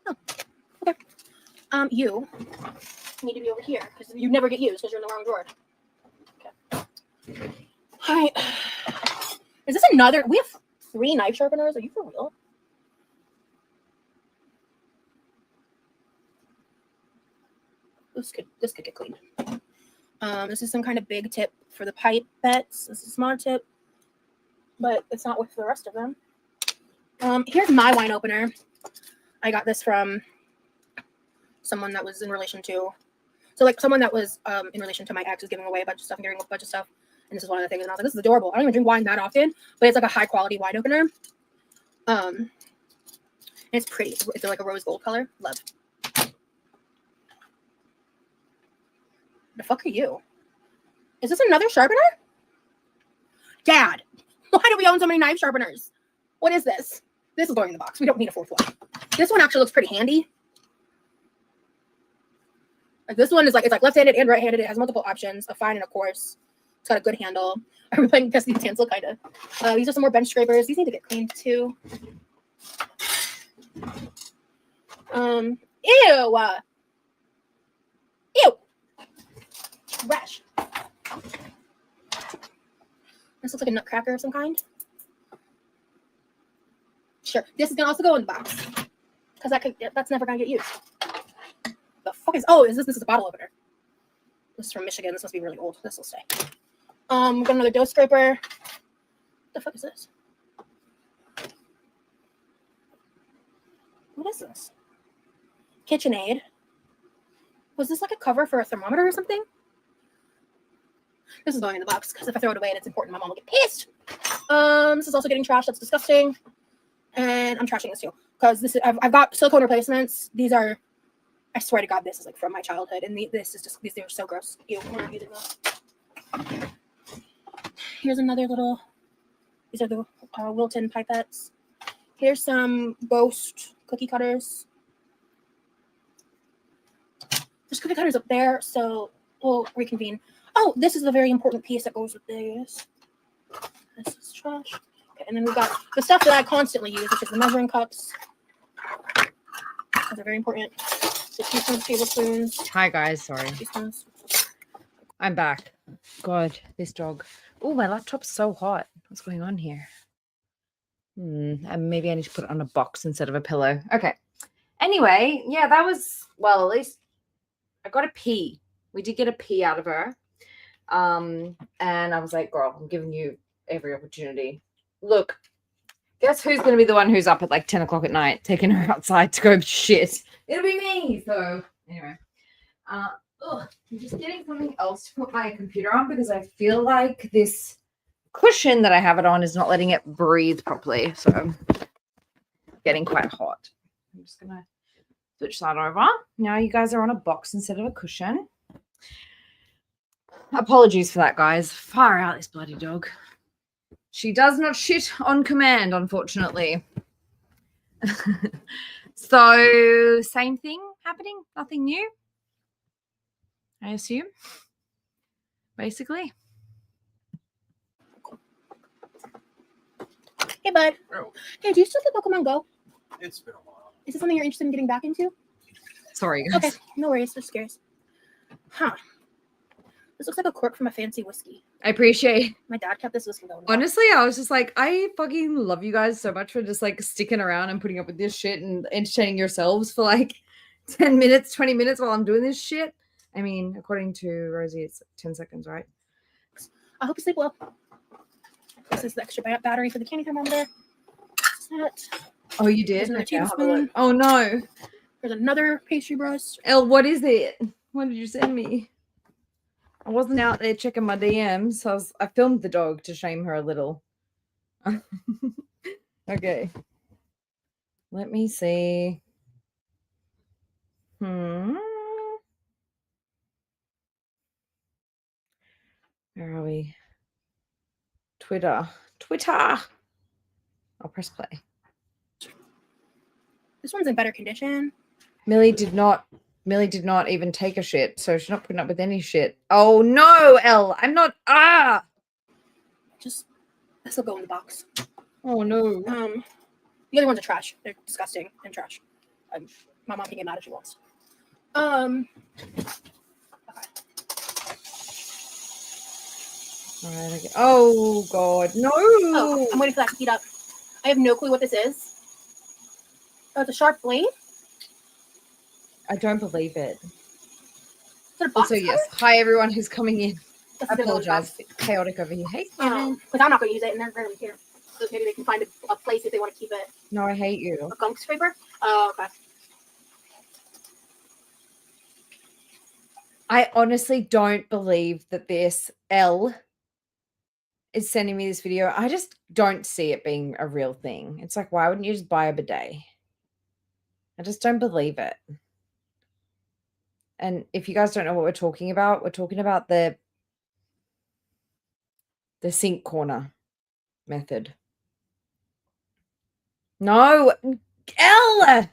Oh, okay. You need to be over here because you never get used because you're in the wrong drawer. Okay. All right. Is this another? We have 3 knife sharpeners. Are you for real? This could get cleaned. This is some kind of big tip for the pipettes. This is a smaller tip, but it's not with the rest of them. Here's my wine opener. I got this from someone that was in relation to, someone that was in relation to my ex is giving away a bunch of stuff and giving a bunch of stuff. And this is one of the things. And I was like, this is adorable. I don't even drink wine that often, but it's like a high quality wine opener. And it's pretty. It's like a rose gold color. Love. The fuck are you? Is this another sharpener? Dad, why do we own so many knife sharpeners? What is this? This is going in the box. We don't need a 4th one. This one actually looks pretty handy. Like this one is like, it's like left-handed and right-handed. It has multiple options, a fine and a coarse. It's got a good handle. Are we playing guess the utensil kind of? These are some more bench scrapers. These need to get cleaned too. Ew. Ew. Rash. This looks like a nutcracker of some kind. Sure. This is gonna also go in the box because that's never gonna get used. The fuck is? Oh, this is a bottle opener. This is from Michigan. This must be really old. This will stay. We got another dough scraper. What the fuck is this? What is this? KitchenAid. Was this like a cover for a thermometer or something? This is going in the box because if I throw it away and it's important, my mom will get pissed. This is also getting trashed. That's disgusting. And I'm trashing this too because this is I've got silicone replacements. These are, I swear to God, this is like from my childhood, and this is just, these things are so gross. Ew, we're not using those. Here's another little. These are the Wilton pipettes. Here's some Ghost cookie cutters. There's cookie cutters up there, so we'll reconvene. Oh, this is the very important piece that goes with this. This is trash. Okay, and then we've got the stuff that I constantly use, which is the measuring cups. Those are very important. The teaspoons, tablespoons. Hi guys, sorry. Teaspoons. I'm back. God, this dog. Oh, my laptop's so hot. What's going on here? And maybe I need to put it on a box instead of a pillow. Okay. Anyway, yeah, that was, well, at least I got a pee. We did get a pee out of her. And I was like, girl, I'm giving you every opportunity. Look, guess who's going to be the one who's up at like 10 o'clock at night taking her outside to go shit? It'll be me. So anyway, I'm just getting something else to put my computer on because I feel like this cushion that I have it on is not letting it breathe properly. So I'm getting quite hot. I'm just going to switch that over. Now you guys are on a box instead of a cushion. Apologies for that, guys. Far out, this bloody dog. She does not shit on command, unfortunately. So, same thing happening? Nothing new? I assume? Basically. Hey, bud. Oh, Hey, do you still play Pokemon Go? it's been a while. Is it something you're interested in getting back into? Sorry, guys. Okay, no worries. Just curious. Huh. This looks like a cork from a fancy whiskey. I appreciate. My dad kept this whiskey going. Honestly, I was just like, I fucking love you guys so much for just like sticking around and putting up with this shit and entertaining yourselves for like 10 minutes, 20 minutes while I'm doing this shit. I mean, according to Rosie, it's 10 seconds, right? I hope you sleep well. This is the extra battery for the candy thermometer. Oh, you did? There's another Okay, I'll have a tablespoon. look. Oh, no. There's another pastry brush. Elle, what is it? What did you send me? I wasn't out there checking my DMs. So I filmed the dog to shame her a little. Okay. Let me see. Where are we? Twitter. I'll press play. This one's in better condition. Millie did not even take a shit, so she's not putting up with any shit. Oh no, Elle, I'm not. Just this will go in the box. Oh no. The other ones are trash. They're disgusting and trash. My mom can get mad if she wants. Okay. All right, okay. Oh god, no. Oh, I'm waiting for that to heat up. I have no clue what this is. Oh, it's a sharp blade. I don't believe it. Is it a box Also, yes. Hi everyone who's coming in. cover? I apologize. It's chaotic over here. Hey, Kevin. Because I'm not going to use it, and they're rarely here. So maybe they can find a place if they want to keep it. No, I hate you. A gunk scraper? Oh, okay. I honestly don't believe that this Elle is sending me this video. I just don't see it being a real thing. It's like, why wouldn't you just buy a bidet? I just don't believe it. And if you guys don't know what we're talking about the sink corner method. No, Elle!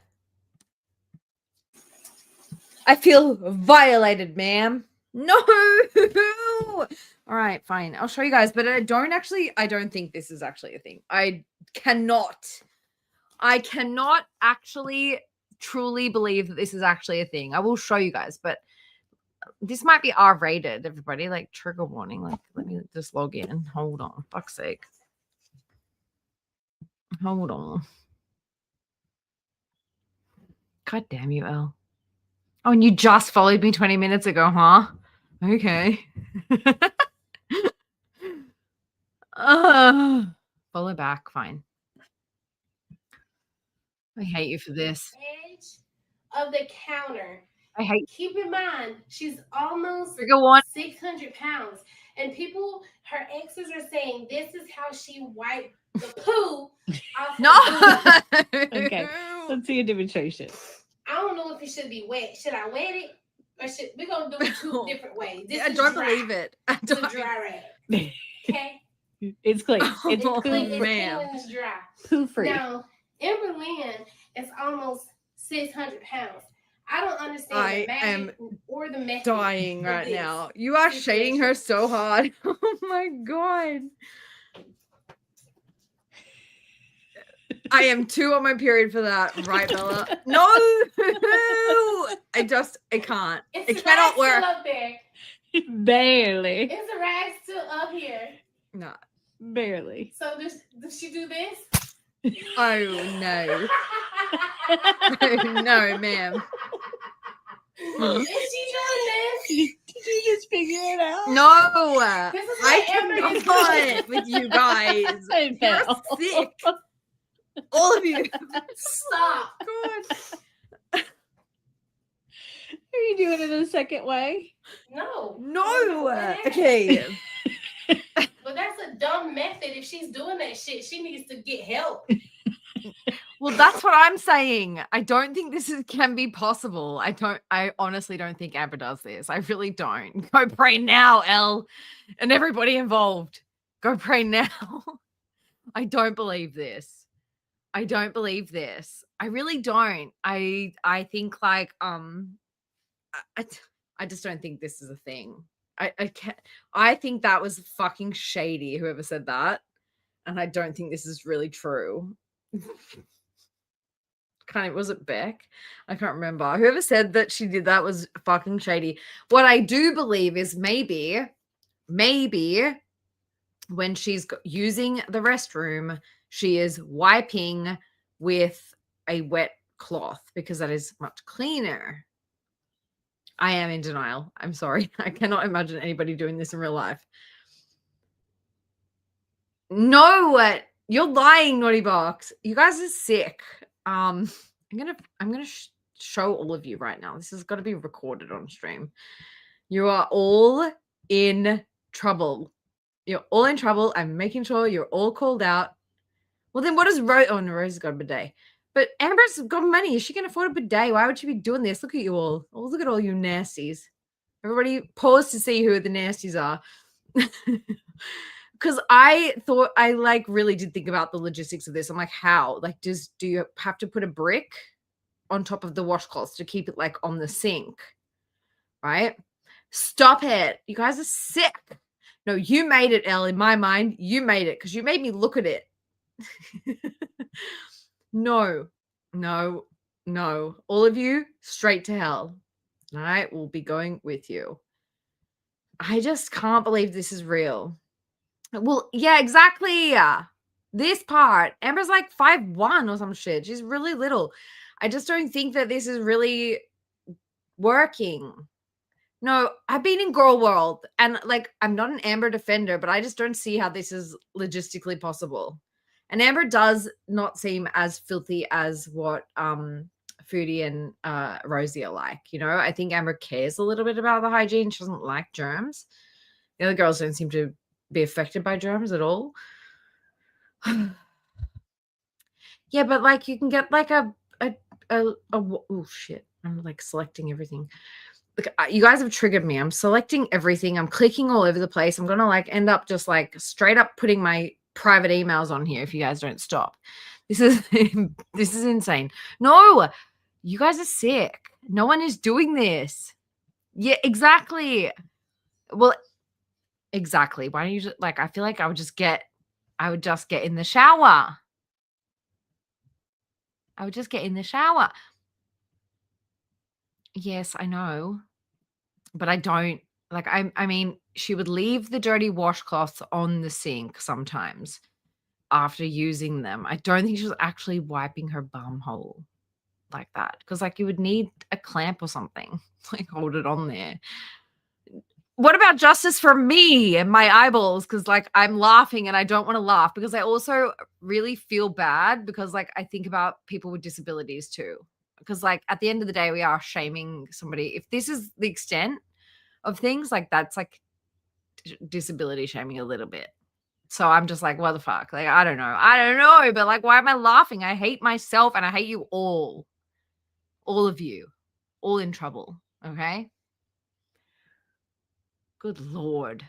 I feel violated, ma'am. No. All right, fine. I'll show you guys, but I don't think this is actually a thing. I cannot actually truly believe that this is actually a thing. I will show you guys, but this might be R-rated, everybody. Like, trigger warning. Like, let me just log in. Hold on. Fuck's sake. Hold on. God damn you, Elle. Oh, and you just followed me 20 minutes ago, huh? Okay. Follow back. Fine. I hate you for this. Edge of the counter. I hate. Keep in mind, she's almost Trigger warning. 600 pounds. And people, her exes are saying this is how she wiped the poo off No. her booty. Okay. Let's see a demonstration. I don't know if it should be wet. Should I wet it? Or should we're gonna do it two different ways. This I is don't dry. believe it. I It's a don't. dry rag. Okay? It's clean. It's Oh, Clean, poo it's man. clean and it's dry. poo free. Now, Amber Lynn is almost 600 pounds. I don't understand I the magic or the method. Dying of right this. now. You are shading her so hard. Oh my god. I am 2 on my period for that, right, Bella? No, I can't. It's It the cannot rag work. still up there. Barely. Is the rag still up here? No. Barely. So does she do this? Oh no. No, ma'am. Is she doing this? Did you just figure it out? No. This is I what Amber is cannot with you guys. I You're know. sick. All of you. Stop. God. Are you doing it a second way? No. No. Okay. But that's a dumb method. If she's doing that shit, she needs to get help. Well, that's what I'm saying. I don't think can be possible. I honestly don't think Amber does this. I really don't. Go pray now, Elle, and everybody involved. Go pray now. I don't believe this. I don't believe this. I really don't. I think like I just don't think this is a thing. I can't. I think that was fucking shady, whoever said that. And I don't think this is really true. Was it Beck? I can't remember. Whoever said that she did that was fucking shady. What I do believe is maybe when she's using the restroom, she is wiping with a wet cloth because that is much cleaner. I am in denial. I'm sorry. I cannot imagine anybody doing this in real life. No, you're lying, Naughty Box. You guys are sick. I'm gonna show all of you right now. This has got to be recorded on stream. You are all in trouble. You're all in trouble. I'm making sure you're all called out. Well, then what does Rose? Oh no, Rose has got a bidet. But Amber's got money. Is she can afford a bidet? Why would she be doing this? Look at you all. Oh, look at all you nasties. Everybody pause to see who the nasties are. Because I thought, I like really did think about the logistics of this. I'm like, how? Like, do you have to put a brick on top of the washcloths to keep it like on the sink? Right? Stop it. You guys are sick. No, you made it, Elle. In my mind, you made it because you made me look at it. No. All of you, straight to hell. All right? We'll be going with you. I just can't believe this is real. Well, yeah, exactly. This part. Amber's like 5'1" or some shit. She's really little. I just don't think that this is really working. No, I've been in girl world and like I'm not an Amber defender, but I just don't see how this is logistically possible. And Amber does not seem as filthy as what Foodie and Rosie are like. You know, I think Amber cares a little bit about the hygiene. She doesn't like germs. The other girls don't seem to be affected by germs at all. Yeah, but like you can get like a oh shit. I'm like selecting everything. Look, you guys have triggered me. I'm selecting everything. I'm clicking all over the place. I'm gonna like end up just like straight up putting my private emails on here if you guys don't stop. This is insane. No, You guys are sick. No one is doing this. Yeah, exactly. Well, exactly. Why don't you just like, I feel like I would just get in the shower. I would just get in the shower. Yes, I know. But I don't like, I mean, she would leave the dirty washcloths on the sink sometimes after using them. I don't think she was actually wiping her bum hole like that. Because like you would need a clamp or something, like hold it on there. What about justice for me and my eyeballs? Because like I'm laughing and I don't want to laugh because I also really feel bad because like I think about people with disabilities too. Because like at the end of the day, we are shaming somebody. If this is the extent of things, like that's like disability shaming a little bit. So I'm just like, what the fuck? Like, I don't know. But like, why am I laughing? I hate myself and I hate you all of you, all in trouble. Okay. Good Lord.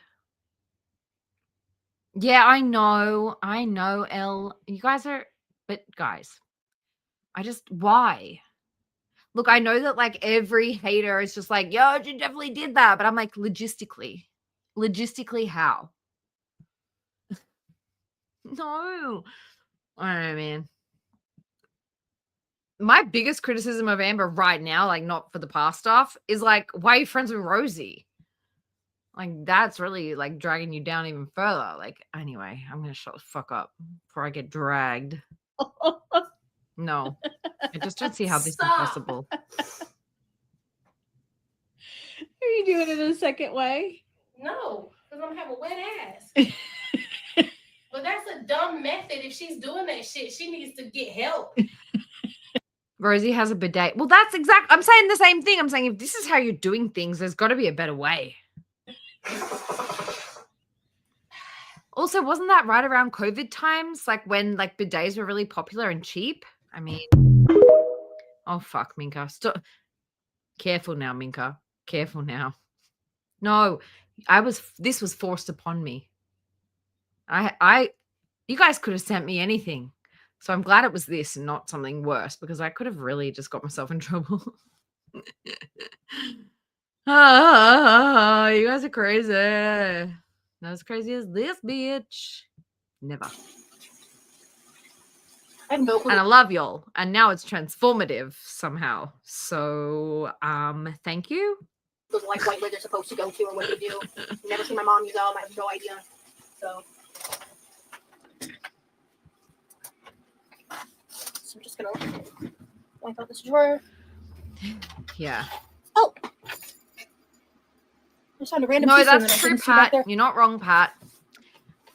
Yeah, I know, Elle. You guys are, but guys, why? Look, I know that like every hater is just like, yo, you definitely did that. But I'm like, logistically, how? No. I don't know, man. My biggest criticism of Amber right now, like not for the past stuff, is like, why are you friends with Rosie? Like that's really like dragging you down even further. Like, anyway, I'm gonna shut the fuck up before I get dragged. No, I just don't see how this is possible. Are you doing it in a second way? No, because I'm gonna have a wet ass. But that's a dumb method. If she's doing that shit, she needs to get help. Rosie has a bidet. Well, that's I'm saying the same thing. I'm saying if this is how you're doing things, there's got to be a better way. Also, wasn't that right around COVID times? Like when like bidets were really popular and cheap? I mean, oh fuck, Minka. Stop. Careful now, Minka. Careful now. No, this was forced upon me. You guys could have sent me anything. So I'm glad it was this and not something worse because I could have really just got myself in trouble. You guys are crazy. Not as crazy as this bitch. Never. I have no clue. And I love y'all. And now it's transformative somehow. So thank you. Those like white where they're supposed to go to or what they do. Never seen my mom use them. I have no idea. So I'm just gonna wipe out this drawer. Yeah. Oh, I just found a random. No, that's true, Pat. You're not wrong, Pat.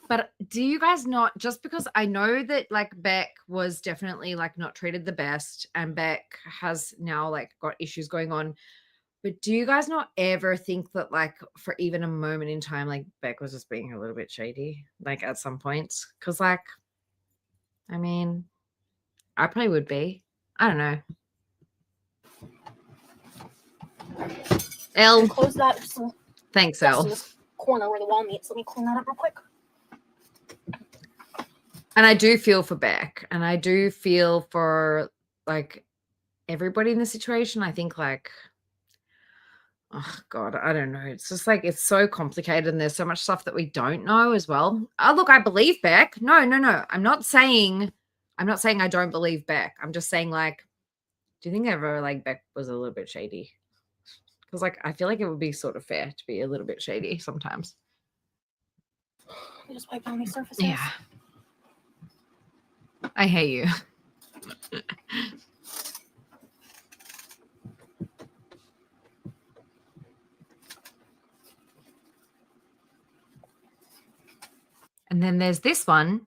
But do you guys not, just because I know that like Beck was definitely like not treated the best and Beck has now like got issues going on, but do you guys not ever think that like for even a moment in time, like Beck was just being a little bit shady, like at some points? Because like, I mean, I probably would be. I don't know. Elle. Close that. Thanks, Elle. In this corner where the wall meets. Let me clean that up real quick. And I do feel for Beck, and I do feel for like everybody in the situation. I think like, oh God, I don't know. It's just like it's so complicated, and there's so much stuff that we don't know as well. Oh, look, I believe Beck. No. I'm not saying I don't believe Beck. I'm just saying like, do you think ever like Beck was a little bit shady? Because like I feel like it would be sort of fair to be a little bit shady sometimes. Let me just wipe down these surfaces. Yeah. I hate you. And then there's this one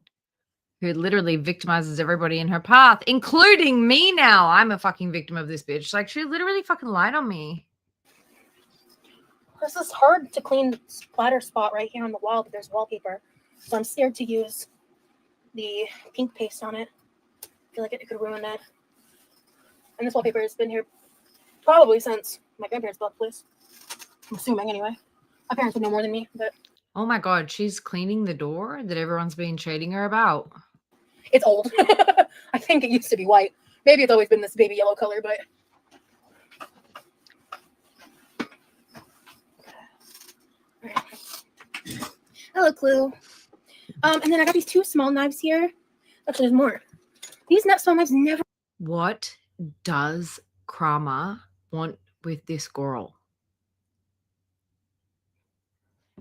who literally victimizes everybody in her path, including me now. I'm a fucking victim of this bitch. Like, she literally fucking lied on me. This is hard to clean splatter spot right here on the wall, but there's wallpaper. So I'm scared to use the pink paste on it. I feel like it could ruin it. And this wallpaper has been here probably since my grandparents bought the place. I'm assuming anyway. My parents would know more than me, but oh my God, she's cleaning the door that everyone's been shading her about. it's old. I think it used to be white. Maybe it's always been this baby yellow color, but Hello, Clue. And then I got these 2 small knives here. Actually, there's more. These small knives never What does Kramer want with this girl?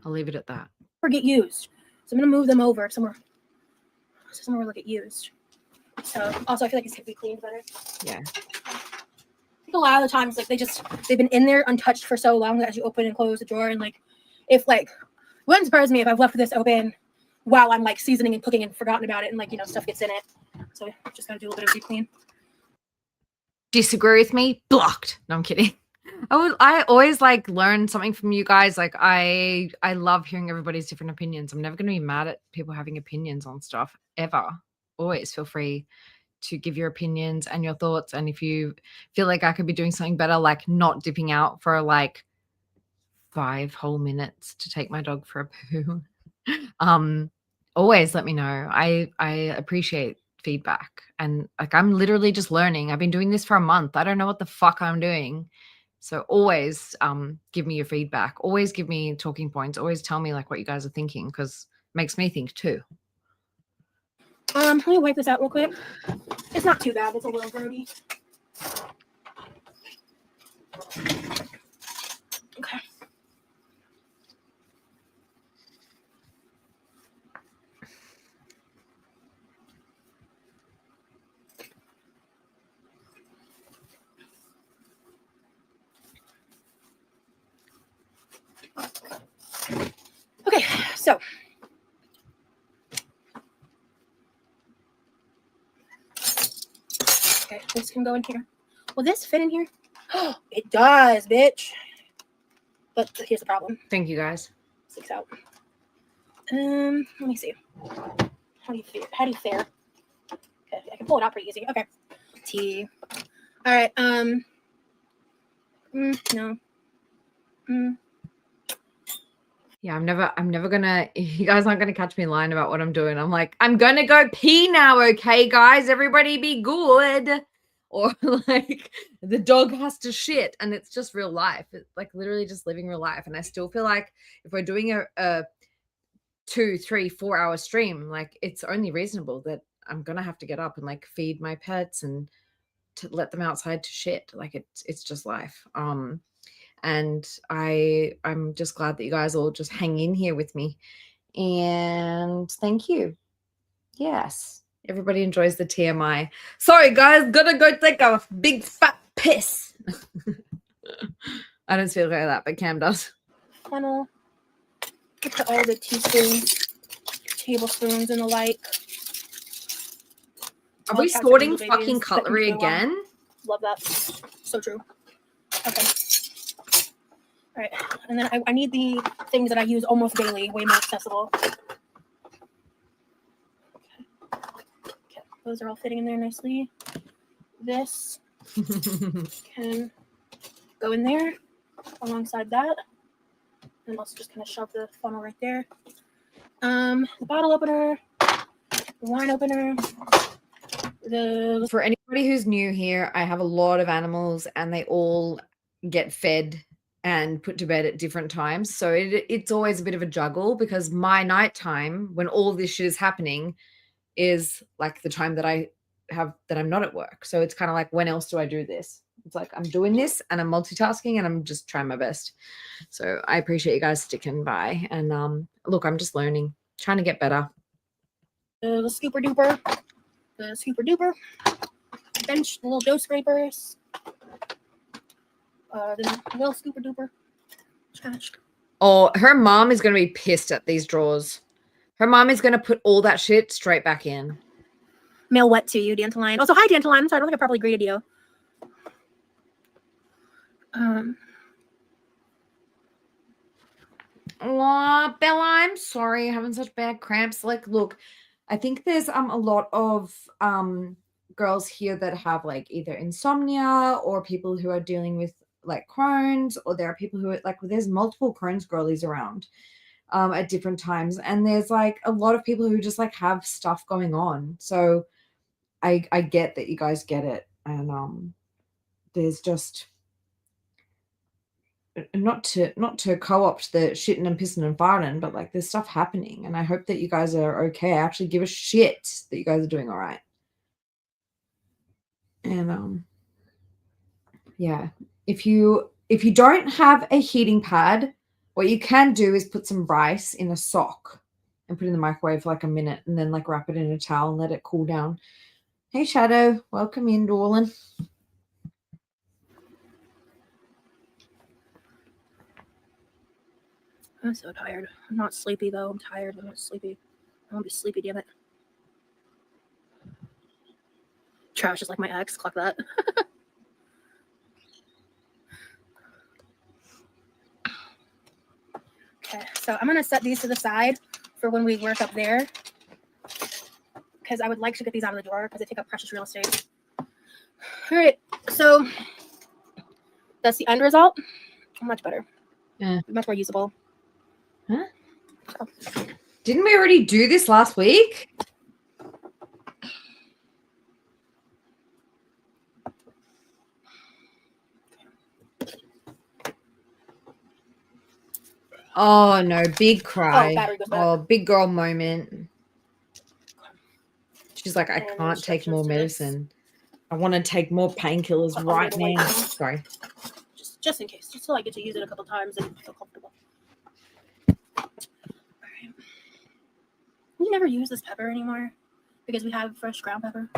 I'll leave it at that. get used. So I'm gonna move them over somewhere where they'll get used. So also I feel like these could be cleaned better. Yeah. I think a lot of the times like they've been in there untouched for so long that as you open and close the drawer, and like if like it wouldn't surprise me if I've left this open while I'm like seasoning and cooking and forgotten about it, and like, you know, stuff gets in it. So I'm just gonna do a little bit of deep clean. Disagree with me? Blocked. No, I'm kidding. I always like learn something from you guys. Like I love hearing everybody's different opinions. I'm never going to be mad at people having opinions on stuff ever. Always feel free to give your opinions and your thoughts. And if you feel like I could be doing something better, like not dipping out for like 5 whole minutes to take my dog for a poo, always let me know. I appreciate feedback, and like I'm literally just learning. I've been doing this for a month. I don't know what the fuck I'm doing. So always give me your feedback. Always give me talking points. Always tell me like what you guys are thinking, because it makes me think too. Let me wipe this out real quick. It's not too bad. It's a little grody. Okay. Okay, so okay, this can go in here. Will this fit in here? Oh, it does, bitch. But here's the problem. Thank you guys. Sticks out. Let me see. How do you fare? Okay, I can pull it out pretty easy. Okay. T. All right. No. Yeah, I'm never gonna, you guys aren't gonna catch me lying about what I'm doing. I'm like, I'm gonna go pee now, okay, guys? Everybody be good. Or like the dog has to shit, and it's just real life. It's like literally just living real life. And I still feel like if we're doing a 2, 3, 4 hour stream, like it's only reasonable that I'm gonna have to get up and like feed my pets and to let them outside to shit. Like it's just life. And I'm just glad that you guys all just hang in here with me, and thank you. Yes, everybody enjoys the TMI. Sorry guys, gonna go take a big fat piss. I don't feel like that, but Cam does. Funnel. Put all the teaspoons, tablespoons, and the like. Are we sorting fucking cutlery again? Love that. So true. Okay. All right, and then I need the things that I use almost daily, way more accessible. Okay, those are all fitting in there nicely. This can go in there alongside that, and also just kind of shove the funnel right there. The bottle opener, the wine opener. For anybody who's new here, I have a lot of animals, and they all get fed and put to bed at different times. So it's always a bit of a juggle, because my nighttime, when all this shit is happening, is like the time that I'm not at work. So it's kind of like, when else do I do this? It's like I'm doing this and I'm multitasking and I'm just trying my best. So I appreciate you guys sticking by. And look, I'm just learning, trying to get better. The scooper duper, bench, the little dough scrapers. The little scooper duper. Trash. Oh, her mom is going to be pissed at these drawers. Her mom is going to put all that shit straight back in. Mail what to you, Dandelion? Also, hi, Dandelion. Sorry, I don't think I properly greeted you. Oh, Bella, I'm sorry you're having such bad cramps. Like, look, I think there's a lot of girls here that have like either insomnia, or people who are dealing with like Crohn's, or there are people who are like, there's multiple Crohn's girlies around at different times, and there's like a lot of people who just like have stuff going on. So I get that you guys get it, and there's just not to co-opt the shitting and pissing and farting, but like there's stuff happening, and I hope that you guys are okay. I actually give a shit that you guys are doing all right. And yeah, if you don't have a heating pad, what you can do is put some rice in a sock and put it in the microwave for like a minute, and then like wrap it in a towel and let it cool down. Hey Shadow, welcome in, darling. I'm so tired. I'm not sleepy though. I'm tired. I'm not sleepy. I won't be sleepy, damn it. Trash is like my ex. Clock that. Okay, so I'm gonna set these to the side for when we work up there, because I would like to get these out of the drawer because they take up precious real estate. All right, so that's the end result. Much better. Yeah. Much more usable. Huh? So. Didn't we already do this last week? Oh no, big cry. Oh, big girl moment. She's like, I can't take more medicine. I want to take more painkillers right now. Sorry. Just in case, just so I get to use it a couple times and feel comfortable. Alright. We never use this pepper anymore because we have fresh ground pepper.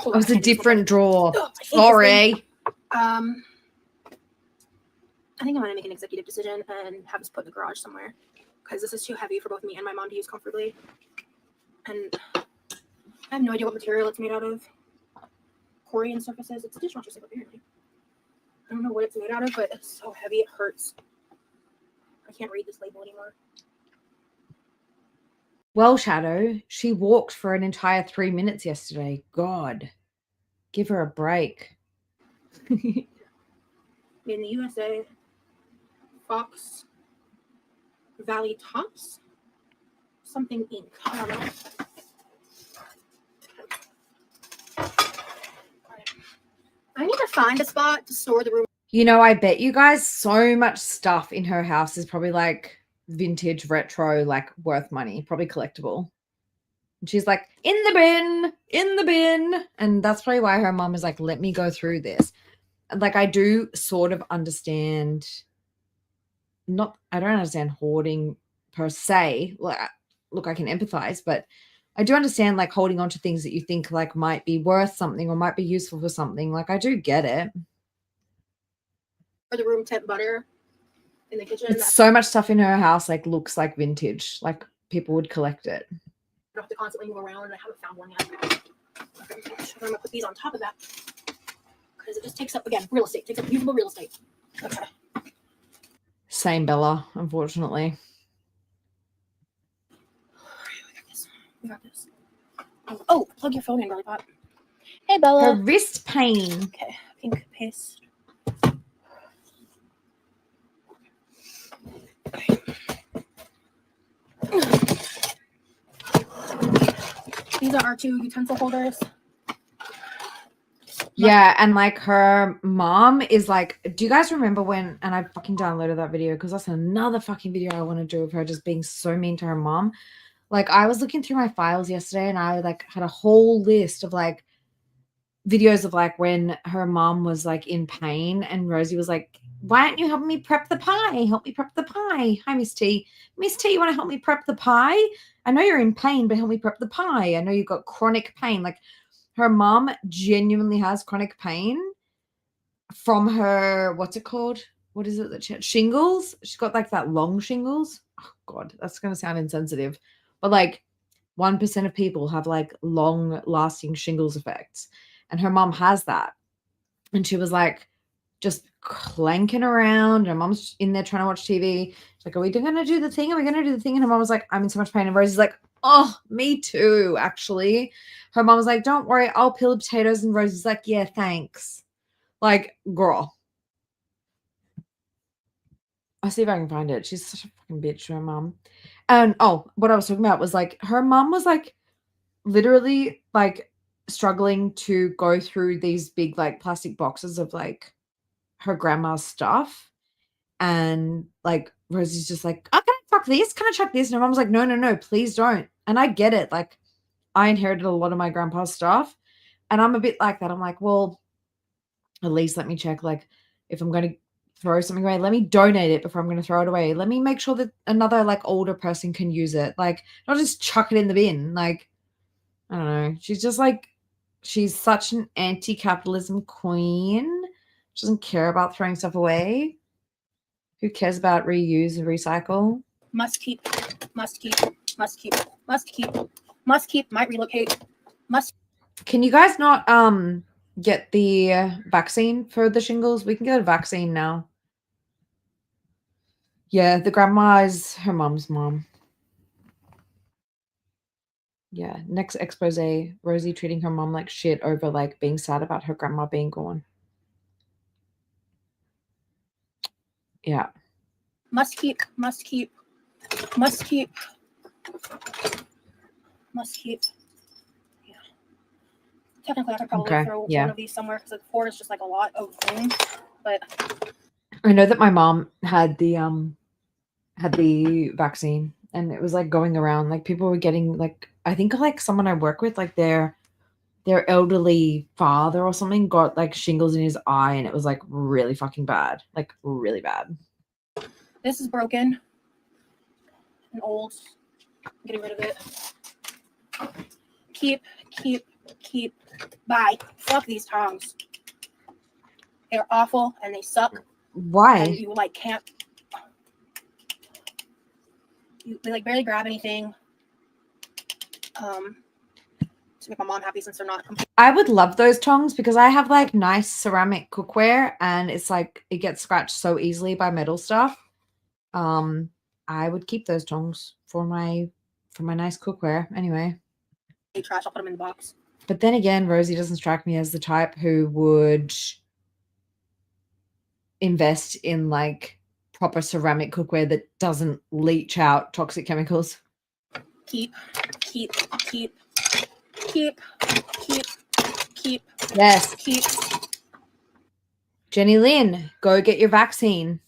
Oh, it was a different drawer. Sorry. I think I'm going to make an executive decision and have this put in the garage somewhere because this is too heavy for both me and my mom to use comfortably. And I have no idea what material it's made out of. Corian surfaces. It's a dishwasher soap, apparently. I don't know what it's made out of, but it's so heavy it hurts. I can't read this label anymore. Well, Shadow, she walked for an entire 3 minutes yesterday. God, give her a break. In the USA, Fox Valley Tops, something Inc. I don't know. I need to find a spot to store the room. You know, I bet you guys so much stuff in her house is probably like vintage, retro, like worth money, probably collectible. And she's like, in the bin. And that's probably why her mom is like, let me go through this. Like, I do sort of understand, I don't understand hoarding per se. Like, look, I can empathize, but I do understand like holding on to things that you think like might be worth something or might be useful for something. Like, I do get it. For the room temp butter in the kitchen. It's so much stuff in her house like looks like vintage. Like people would collect it. I don't have to constantly move around, and I haven't found one yet. Okay, I'm gonna put these on top of that because it just takes up, again, real estate. Takes up usable real estate. Okay. Same Bella, unfortunately. We got this. Oh, plug your phone in, Girly Pop. Hey, Bella. Her wrist pain. Okay, pink paste. These are our 2 utensil holders. Yeah, and like her mom is like, do you guys remember when, and I fucking downloaded that video because that's another fucking video I want to do of her just being so mean to her mom. Like, I was looking through my files yesterday and I like had a whole list of like videos of like when her mom was like in pain and Rosie was like, why aren't you helping me prep the pie? Help me prep the pie. Hi, Miss T. Miss T, you want to help me prep the pie? I know you're in pain, but help me prep the pie. I know you've got chronic pain. Like, her mom genuinely has chronic pain from her, what's it called? What is it that she had? Shingles. She's got like that long shingles. Oh God, that's going to sound insensitive. But like 1% of people have like long lasting shingles effects. And her mom has that. And she was like just clanking around. Her mom's in there trying to watch TV. She's like, are we going to do the thing? Are we going to do the thing? And her mom was like, I'm in so much pain. And Rosie's like, oh, me too, actually. Her mom was like, don't worry, I'll peel the potatoes. And Rosie's like, yeah, thanks. Like, girl. I'll see if I can find it. She's such a fucking bitch, her mom. And what I was talking about was like her mom was like literally like struggling to go through these big like plastic boxes of like her grandma's stuff. And like Rosie's just like, oh, can I chuck this? Can I chuck this? And her mom's like, no, no, no, please don't. And I get it. Like I inherited a lot of my grandpa's stuff. And I'm a bit like that. I'm like, well, at least let me check. Like if I'm going to throw something away, let me donate it before I'm going to throw it away. Let me make sure that another like older person can use it. Like not just chuck it in the bin. Like, I don't know. She's just like, she's such an anti-capitalism queen. She doesn't care about throwing stuff away. Who cares about reuse and recycle? Must keep, must keep, must keep, must keep, must keep, might relocate, must. Can you guys not get the vaccine for the shingles? We can get a vaccine now. Yeah, the grandma is her mom's mom. Yeah, next expose, Rosie treating her mom like shit over like being sad about her grandma being gone. Yeah. Must keep, must keep, must keep, must keep. Yeah. Technically, I could probably throw one of these somewhere because 4 is just like a lot of room. But I know that my mom had the vaccine, and it was like going around. Like people were getting like, I think like someone I work with, like their elderly father or something got like shingles in his eye, and it was like really fucking bad, like really bad. This is broken and old. I'm getting rid of it. Keep. Bye. Fuck these tongs. They're awful and they suck. Why? And you like can't. They like barely grab anything. To make my mom happy since they're not. I would love those tongs because I have like nice ceramic cookware, and it's like it gets scratched so easily by metal stuff. I would keep those tongs for my nice cookware anyway. Trash, I'll put them in the box. But then again, Rosie doesn't strike me as the type who would invest in like proper ceramic cookware that doesn't leach out toxic chemicals. Keep. Yes. Keep. Jenny Lynn, go get your vaccine,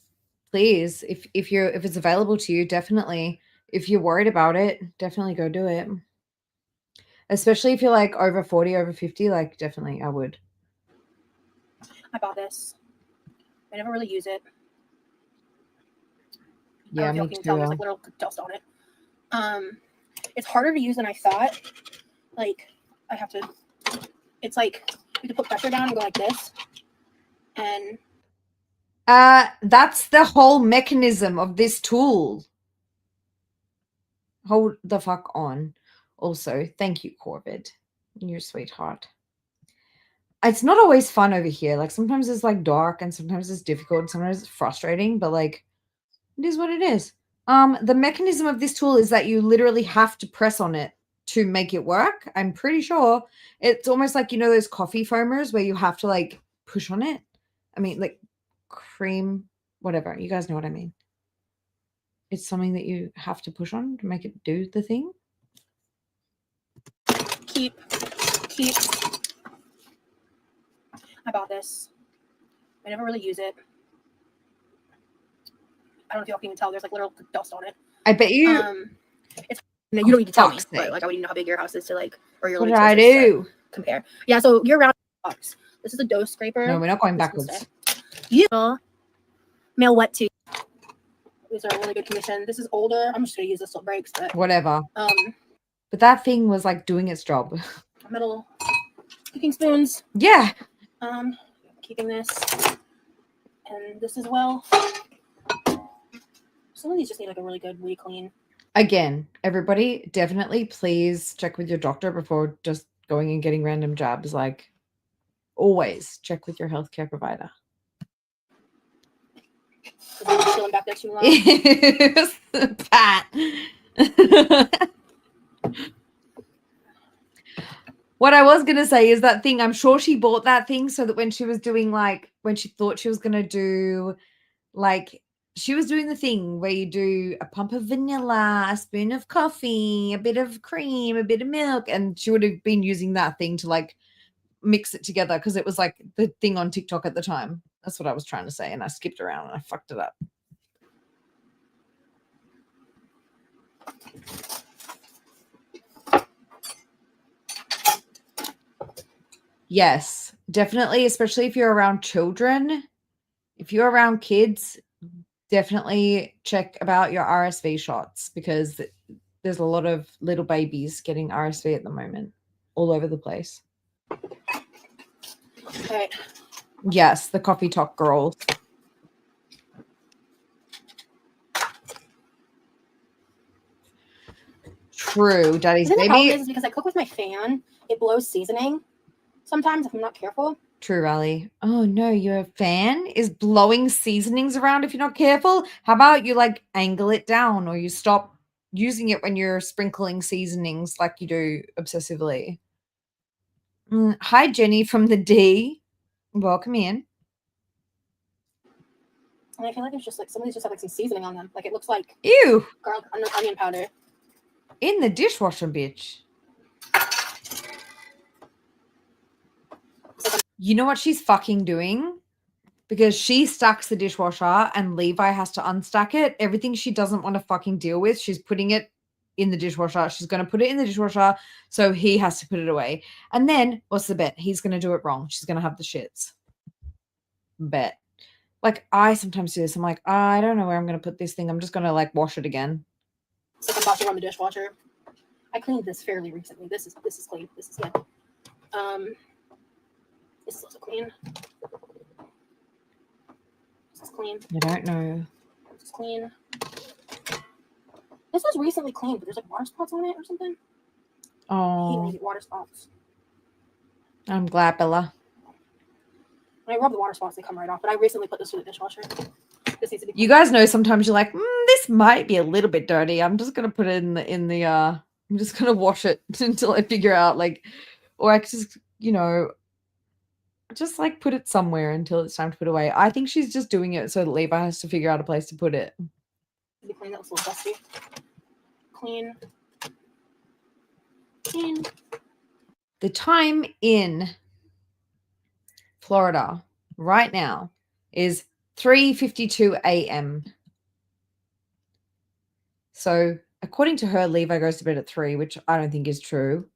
please. If it's available to you, definitely. If you're worried about it, definitely go do it. Especially if you're like over 40, over 50, like definitely I would. I bought this. I never really use it. Yeah, me too. There's like little dust on it. It's harder to use than I thought. Like I have to. It's like you have to put pressure down and go like this. And that's the whole mechanism of this tool. Hold the fuck on. Also, thank you, Corvid. You're a sweetheart. It's not always fun over here. Like sometimes it's like dark, and sometimes it's difficult, and sometimes it's frustrating, but like it is what it is. The mechanism of this tool is that you literally have to press on it to make it work. I'm pretty sure it's almost like, you know, those coffee foamers where you have to like push on it. I mean, like cream, whatever. You guys know what I mean. It's something that you have to push on to make it do the thing. Keep. I bought this. I never really use it. I don't know if y'all can even tell. There's like little dust on it. I bet you. It's you don't need to tell me, but like I wouldn't know how big your house is to like, or your. What did I do? Compare. Yeah, so you're around box. This is a dough scraper. No, we're not going backwards. You mail wet too. These are in really good condition. This is older. I'm just gonna use this till it breaks, but whatever. But that thing was like doing its job. Metal cooking spoons. Yeah. Keeping this and this as well. Some of these just need like a really good re-clean. Again, everybody, definitely please check with your doctor before just going and getting random jabs. Like, always check with your healthcare provider. Chilling back there too long. Pat. What I was going to say is that thing, I'm sure she bought that thing so that when she was doing like, when she thought she was going to do like she was doing the thing where you do a pump of vanilla, a spoon of coffee, a bit of cream, a bit of milk, and she would have been using that thing to like mix it together because it was like the thing on TikTok at the time. That's what I was trying to say, and I skipped around and I fucked it up. Yes, definitely, especially if you're around children. If you're around kids, definitely check about your RSV shots because there's a lot of little babies getting RSV at the moment all over the place. Okay. Yes, the coffee talk girls. True, Daddy's I think the problem baby. is because I cook with my fan, it blows seasoning sometimes if I'm not careful. True, Rally. Oh no, your fan is blowing seasonings around if you're not careful. How about you like angle it down or you stop using it when you're sprinkling seasonings like you do obsessively? Hi, Jenny from the D. Welcome in. And I feel like there's just like some of these just have like some seasoning on them. Like it looks like Ew, garlic onion powder. in the dishwasher, bitch. You know what she's fucking doing? Because she stacks the dishwasher and Levi has to unstack it. Everything she doesn't want to fucking deal with, she's putting it in the dishwasher. She's going to put it in the dishwasher, so he has to put it away. And then, what's the bet? He's going to do it wrong. She's going to have the shits. Bet. Like, I sometimes do this. I'm like, I don't know where I'm going to put this thing. I'm just going to, like, wash it again. It's like I'm about to run the dishwasher. I cleaned this fairly recently. This is clean. This is good. This is also clean. This is clean. I don't know. This is clean. This was recently cleaned, but there's like water spots on it or something. I hate when Oh, you get water spots. I'm glad, Bella. When I rub the water spots, they come right off. But I recently put this through the dishwasher. This needs to be You guys know sometimes you're like, this might be a little bit dirty. I'm just gonna put it in the I'm just gonna wash it until I figure out like, or I could just, just like put it somewhere until it's time to put away. I think she's just doing it so that Levi has to figure out a place to put it. be clean. That was a little dusty. Clean. Clean. The time in Florida right now is 3:52 a.m. So according to her, Levi goes to bed at 3, which I don't think is true.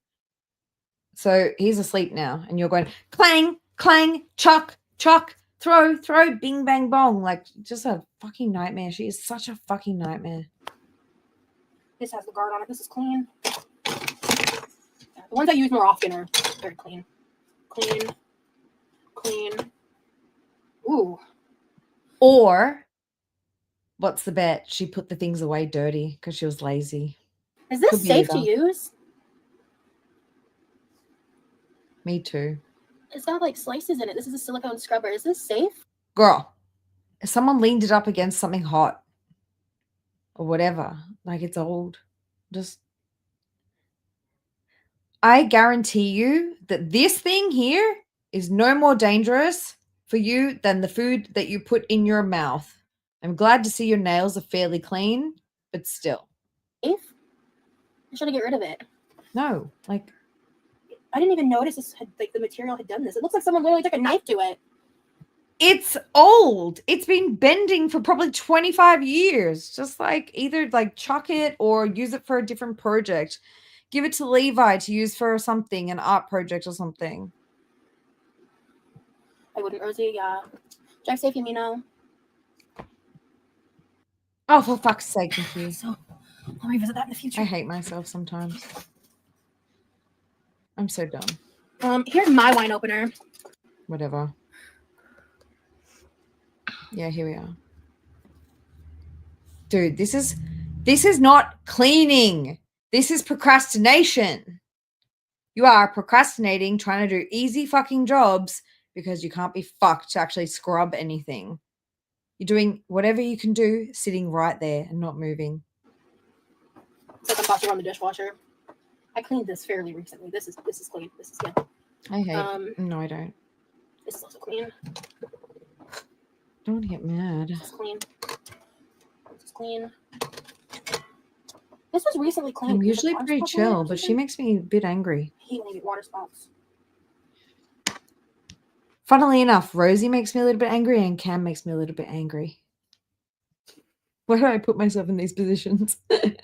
So he's asleep now, and you're going clang, clang, chuck, chuck, throw, throw, bing, bang, bong. Like, just a fucking nightmare. She is such a fucking nightmare. This has the guard on it. This is clean. The ones I use more often are very clean. Clean. Clean. Ooh. Or, what's the bet? She put the things away dirty because she was lazy. Is this Could be safe to either. use? Me too. It's got like slices in it. This is a silicone scrubber. Is this safe? Girl, if someone leaned it up against something hot or whatever, like it's old, I guarantee you that this thing here is no more dangerous for you than the food that you put in your mouth. I'm glad to see your nails are fairly clean, but still. Safe? I should get rid of it. No, like, I didn't even notice this had, like the material had done this. It looks like someone literally took a knife to it. it's old. It's been bending for probably 25 years. Just like either like chuck it or use it for a different project. Give it to Levi to use for something, an art project or something. I wouldn't, Rosie. Drive safe, Yamino. Oh, for fuck's sake, Nikki. So I'll revisit that in the future. I hate myself sometimes. I'm so dumb. Here's my wine opener. Whatever. Yeah, here we are. Dude, this is not cleaning. This is procrastination. You are procrastinating, trying to do easy fucking jobs because you can't be fucked to actually scrub anything. You're doing whatever you can do, sitting right there and not moving. It's like I'm about to run the dishwasher. I cleaned this fairly recently. This is clean. This is good. I hate. No, I don't. This is also clean. Don't get mad. This is clean. It's clean. This was recently cleaned. I'm There's, usually water pretty spots on it or chill, but she something. makes me a bit angry. I hate when you get water spots. Funnily enough, Rosie makes me a little bit angry and Cam makes me a little bit angry. Why do I put myself in these positions? When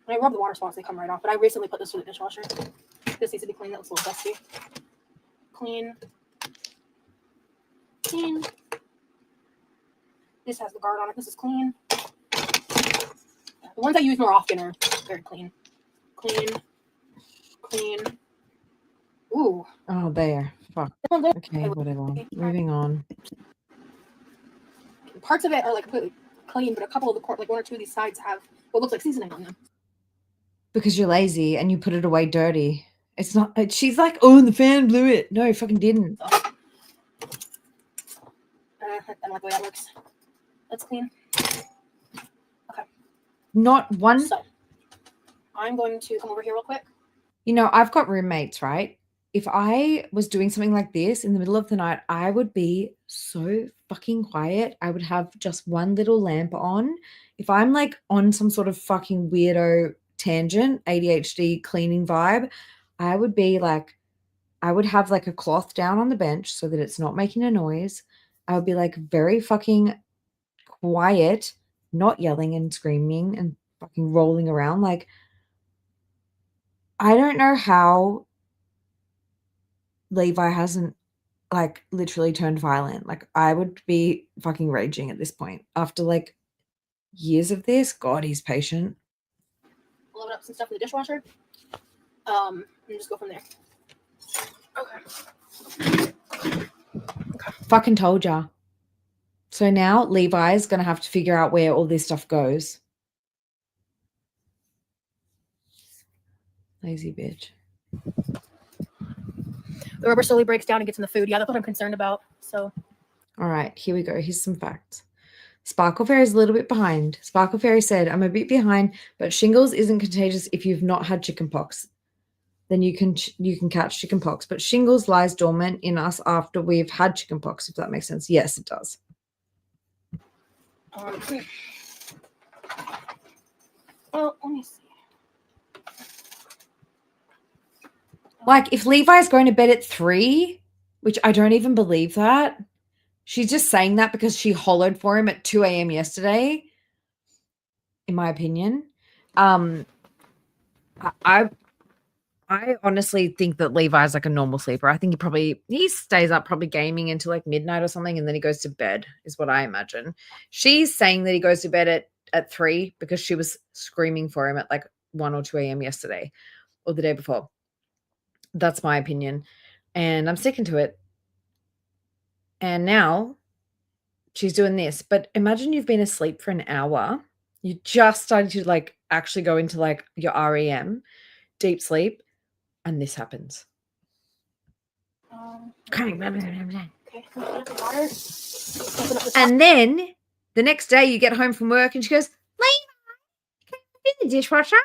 I rub the water spots, they come right off. But I recently put this through the dishwasher. This needs to be clean. That looks a little dusty. Clean. Clean. This has the guard on it. This is clean. The ones I use more often are very clean. Clean. Clean. Ooh. Oh, there. Fuck. This one's Okay, whatever. Moving on. Parts of it are like completely clean, but a couple of the like one or two of these sides have what looks like seasoning on them. Because you're lazy and you put it away dirty. It's not. She's like, oh, the fan blew it. No, it fucking didn't. So, I don't like the way that works. That's clean. Okay. Not one. So I'm going to come over here real quick. You know, I've got roommates, right? If I was doing something like this in the middle of the night, I would be so fucking quiet. I would have just one little lamp on. If I'm like on some sort of fucking weirdo tangent, ADHD cleaning vibe, I would be like, I would have like a cloth down on the bench so that it's not making a noise. I would be like very fucking quiet, not yelling and screaming and fucking rolling around. Like, I don't know how Levi hasn't like literally turned violent. Like, I would be fucking raging at this point after like years of this. God, he's patient. Load up some stuff in the dishwasher. And just go from there. Okay. Fucking told ya. So now Levi's gonna have to figure out where all this stuff goes. Lazy bitch. The rubber slowly breaks down and gets in the food. Yeah, that's what I'm concerned about. So All right, here we go. Here's some facts. Sparkle Fairy is a little bit behind. Sparkle Fairy said, I'm a bit behind, but shingles isn't contagious if you've not had chickenpox. Then you can catch chickenpox. But shingles lies dormant in us after we've had chickenpox, if that makes sense. Yes, it does. well, let me see. Like, if Levi's going to bed at 3, which I don't even believe that. She's just saying that because she hollowed for him at 2 a.m. yesterday, in my opinion. I honestly think that Levi's like a normal sleeper. I think he stays up probably gaming until like midnight or something, and then he goes to bed, is what I imagine. She's saying that he goes to bed at 3 because she was screaming for him at like 1 or 2 a.m. yesterday or the day before. That's my opinion. And I'm sticking to it. And now she's doing this. But imagine you've been asleep for an hour. You just started to like actually go into like your REM, deep sleep, and this happens. Okay. And then the next day you get home from work and she goes, Levi, can you in the dishwasher?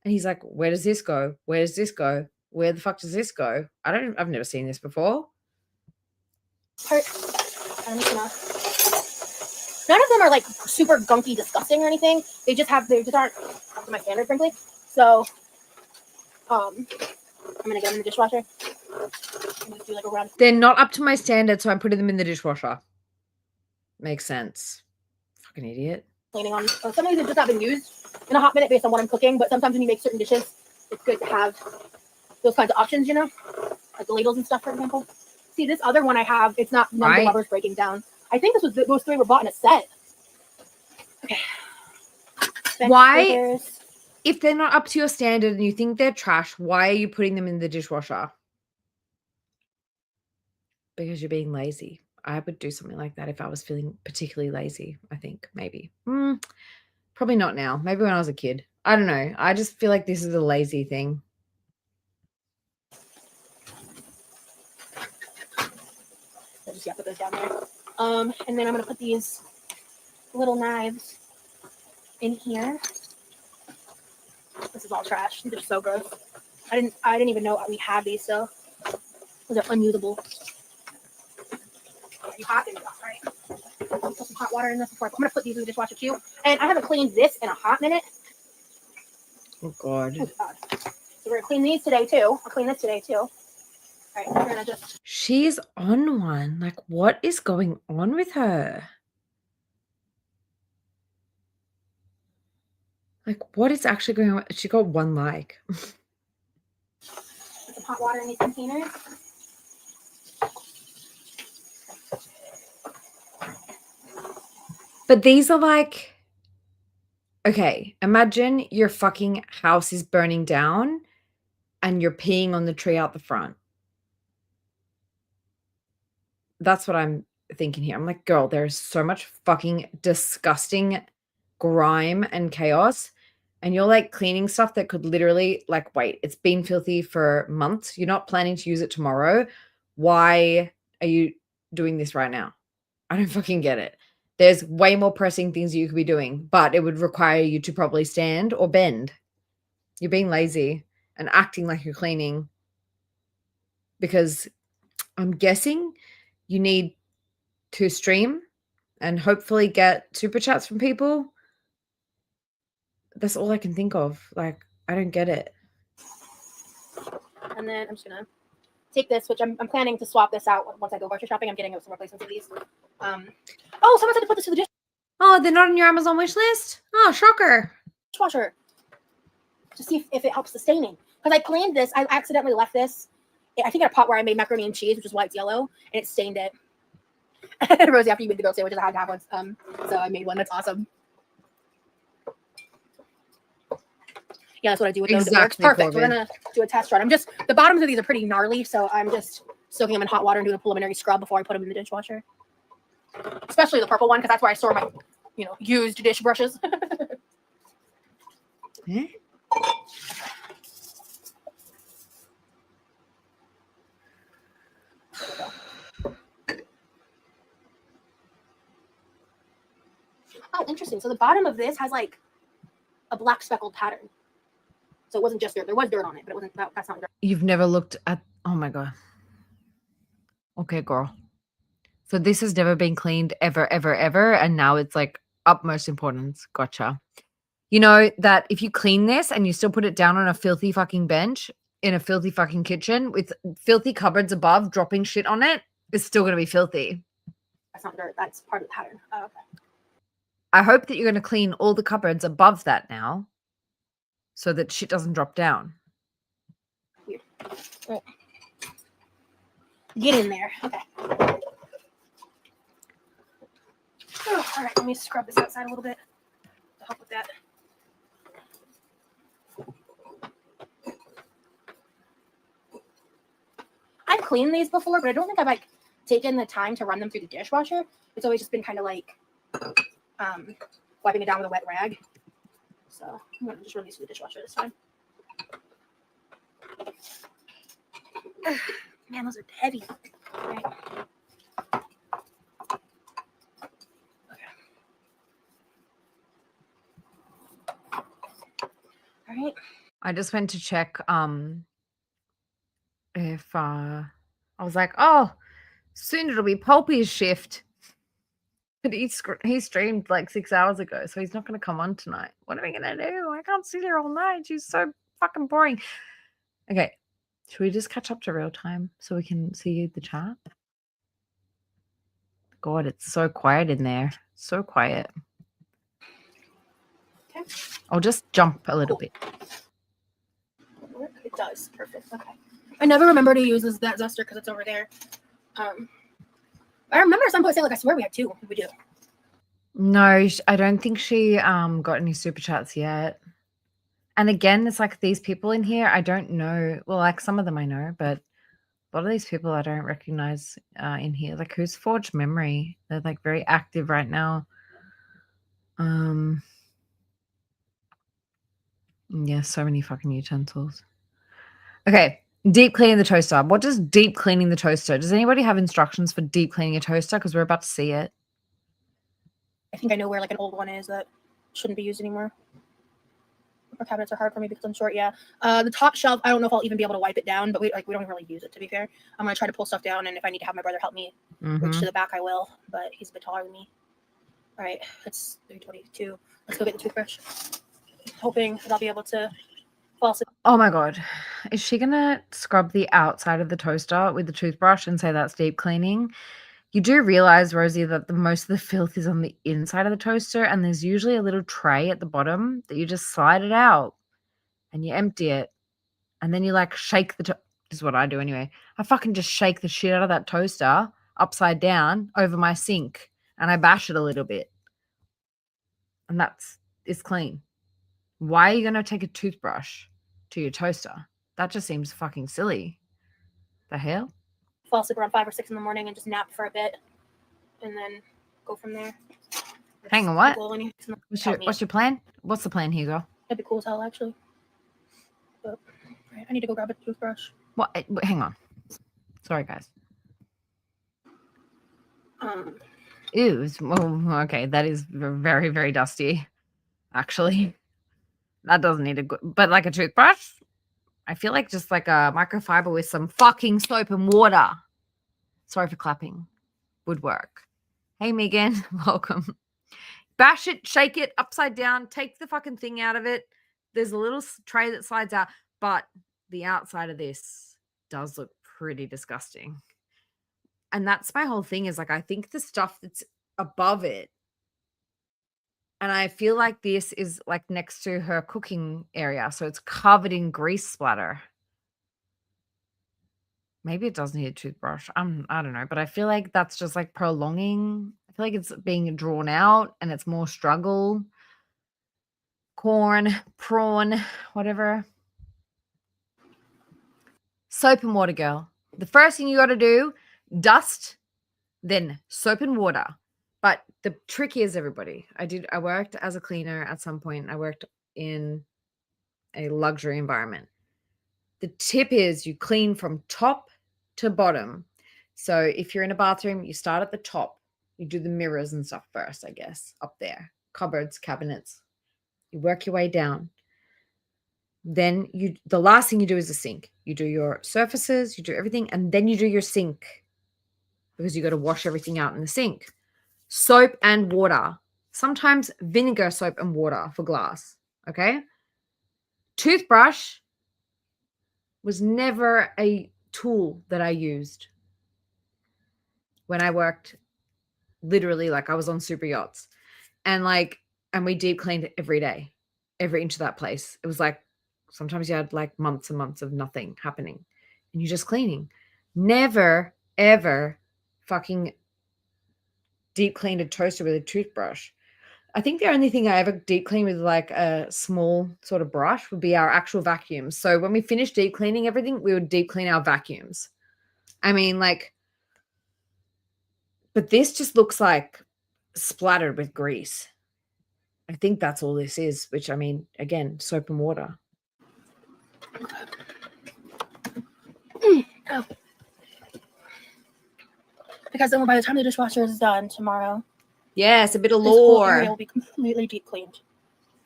And he's like, where does this go? Where does this go? Where the fuck does this go? I've never seen this before. I'm just gonna... None of them are like super gunky, disgusting or anything. They just aren't up to my standard, frankly. So, I'm gonna get them in the dishwasher. I'm gonna do like a round. They're not up to my standard, so I'm putting them in the dishwasher. Makes sense. Fucking idiot. Cleaning on. Some of these have just not been used in a hot minute based on what I'm cooking. But sometimes when you make certain dishes, it's good to have those kinds of options, you know, like the ladles and stuff, for example. See, this other one I have, it's not none of the rubber's breaking down. I think those 3 were bought in a set. Okay. Why? If they're not up to your standard and you think they're trash, why are you putting them in the dishwasher? Because you're being lazy. I would do something like that if I was feeling particularly lazy, I think, maybe. Probably not now. Maybe when I was a kid. I don't know. I just feel like this is a lazy thing. I just put those down there. And then I'm gonna put these little knives in here. This is all trash. These are so gross. I didn't even know we had these, so those are unusable. You hot them off, right? Put some hot water in this before I'm gonna put these in the dishwasher too. And I haven't cleaned this in a hot minute. Oh God. Oh God. So we're gonna clean these today too. I'll clean this today too. All right, we're gonna just. She's on one. Like, what is going on with her? Like, what is actually going on? She got one like. Put some hot water in these containers. But these are like, okay, imagine your fucking house is burning down and you're peeing on the tree out the front. That's what I'm thinking here. I'm like, girl, there's so much fucking disgusting grime and chaos. And you're like cleaning stuff that could literally, like, wait, it's been filthy for months. You're not planning to use it tomorrow. Why are you doing this right now? I don't fucking get it. There's way more pressing things you could be doing, but it would require you to probably stand or bend. You're being lazy and acting like you're cleaning because I'm guessing you need to stream and hopefully get super chats from people. That's all I can think of. Like, I don't get it. And then I'm just gonna take this, which I'm planning to swap this out once I go grocery shopping. I'm getting some replacements of these. Oh, someone said to put this to the Oh, they're not on your Amazon wish list? Oh, shocker. dishwasher to see if it helps the staining. Because I cleaned this, I accidentally left this. I think in a pot where I made macaroni and cheese, which is why it's yellow, and it stained it. Rosie, after you made the grilled sandwiches, I had to have one. So I made one. That's awesome. Yeah, that's what I do with those. Exactly, It works perfect. Corbin. We're gonna do a test run. The bottoms of these are pretty gnarly, so I'm just soaking them in hot water and doing a preliminary scrub before I put them in the dishwasher. Especially the purple one, because that's where I store my, used dish brushes. Eh? Oh, interesting. So the bottom of this has like a black speckled pattern. So it wasn't just dirt. There was dirt on it, but it wasn't. That's not dirt. You've never looked at, oh my God. Okay, girl. So this has never been cleaned ever, ever, ever. And now it's like utmost importance. Gotcha. You know that if you clean this and you still put it down on a filthy fucking bench in a filthy fucking kitchen with filthy cupboards above dropping shit on it, it's still going to be filthy. That's not dirt. That's part of the pattern. Oh, okay. I hope that you're going to clean all the cupboards above that now so that shit doesn't drop down. Weird. Right. Get in there. Okay. Oh, all right. Let me scrub this outside a little bit to help with that. I've cleaned these before, but I don't think I've taken the time to run them through the dishwasher. It's always just been kind of like wiping it down with a wet rag. So I'm gonna just run these through the dishwasher this time. Man, those are heavy. All right. Okay. All right. I just went to check if I was like, oh, soon it'll be Pulpy's shift. But he streamed like 6 hours ago, so he's not going to come on tonight. What are we going to do? I can't sit here all night. She's so fucking boring. Okay, should we just catch up to real time so we can see the chat? God, it's so quiet in there. So quiet. Okay. I'll just jump a little bit. It does. Perfect. Okay. I never remember to use that zester because it's over there. I remember at some point saying, I swear we had two. We do. No, I don't think she got any super chats yet. And again, it's like these people in here, I don't know. Well, like some of them I know, but a lot of these people I don't recognize in here. Like who's Forged Memory? They're like very active right now. Yeah, so many fucking utensils. Okay, deep cleaning the toaster. What does deep cleaning the toaster? Does anybody have instructions for deep cleaning a toaster? Because we're about to see it. I think I know where an old one is that shouldn't be used anymore. Our cabinets are hard for me because I'm short. Yeah. The top shelf, I don't know if I'll even be able to wipe it down, but we don't really use it, to be fair. I'm gonna try to pull stuff down, and if I need to have my brother help me reach to the back, I will. But he's a bit taller than me. All right, it's 3:22. Let's go get the toothbrush. Hoping that I'll be able to fall asleep. Oh my God. Is she going to scrub the outside of the toaster with the toothbrush and say that's deep cleaning? You do realize, Rosie, that the most of the filth is on the inside of the toaster, and there's usually a little tray at the bottom that you just slide it out and you empty it, and then you like shake this is what I do anyway. I fucking just shake the shit out of that toaster upside down over my sink, and I bash it a little bit, and it's clean. Why are you going to take a toothbrush to your toaster? That just seems fucking silly. The hell? Fall asleep around 5 or 6 in the morning and just nap for a bit, and then go from there. Hang on, what? Cool. What's your plan? What's the plan, Hugo? That'd be cool as hell, actually. But right, I need to go grab a toothbrush. What? Hang on. Sorry, guys. Ew. Okay, that is very, very dusty. Actually, that doesn't need a good, but like a toothbrush. I feel like just like a microfiber with some fucking soap and water. Sorry for clapping. Would work. Hey, Megan, welcome. Bash it, shake it upside down, take the fucking thing out of it. There's a little tray that slides out, but the outside of this does look pretty disgusting. And that's my whole thing is like, I think the stuff that's above it, and I feel like this is like next to her cooking area. So it's covered in grease splatter. Maybe it does need a toothbrush. I don't know. But I feel like that's just like prolonging. I feel like it's being drawn out and it's more struggle. Corn, prawn, whatever. Soap and water, girl. The first thing you got to do, dust, then soap and water. But the trick is, everybody, I worked as a cleaner at some point. I worked in a luxury environment. The tip is you clean from top to bottom. So if you're in a bathroom, you start at the top. You do the mirrors and stuff first, I guess, up there. Cupboards, cabinets. You work your way down. Then the last thing you do is the sink. You do your surfaces, you do everything, and then you do your sink because you got to wash everything out in the sink. Soap and water. Sometimes vinegar, soap, and water for glass. Okay? Toothbrush was never a tool that I used when I worked literally like I was on super yachts. And we deep cleaned every day, every inch of that place. It was like sometimes you had like months and months of nothing happening and you're just cleaning. Never, ever fucking deep cleaned a toaster with a toothbrush. I think the only thing I ever deep clean with like a small sort of brush would be our actual vacuums. So when we finished deep cleaning everything, we would deep clean our vacuums. I mean, but this just looks like splattered with grease. I think that's all this is, which I mean, again, soap and water. Oh. Because then by the time the dishwasher is done tomorrow, yes, a bit of this whole lore. area will be completely deep cleaned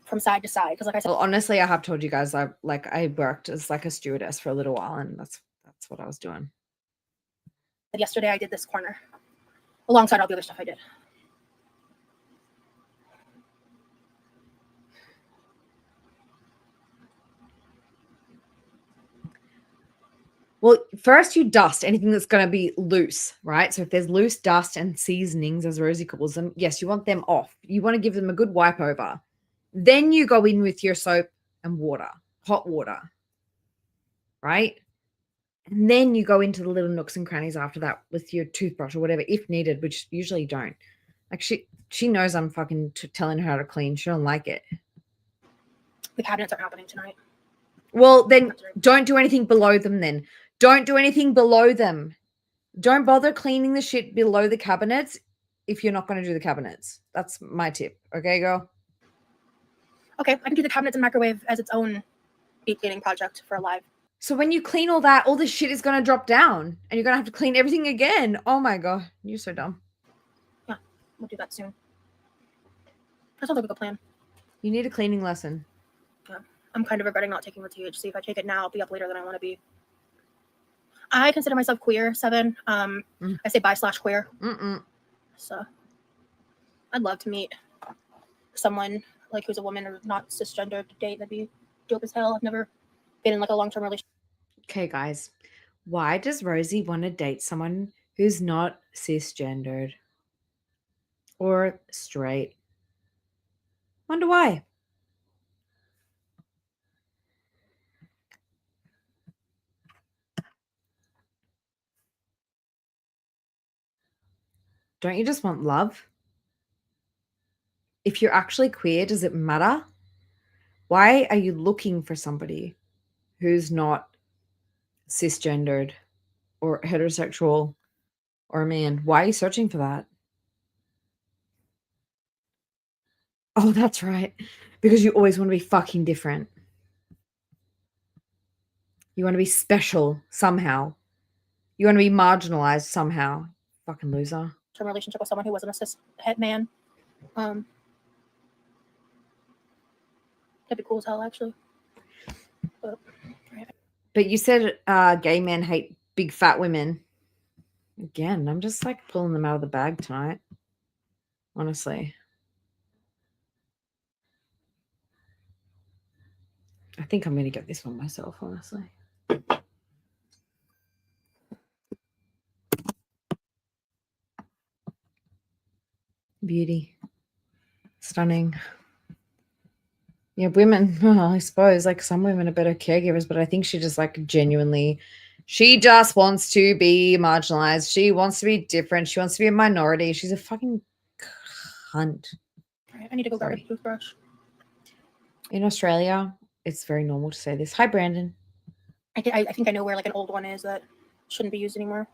from side to side. Because like I said, Well, honestly, I have told you guys I worked as like a stewardess for a little while, and that's what I was doing. Yesterday I did this corner alongside all the other stuff I did. Well, first you dust anything that's going to be loose, right? So if there's loose dust and seasonings, as Rosie calls them, yes, you want them off. You want to give them a good wipe over. Then you go in with your soap and water, hot water, right? And then you go into the little nooks and crannies after that with your toothbrush or whatever, if needed, which usually don't. Like she knows I'm fucking telling her how to clean. She don't like it. The cabinets are happening tonight. Well, then don't do anything below them then. Don't do anything below them. Don't bother cleaning the shit below the cabinets if you're not going to do the cabinets. That's my tip. Okay, girl? Okay, I can do the cabinets and microwave as its own deep cleaning project for a live. So when you clean all that, all the shit is going to drop down and you're going to have to clean everything again. Oh my God. You're so dumb. Yeah, we'll do that soon. That sounds like a good plan. You need a cleaning lesson. Yeah, I'm kind of regretting not taking the THC. If I take it now, I'll be up later than I want to be. I consider myself queer, 7. I say bi/queer. Mm-mm. So I'd love to meet someone like who's a woman or not cisgender to date. That'd be dope as hell. I've never been in like a long-term relationship. Okay, guys. Why does Rosie want to date someone who's not cisgendered or straight? Wonder why. Don't you just want love? If you're actually queer, does it matter? Why are you looking for somebody who's not cisgendered or heterosexual or a man? Why are you searching for that? Oh, that's right. Because you always want to be fucking different. You want to be special somehow. You want to be marginalized somehow. Fucking loser. Relationship with someone who wasn't a cis het man. That'd be cool as hell, actually. But you said gay men hate big fat women. Again, I'm just like pulling them out of the bag tonight. Honestly. I think I'm going to get this one myself, honestly. Beauty. Stunning. Yeah, women, well, I suppose, like some women are better caregivers, but I think she just like genuinely, she just wants to be marginalized. She wants to be different. She wants to be a minority. She's a fucking cunt. Right, I need to go grab a toothbrush. In Australia, it's very normal to say this. Hi, Brandon. I think I know where like an old one is that shouldn't be used anymore.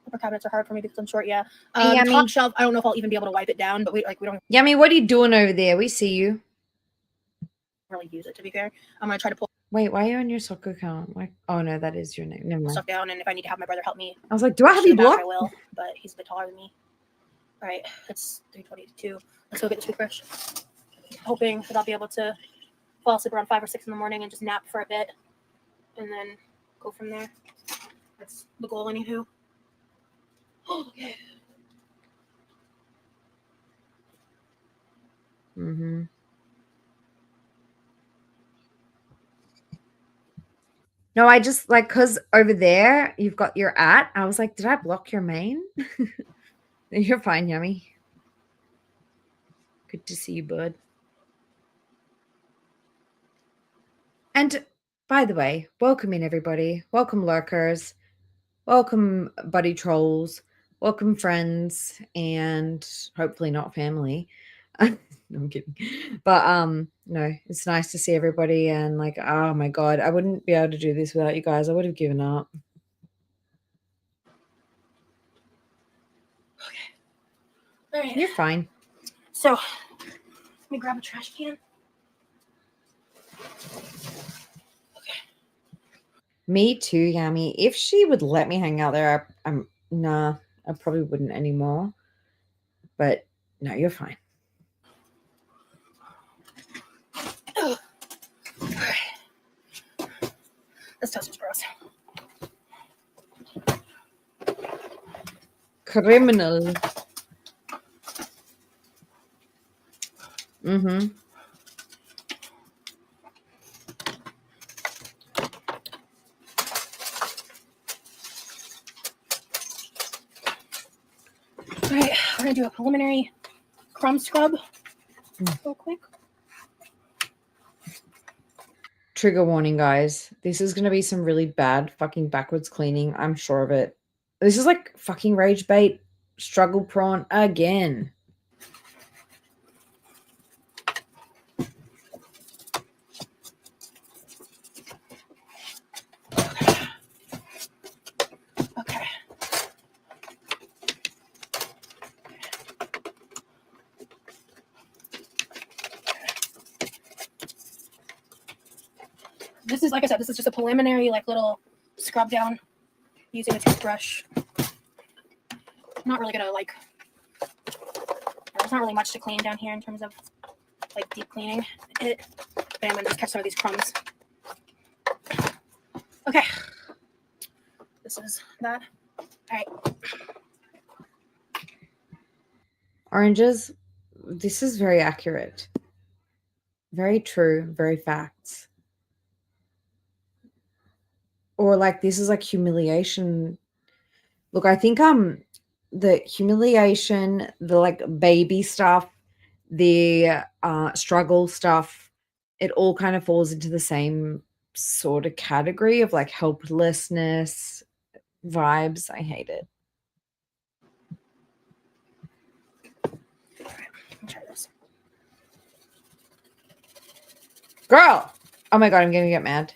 Upper cabinets are hard for me because I'm short. Yeah. The top shelf, I don't know if I'll even be able to wipe it down, but we don't Yummy, what are you doing over there? We see you. really use it, to be fair. I'm gonna try to pull Wait, why are you on your soccer account? Like, oh no, that is your name. Never mind. stuff down, and if I need to have my brother help me, I was like, do I have to you the back, blocked? I will. But he's a bit taller than me. All right, it's 3:22. Let's go get the toothbrush. Hoping that I'll be able to fall asleep around 5 or 6 in the morning and just nap for a bit, and then go from there. That's the goal, anywho. Okay. Mm-hmm. No, I just like because over there you've got your @ I was like, did I block your main? You're fine, Yummy. Good to see you, bud. And by the way, welcome in everybody. Welcome lurkers. Welcome buddy trolls. Welcome friends and hopefully not family. No, I'm kidding. But no, it's nice to see everybody and like, oh my God, I wouldn't be able to do this without you guys. I would have given up. All right. You're fine. So, let me grab a trash can. Me too, Yummy. If she would let me hang out there, nah, I probably wouldn't anymore. But no, you're fine. This toaster's gross. Criminal. Mm-hmm. All right, we're gonna do a preliminary crumb scrub real quick. Trigger warning, guys. This is going to be some really bad fucking backwards cleaning. I'm sure of it. This is like fucking rage bait, struggle prawn again. Okay. This is, like I said, this is just a preliminary, like, little scrub down using a toothbrush. Not really gonna, like, there's not really much to clean down here in terms of, like, deep cleaning it. But I'm gonna just catch some of these crumbs. Okay. This is that. All right. Oranges, this is very accurate. Very true, very facts. Or like this is like humiliation. Look, I think the humiliation, the like baby stuff, the struggle stuff, it all kind of falls into the same sort of category of like helplessness vibes. I hate it. Try this. Girl. Oh my God, I'm gonna get mad.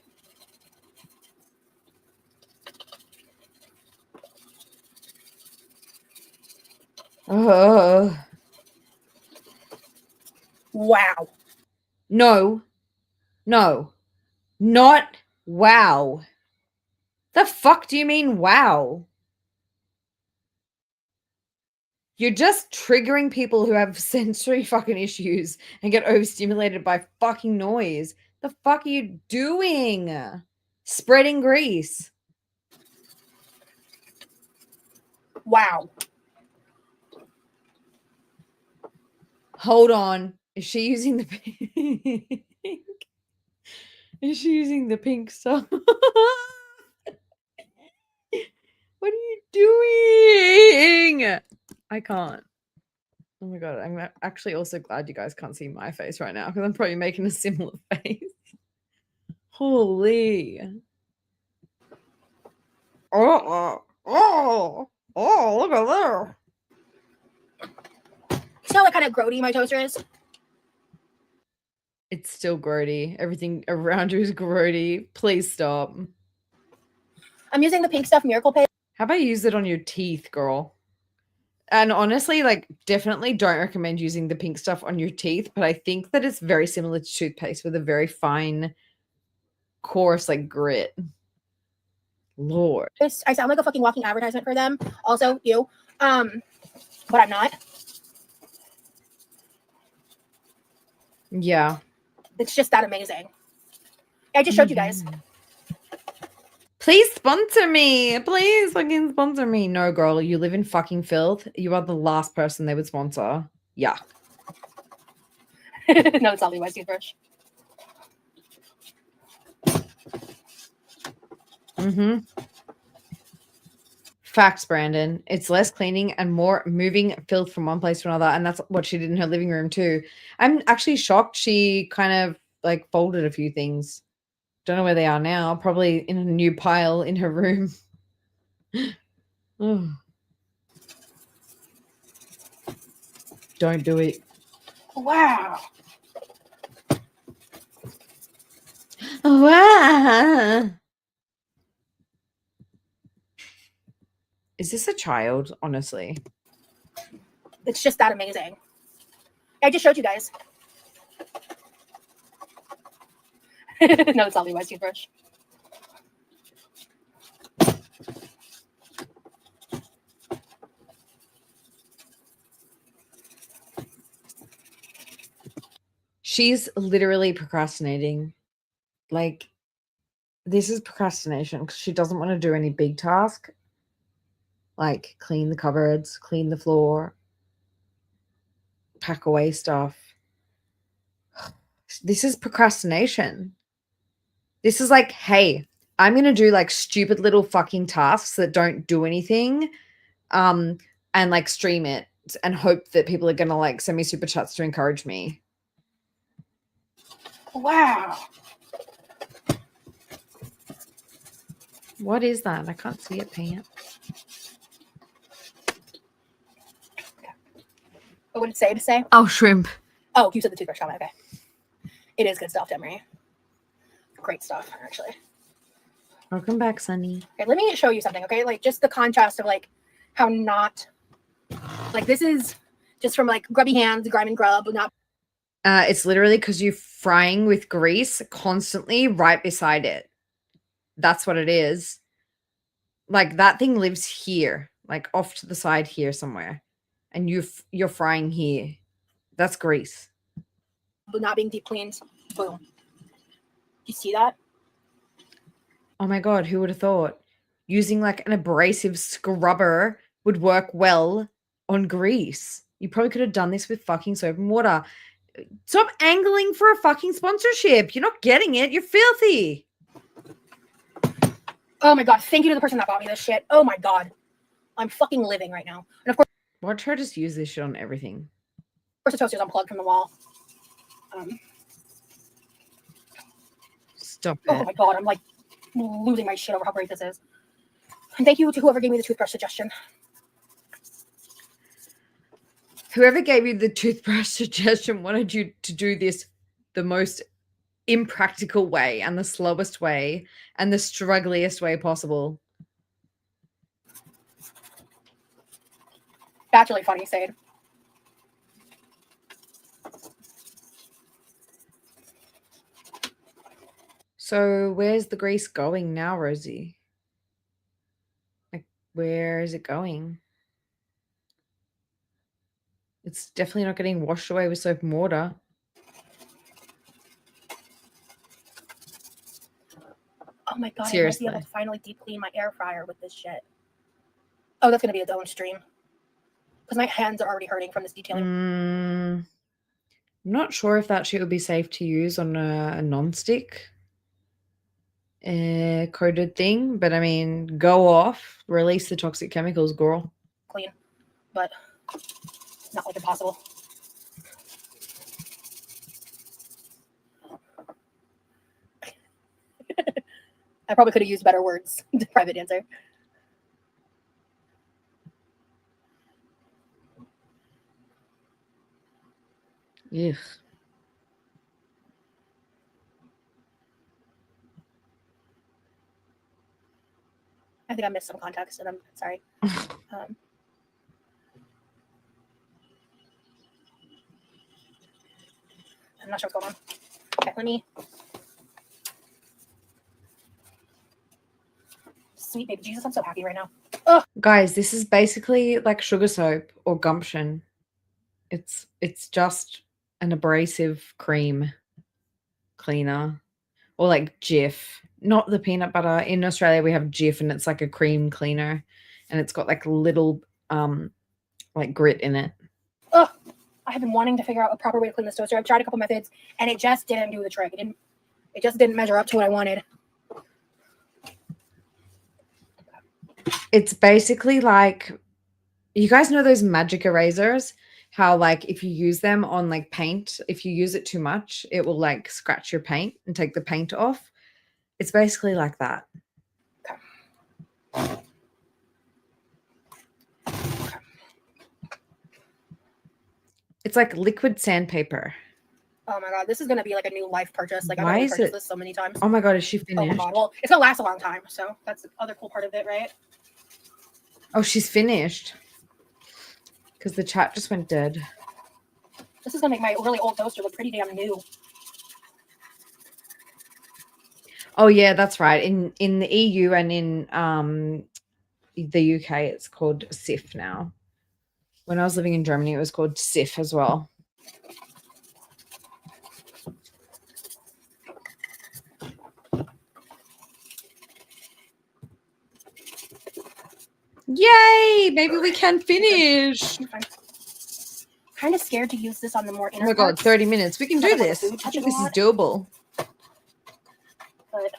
Oh. Wow. No. No. Not wow. The fuck do you mean wow? You're just triggering people who have sensory fucking issues and get overstimulated by fucking noise. The fuck are you doing? Spreading grease. Wow. Hold on. Is she using the pink? Is she using the pink stuff? What are you doing? I can't. Oh my God. I'm actually also glad you guys can't see my face right now because I'm probably making a similar face. Holy. Oh, look at there. See how like kind of grody my toaster is? It's still grody. Everything around you is grody. Please stop. I'm using the Pink Stuff Miracle Paste. How about use it on your teeth, girl? And honestly, like, definitely don't recommend using the pink stuff on your teeth, but I think that it's very similar to toothpaste with a very fine, coarse, like, grit. Lord. I sound like a fucking walking advertisement for them. Also, you. But I'm not. Yeah. It's just that amazing. I just showed you guys. Please sponsor me. Please fucking sponsor me. No, girl, you live in fucking filth. You are the last person they would sponsor. Yeah. No, it's only my toothbrush. Mm-hmm. Facts, Brandon. It's less cleaning and more moving filth from one place to another. And that's what she did in her living room too. I'm actually shocked she kind of like folded a few things. Don't know where they are now. Probably in a new pile in her room. Oh. Don't do it. Wow. Wow. Is this a child? Honestly. It's just that amazing. I just showed you guys. No, it's only my toothbrush. She's literally procrastinating. Like, this is procrastination because she doesn't want to do any big task. Like, clean the cupboards, clean the floor, pack away stuff. This is procrastination. This is like, hey, I'm going to do like stupid little fucking tasks that don't do anything and like stream it and hope that people are going to like send me super chats to encourage me. Wow. What is that? I can't see it, Pant. What would it say to say? Oh, shrimp. Oh, you said the toothbrush comment. Okay. It is good stuff, Demery. Great stuff, actually. Welcome back, Sunny. Okay, let me show you something, okay? Like, just the contrast of, like, how not... Like, this is just from, like, grubby hands, grime and grub, not... It's literally because you're frying with grease constantly right beside it. That's what it is. Like, that thing lives here, like off to the side here somewhere. And you're frying here. That's grease. Not being deep cleaned. Boom. You see that? Oh my God, who would have thought? Using like an abrasive scrubber would work well on grease. You probably could have done this with fucking soap and water. Stop angling for a fucking sponsorship. You're not getting it. You're filthy. Oh my god, thank you to the person that bought me this shit. Oh my god. I'm fucking living right now. And of course, Watch her just use this shit on everything. the toaster is unplugged from the wall. Stop Oh it. my god, I'm like losing my shit over how great this is. And thank you to whoever gave me the toothbrush suggestion. Whoever gave you the toothbrush suggestion wanted you to do this the most impractical way and the slowest way and the struggliest way possible. That's really funny, Sade. So where's the grease going now, Rosie? Like, where is it going? It's definitely not getting washed away with soap and water. Oh my god, Seriously. I might be able to finally deep clean my air fryer with this shit. Oh, that's gonna be its own stream. Because my hands are already hurting from this detailing. I'm not sure if that shit would be safe to use on a non-stick coated thing, but I mean, go off, release the toxic chemicals, girl. Clean. But not like impossible. I probably could have used better words. Private answer. Ugh. I think I missed some context and I'm sorry. I'm not sure what's going on. Okay, let me. Sweet baby Jesus, I'm so happy right now. Ugh. Guys, this is basically like sugar soap or gumption. It's just an abrasive cream cleaner or like Jif, not the peanut butter. In Australia, we have Jif and it's like a cream cleaner and it's got like little like grit in it. Ugh. I have been wanting to figure out a proper way to clean this toaster. I've tried a couple methods and it just didn't do the trick. It just didn't measure up to what I wanted. It's basically like, you guys know those magic erasers? How like if you use them on like paint, if you use it too much, it will like scratch your paint and take the paint off. It's basically like that. Okay. It's like liquid sandpaper. Oh my god, this is gonna be like a new life purchase. Like I've Why already is purchased it- this so many times. Oh my god, is she Oh my finished? god. Well, it's gonna last a long time, so that's the other cool part of it, right? Oh, she's finished. Because the chat just went dead. This is gonna make my really old toaster look pretty damn new. Oh yeah, that's right. In the EU and in the UK, it's called SIF now. When I was living in Germany, it was called SIF as well. Yay! Maybe we can finish. I'm kind of scared to use this on the more inner Oh my god, parts, 30 minutes. We can do Like with the this. food I touching think this a is lot. doable. but I feel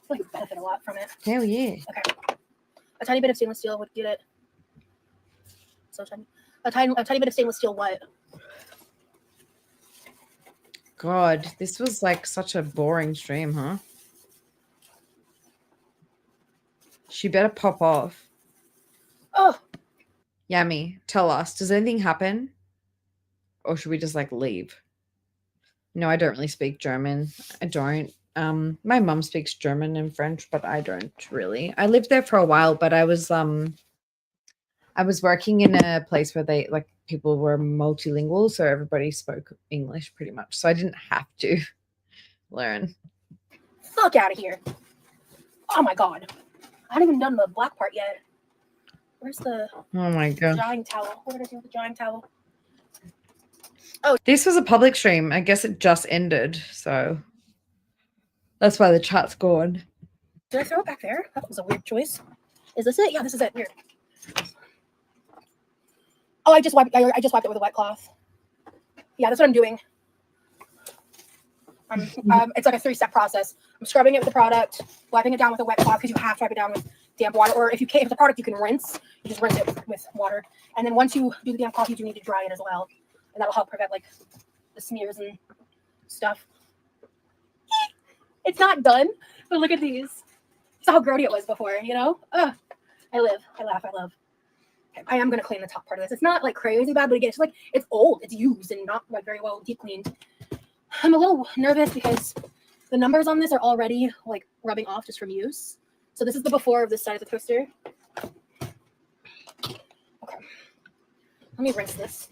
like you benefit a lot from it. Hell yeah. Okay. A tiny bit of stainless steel would get it. So tiny. A tiny bit of stainless steel what? God, this was like such a boring stream, huh? She better pop off. Oh, Yummy, tell us, does anything happen? Or should we just like leave? No, I don't really speak German. I don't. My mum speaks German and French, but I don't really. I lived there for a while, but I was working in a place where they like people were multilingual, so everybody spoke English pretty much. So I didn't have to learn. fuck out of here. Oh my god. I haven't even done the black part yet. Where's the Oh my god. drying towel? What did I do with the drying towel? This was a public stream. I guess it just ended, so that's why the chat's gone. Did I throw it back there? That was a weird choice. Is this it? Yeah, this is it. Weird. Oh, I just wiped it with a wet cloth. Yeah, that's what I'm doing. It's like a 3-step process. I'm scrubbing it with the product, wiping it down with a wet cloth because you have to wipe it down with damp water. Or if it's a product you can rinse, you just rinse it with water. And then once you do the damp cloth, you do need to dry it as well, and that'll help prevent like the smears and stuff. It's not done, but look at these. It's how grody it was before, you know? Ugh. I live, I laugh, I love. Okay, I am gonna clean the top part of this. It's not like crazy bad, but again, it's like it's old, it's used and not like very well deep cleaned. I'm a little nervous because the numbers on this are already like rubbing off just from use. So this is the before of this side of the toaster. Okay, let me rinse this.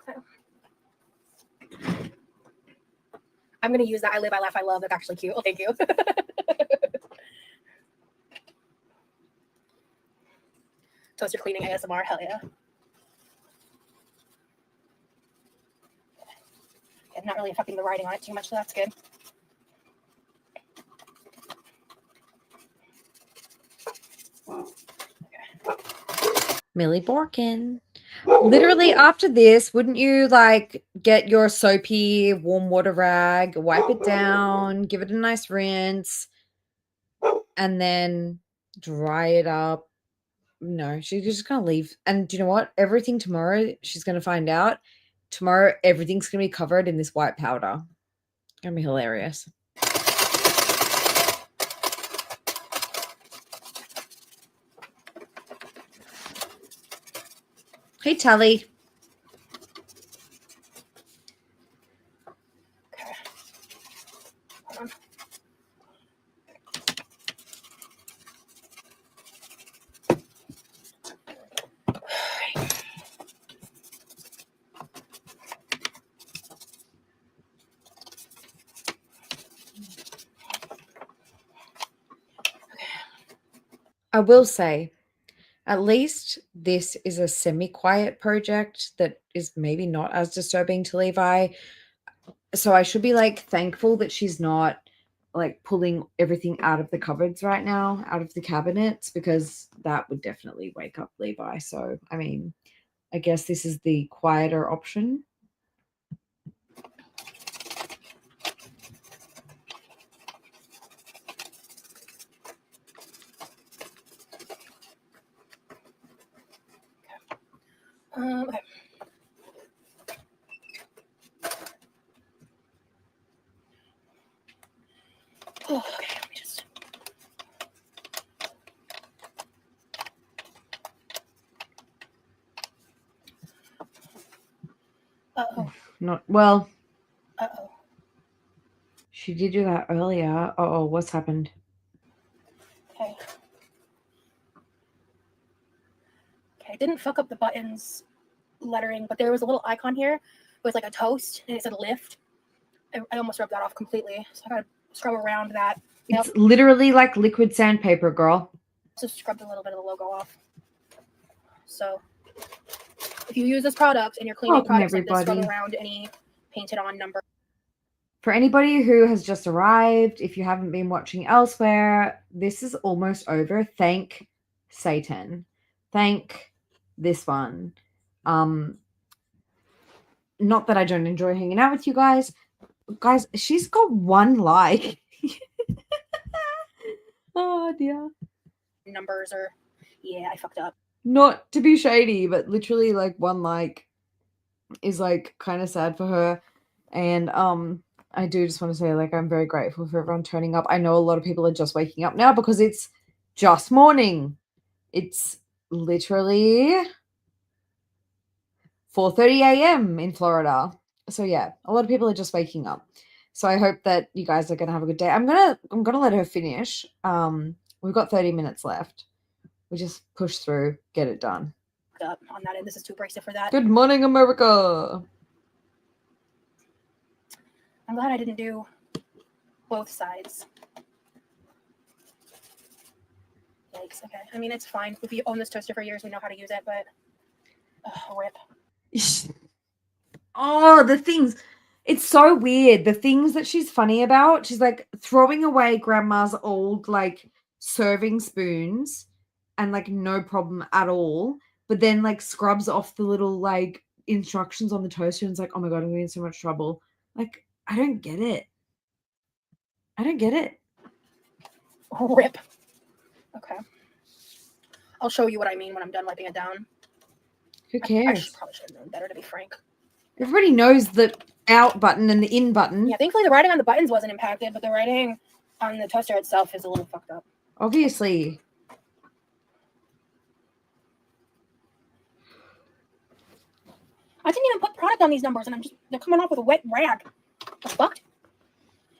Okay. I'm gonna use that I live, I laugh, I love. That's actually cute. Oh, thank you. Toaster cleaning ASMR, hell yeah. Okay, not really affecting the writing on it too much, so that's good. Millie Borkin. Literally after this, wouldn't you like get your soapy warm water rag, wipe it down, give it a nice rinse, and then dry it up? No, she's just gonna leave. And do you know what? Everything tomorrow, she's gonna find out. Tomorrow, everything's gonna be covered in this white powder. Gonna be hilarious. Hey, Tally. Okay. Hold on. I will say, at least this is a semi-quiet project that is maybe not as disturbing to Levi. So I should be like thankful that she's not like pulling everything out of the cupboards right now, out of the cabinets, because that would definitely wake up Levi. So, I mean, I guess this is the quieter option. Okay. Oh, okay, let me just. Uh-oh. Not well. Uh-oh. She did do that earlier. Oh, what's happened? Okay. Okay, I didn't fuck up the buttons lettering, but there was a little icon here with like a toast and it said lift. I almost rubbed that off completely. So I gotta scrub around that. It's literally like liquid sandpaper, girl. Also scrubbed a little bit of the logo off. So if you use this product and you're cleaning Welcome, products like this, scrub everybody. around any painted on number. For anybody who has just arrived, if you haven't been watching elsewhere, this is almost over. Thank Satan. Thank this one. Not that I don't enjoy hanging out with you guys. Guys, she's got 1 like. Oh dear. Numbers or yeah, I fucked up. Not to be shady, but literally like 1 like is like kind of sad for her. And I do just want to say, like, I'm very grateful for everyone turning up. I know a lot of people are just waking up now because it's just morning. It's literally 4:30 a.m. in Florida. So yeah, a lot of people are just waking up. So I hope that you guys are gonna have a good day. I'm gonna let her finish. We've got 30 minutes left. We just push through, get it done. Up on that end. This is too abrasive for that. Good morning, America. I'm glad I didn't do both sides. Yikes. Okay. I mean, it's fine. If you own this toaster for years, we know how to use it, but rip. Oh, the things. It's so weird. The things that she's funny about. She's like throwing away grandma's old like serving spoons and like no problem at all, but then like scrubs off the little like instructions on the toaster and it's like, oh my God, I'm in so much trouble. Like, I don't get it. I don't get it. Rip. Okay. I'll show you what I mean when I'm done wiping it down. Who I cares? probably should have known better, to be frank. Everybody knows the out button and the in button. Yeah, thankfully the writing on the buttons wasn't impacted, but the writing on the toaster itself is a little fucked up. Obviously. I didn't even put product on these numbers, and they're coming off with a wet rag. The fuck?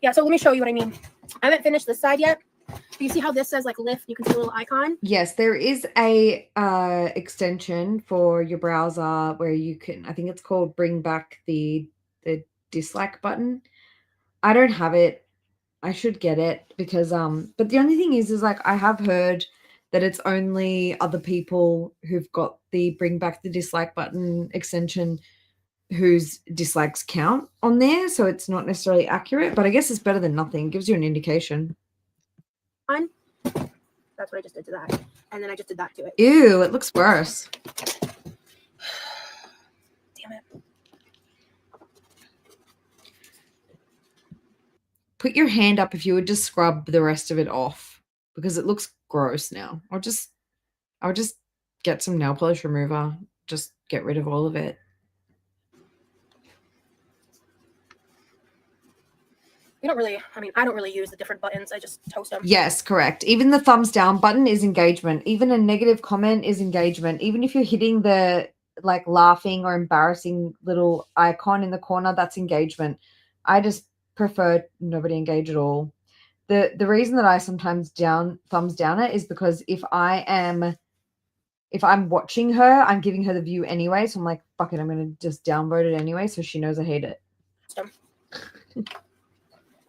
Yeah, so let me show you what I mean. I haven't finished this side yet. You see how this says like lift? You can see a little icon. Yes, there is a extension for your browser where you can, I think it's called bring back the dislike button. I don't have it. I should get it because but the only thing is like I have heard that it's only other people who've got the bring back the dislike button extension whose dislikes count on there, so it's not necessarily accurate, but I guess it's better than nothing. It gives you an indication. That's what I just did to that. And then I just did that to it. Ew, it looks worse. Damn it. Put your hand up if you would just scrub the rest of it off because it looks gross now. I'll just get some nail polish remover. Just get rid of all of it. You don't really, I mean, I don't really use the different buttons. I just toast them. Yes, correct. Even the thumbs down button is engagement. Even a negative comment is engagement. Even if you're hitting the like laughing or embarrassing little icon in the corner, that's engagement. I just prefer nobody engage at all. The reason that I sometimes thumbs down it is because if I'm watching her, I'm giving her the view anyway. So I'm like, fuck it, I'm gonna just downvote it anyway so she knows I hate it.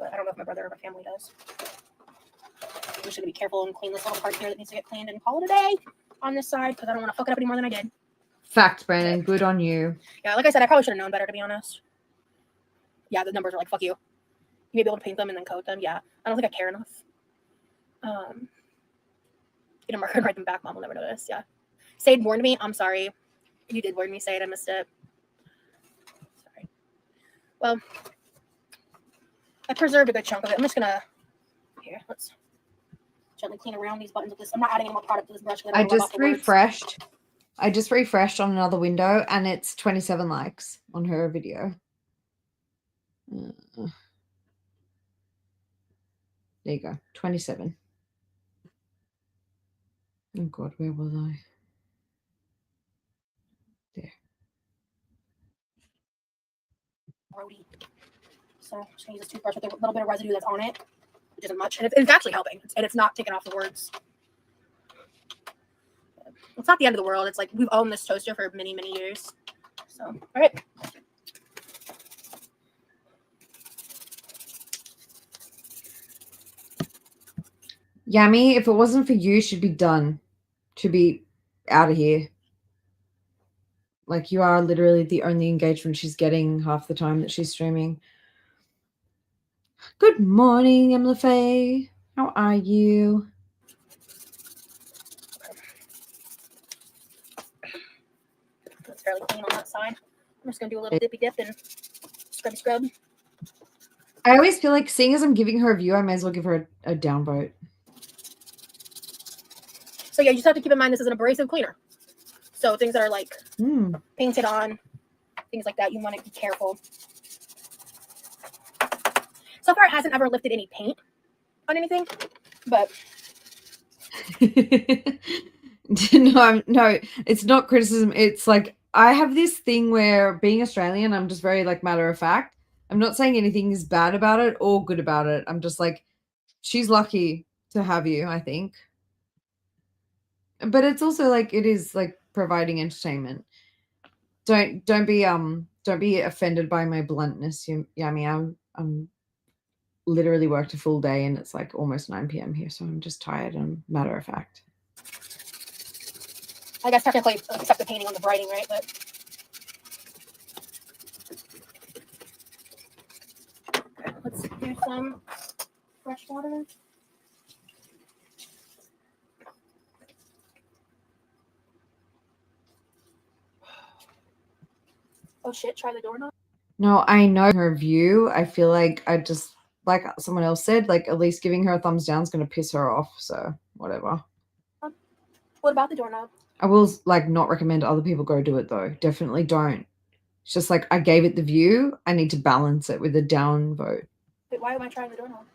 But I don't know if my brother or my family does. I'm just gonna be careful and clean this little part here that needs to get cleaned and call it a day on this side because I don't want to fuck it up any more than I did. Fact, Brandon. Good on you. Yeah, like I said, I probably should have known better, to be honest. Yeah, the numbers are like, fuck you. You may be able to paint them and then coat them. Yeah, I don't think I care enough. Get a marker and write them back. Mom will never notice. Yeah. Sade warned me. I'm sorry. You did warn me, Sade. I missed it. Sorry. Well, I preserved a good chunk of it. I'm just gonna let's gently clean around these buttons with this. I'm not adding any more product to this brush. I just refreshed. I just refreshed on another window and it's 27 likes on her video. There you go. 27. Oh God, where was I? There. Roadie. So I'm just gonna use this toothbrush with a little bit of residue that's on it, which isn't much, and it's actually helping, and it's not taking off the words. It's not the end of the world. It's like we've owned this toaster for many, many years. So, all right. Yummy, if it wasn't for you, she'd be done. She'd be out of here. Like, you are literally the only engagement she's getting half the time that she's streaming. Good morning, Emily Faye. How are you? It's fairly clean on that side. I'm just going to do a little dippy dip and scrub. I always feel like, seeing as I'm giving her a view, I may as well give her a downvote. So yeah, you just have to keep in mind this is an abrasive cleaner. So things that are like painted on, things like that, you want to be careful. So far, it hasn't ever lifted any paint on anything, but no, it's not criticism. It's like, I have this thing where being Australian, I'm just very like matter of fact. I'm not saying anything is bad about it or good about it. I'm just like, she's lucky to have you, I think. But it's also like, it is like providing entertainment. Don't be offended by my bluntness, Yummy. I'm literally worked a full day and it's like almost 9 p.m. here, so I'm just tired and matter of fact. I guess technically except the painting on the writing, right? But let's do some fresh water. Oh shit, try the doorknob. No, I know her view. I feel like I just, like someone else said, like at least giving her a thumbs down is going to piss her off. So whatever. What about the doorknob? I will like not recommend other people go do it though. Definitely don't. It's just like I gave it the view. I need to balance it with a down vote. Wait, why am I trying the doorknob?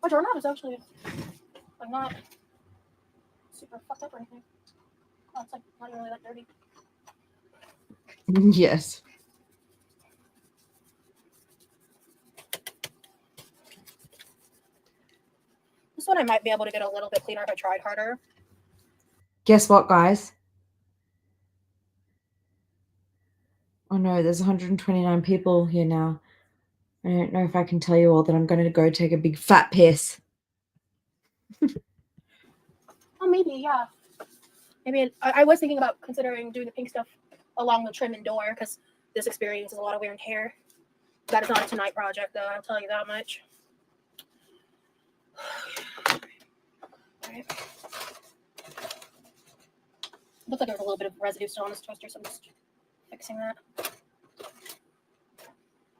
My doorknob is actually like not super fucked up or anything. Oh, it's like not even really that dirty. Yes. This one I might be able to get a little bit cleaner if I tried harder. Guess what, guys? Oh no, there's 129 people here now. I don't know if I can tell you all that I'm going to go take a big fat piss. Oh, maybe, yeah. Maybe I was thinking about considering doing the pink stuff along the trim and door because this experience is a lot of wear and tear. That is not a tonight project, though. I'll tell you that much. All right. Looks like there's a little bit of residue still on this toaster, so I'm just fixing that.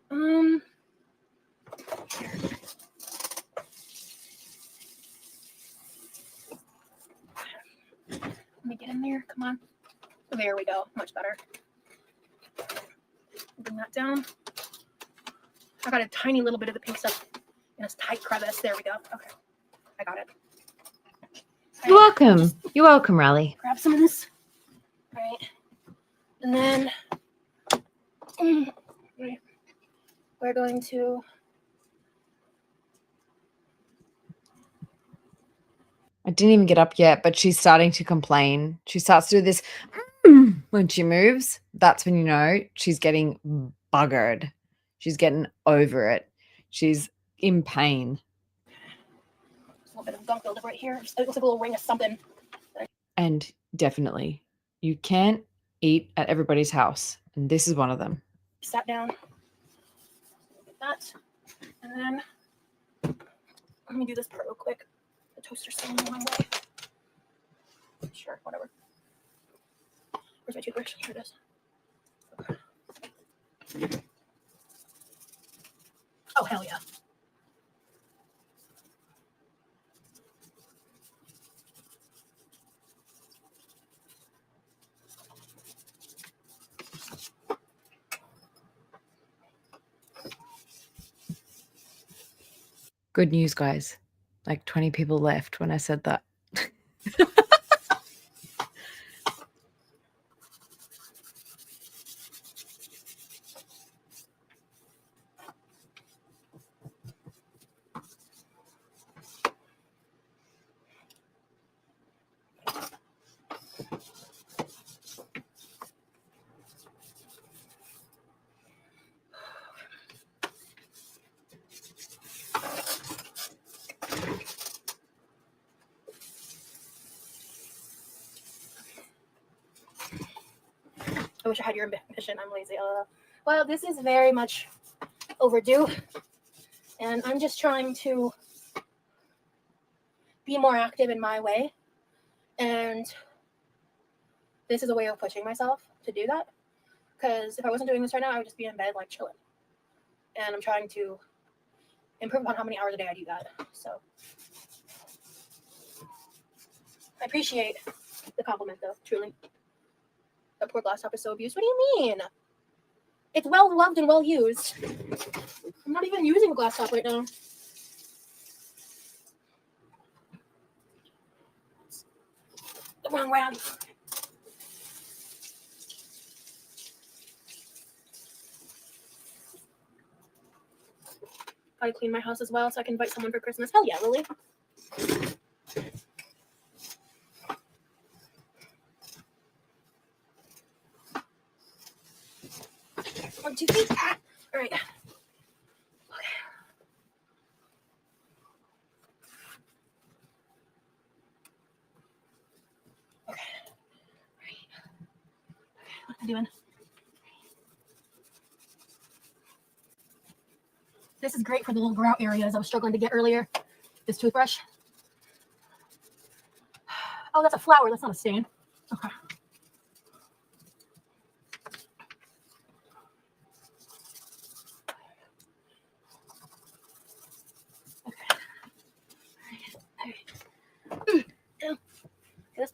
Let me get in there. Come on. There we go. Much better. Bring that down. I got a tiny little bit of the pink stuff in a tight crevice. There we go. Okay. I got it. You're welcome. You're welcome, Raleigh. Grab some of this. All right. And then right, we're going to I didn't even get up yet, but she's starting to complain. She starts to do this when she moves. That's when you know she's getting buggered. She's getting over it. She's in pain. a little bit of gunk buildup right here. It looks like a little ring of something. And definitely, you can't eat at everybody's house. And this is one of them. Sat down. Like that. And then let me do this part real quick. The toaster's still in the wrong way. Sure, whatever. Where's my toothbrush? Here it is. Okay. Oh, hell yeah. Good news, guys. Like 20 people left when I said that. I wish I had your ambition. I'm lazy. Well, this is very much overdue. And I'm just trying to be more active in my way. And this is a way of pushing myself to do that. Because if I wasn't doing this right now, I would just be in bed, like, chilling. And I'm trying to improve on how many hours a day I do that. So I appreciate the compliment, though, truly. That poor glass top is so abused. What do you mean? It's well loved and well used. I'm not even using a glass top right now. The wrong way. Gotta clean my house as well so I can invite someone for Christmas. Hell yeah, Lily. One, two, three. Ah. All right. Okay. Okay. Right. What am I doing? This is great for the little grout areas I was struggling to get earlier. This toothbrush. Oh, that's a flower. That's not a stain. Okay.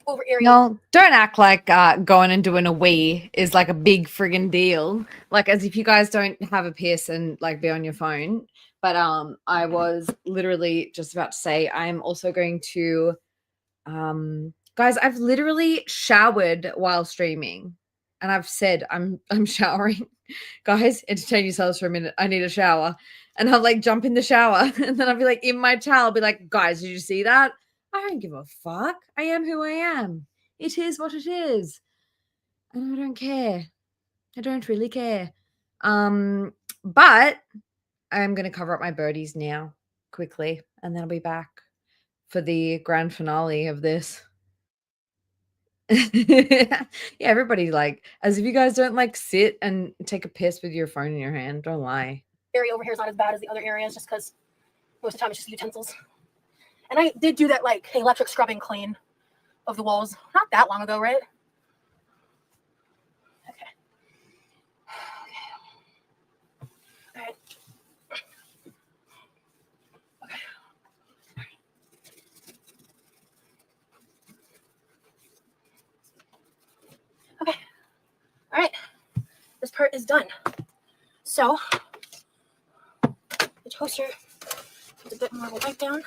over area. No, don't act like going and doing a wee is like a big friggin' deal. Like as if you guys don't have a piss and like be on your phone. But I was literally just about to say I am also going to guys, I've literally showered while streaming. And I've said I'm showering. Guys, entertain yourselves for a minute. I need a shower. And I'll like jump in the shower and then I'll be like in my towel, be like, guys, did you see that? I don't give a fuck. I am who I am. It is what it is. And I don't care. I don't really care. But I'm gonna cover up my birdies now quickly, and then I'll be back for the grand finale of this. Yeah, everybody like as if you guys don't like sit and take a piss with your phone in your hand. Don't lie. Area over here is not as bad as the other areas, just because most of the time it's just utensils. And I did do that like electric scrubbing clean of the walls not that long ago, right? Okay. All right. Okay. All right. This part is done. So the toaster needs a bit more of a wipe down.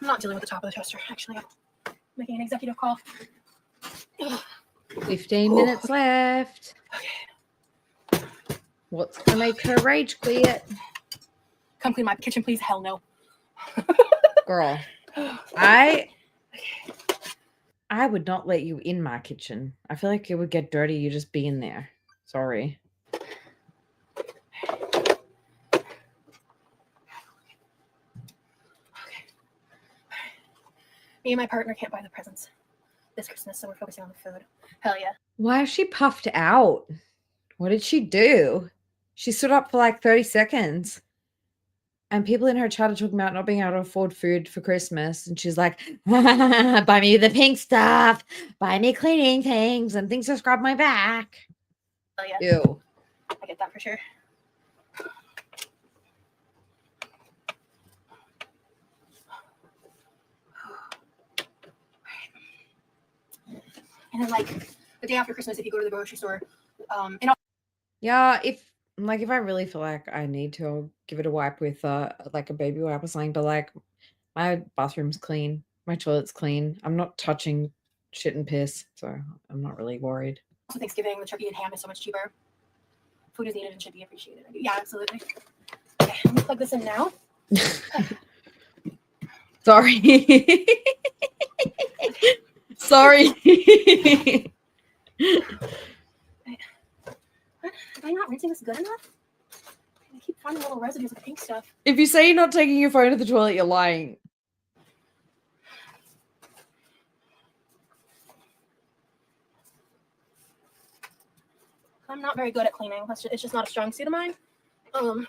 I'm not dealing with the top of the toaster. Actually, I'm making an executive call. 15 minutes left. Okay. What's gonna make her rage quit? Come clean my kitchen, please. Hell no. Girl, I would not let you in my kitchen. I feel like it would get dirty you just being there. Sorry. Me and my partner can't buy the presents this Christmas, so we're focusing on the food. Hell yeah. Why is she puffed out? What did she do? She stood up for like 30 seconds. And people in her chat are talking about not being able to afford food for Christmas. And she's like, buy me the pink stuff. Buy me cleaning things and things to scrub my back. Hell yeah. Ew. I get that for sure. And then, like, the day after Christmas, if you go to the grocery store, Yeah, if I really feel like I need to, I'll give it a wipe with like a baby wipe or something. But like my bathroom's clean, my toilet's clean. I'm not touching shit and piss, so I'm not really worried. also Thanksgiving, the turkey and ham is so much cheaper. Food is needed and should be appreciated. Yeah, absolutely. Okay, let me plug this in now. Sorry. Sorry. Am I not rinsing this good enough? I keep finding little residues of the pink stuff. If you say you're not taking your phone to the toilet, you're lying. I'm not very good at cleaning. It's just not a strong suit of mine. But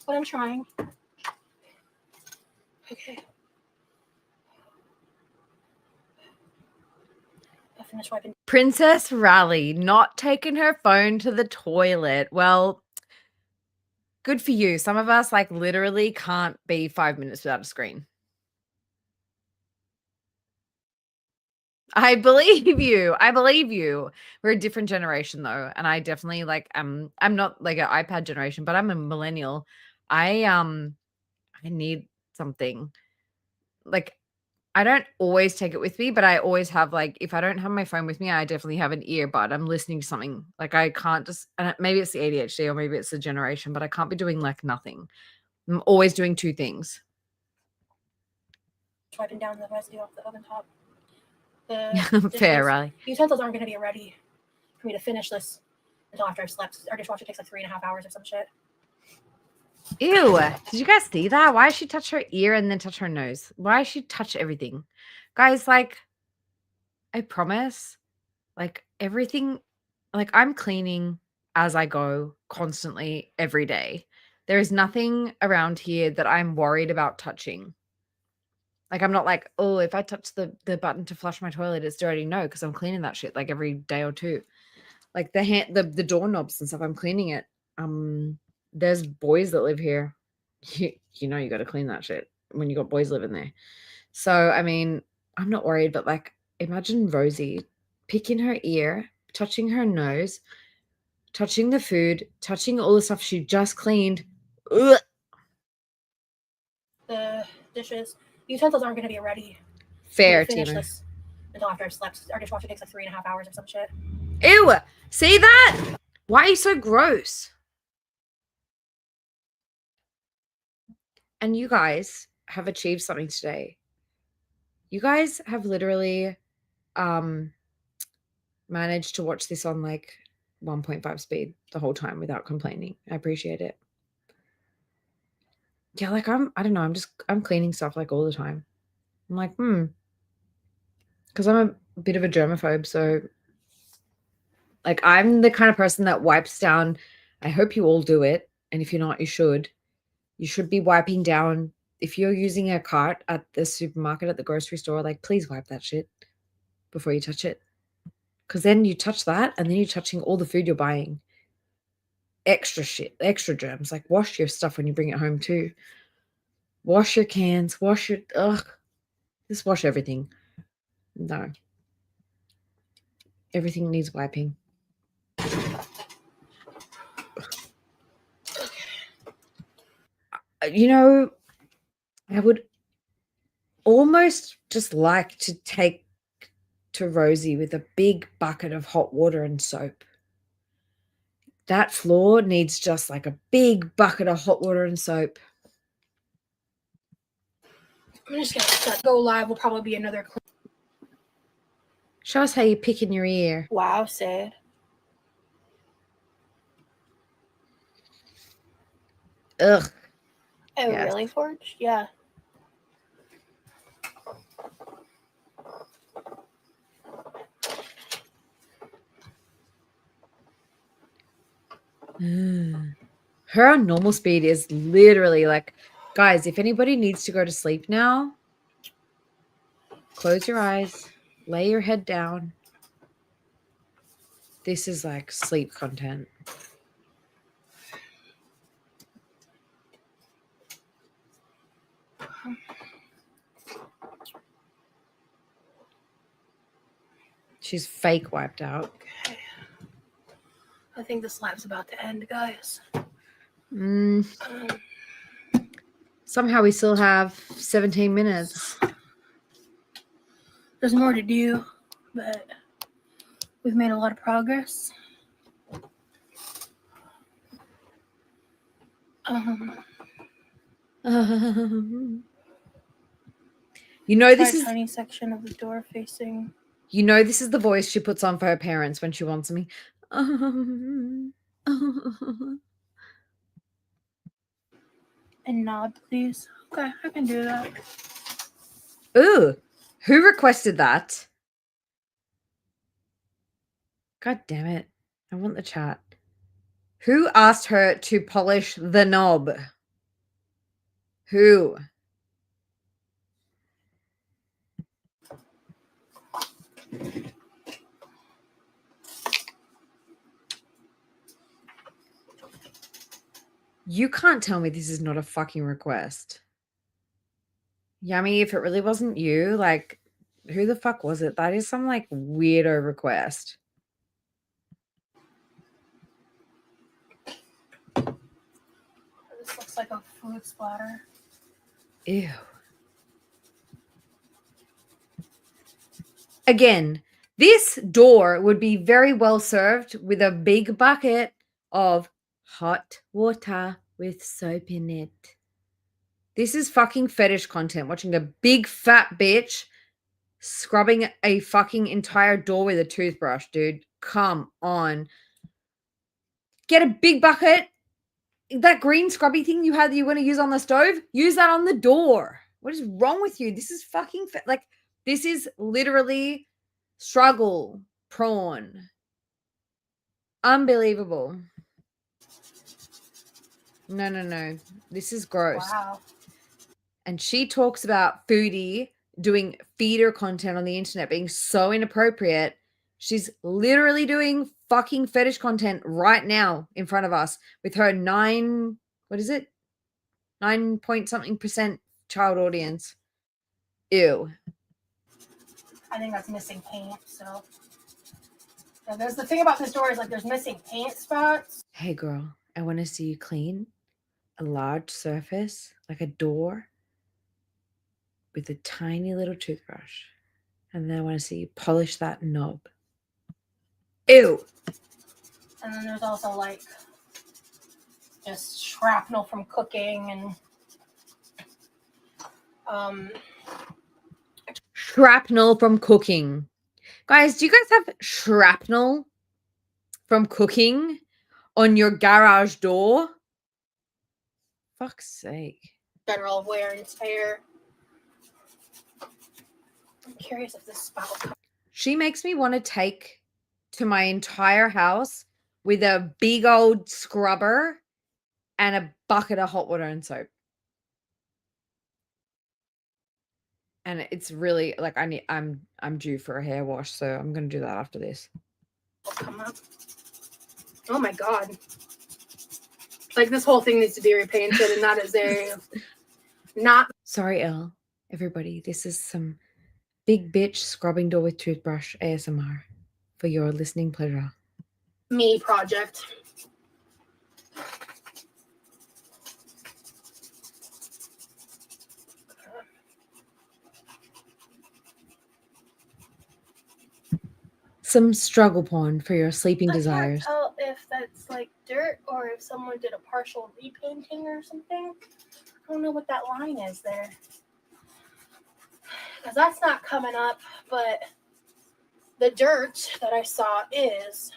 I'm trying. Okay. I'll finish wiping. Princess Rally not taking her phone to the toilet. Well, good for you. Some of us like literally can't be 5 minutes without a screen. I believe you. I believe you. We're a different generation though, and I definitely like I'm not like an iPad generation, but I'm a millennial. I need something. Like I don't always take it with me, but I always have like if I don't have my phone with me, I definitely have an earbud. I'm listening to something. Like I can't just and maybe it's the ADHD or maybe it's the generation, but I can't be doing like nothing. I'm always doing two things. Wiping down the residue off the oven top. Fair, Riley. Utensils aren't going to be ready for me to finish this until after I've slept. Our dishwasher takes like 3.5 hours or some shit. Ew. Did you guys see that? Why did she touch her ear and then touch her nose? Why did she touch everything? Guys, like, I promise, like, everything, like, I'm cleaning as I go constantly every day. There is nothing around here that I'm worried about touching. Like, I'm not like, oh, if I touch the button to flush my toilet, it's dirty. No, because I'm cleaning that shit like every day or two. Like the doorknobs and stuff, I'm cleaning it. There's boys that live here. You know you got to clean that shit when you got boys living there. So, I mean, I'm not worried, but like, imagine Rosie picking her ear, touching her nose, touching the food, touching all the stuff she just cleaned. Ugh. The dishes, utensils aren't going to be ready. Fair, Finish Timo. this until after I slept. Our dishwasher takes like 3.5 hours or some shit. Ew! See that? Why are you so gross? And you guys have achieved something today. You guys have literally managed to watch this on like 1.5 speed the whole time without complaining. I appreciate it. Yeah, like I don't know, I'm cleaning stuff like all the time. I'm like, because I'm a bit of a germaphobe, so like I'm the kind of person that wipes down. I hope you all do it, and if you're not, you should. You should be wiping down. If you're using a cart at the supermarket, at the grocery store, like please wipe that shit before you touch it. Because then you touch that and then you're touching all the food you're buying. Extra shit, extra germs. Like wash your stuff when you bring it home too. Wash your cans, just wash everything. No. Everything needs wiping. You know, I would almost just like to take to Rosie with a big bucket of hot water and soap. That floor needs just like a big bucket of hot water and soap. I'm just going to go live. Will probably be another clip. Show us how you pick in your ear. Wow, Sid. Ugh. Oh, Yes. really, Forge? Yeah. Her on normal speed is literally like, guys, if anybody needs to go to sleep now, close your eyes, lay your head down. This is like sleep content. She's fake wiped out. Okay. I think this live's about to end, guys. Somehow we still have 17 minutes. There's more to do, but we've made a lot of progress. You know, this is tiny section of the door facing. You know, this is the voice she puts on for her parents when she wants me. And nod, please. Okay, I can do that. Ooh, who requested that? God damn it. I want the chat. Who asked her to polish the knob? Who? You can't tell me this is not a fucking request. Yummy, if it really wasn't you, like, who the fuck was it? That is some, like, weirdo request. This looks like a food splatter. Ew. Again, this door would be very well served with a big bucket of hot water with soap in it. This is fucking fetish content. Watching a big fat bitch scrubbing a fucking entire door with a toothbrush, dude. Come on. Get a big bucket. That green scrubby thing you had that you want to use on the stove, use that on the door. What is wrong with you? This is fucking like, this is literally struggle prawn. Unbelievable. No. This is gross. Wow. And she talks about foodie doing feeder content on the internet being so inappropriate. She's literally doing fucking fetish content right now in front of us with her 9 point something % child audience. Ew. I think that's missing paint. So now there's the thing about this door is like there's missing paint spots. Hey, girl, I want to see you clean a large surface, like a door, with a tiny little toothbrush. And then I want to see you polish that knob. Ew. And then there's also like just shrapnel from cooking and Shrapnel from cooking. Guys, do you guys have shrapnel from cooking on your garage door? Fuck's sake. general wear and tear. I'm curious if this spout. She makes me want to take to my entire house with a big old scrubber and a bucket of hot water and soap. And it's really like I'm due for a hair wash, so I'm gonna do that after this. Come up. Oh my god. Like this whole thing needs to be repainted and that is a not Sorry, Elle. Everybody, this is some big bitch scrubbing door with toothbrush ASMR for your listening pleasure. me project. Some struggle porn for your sleeping I can't desires. tell if that's like dirt or if someone did a partial repainting or something. I don't know what that line is there. Because that's not coming up, but the dirt that I saw is.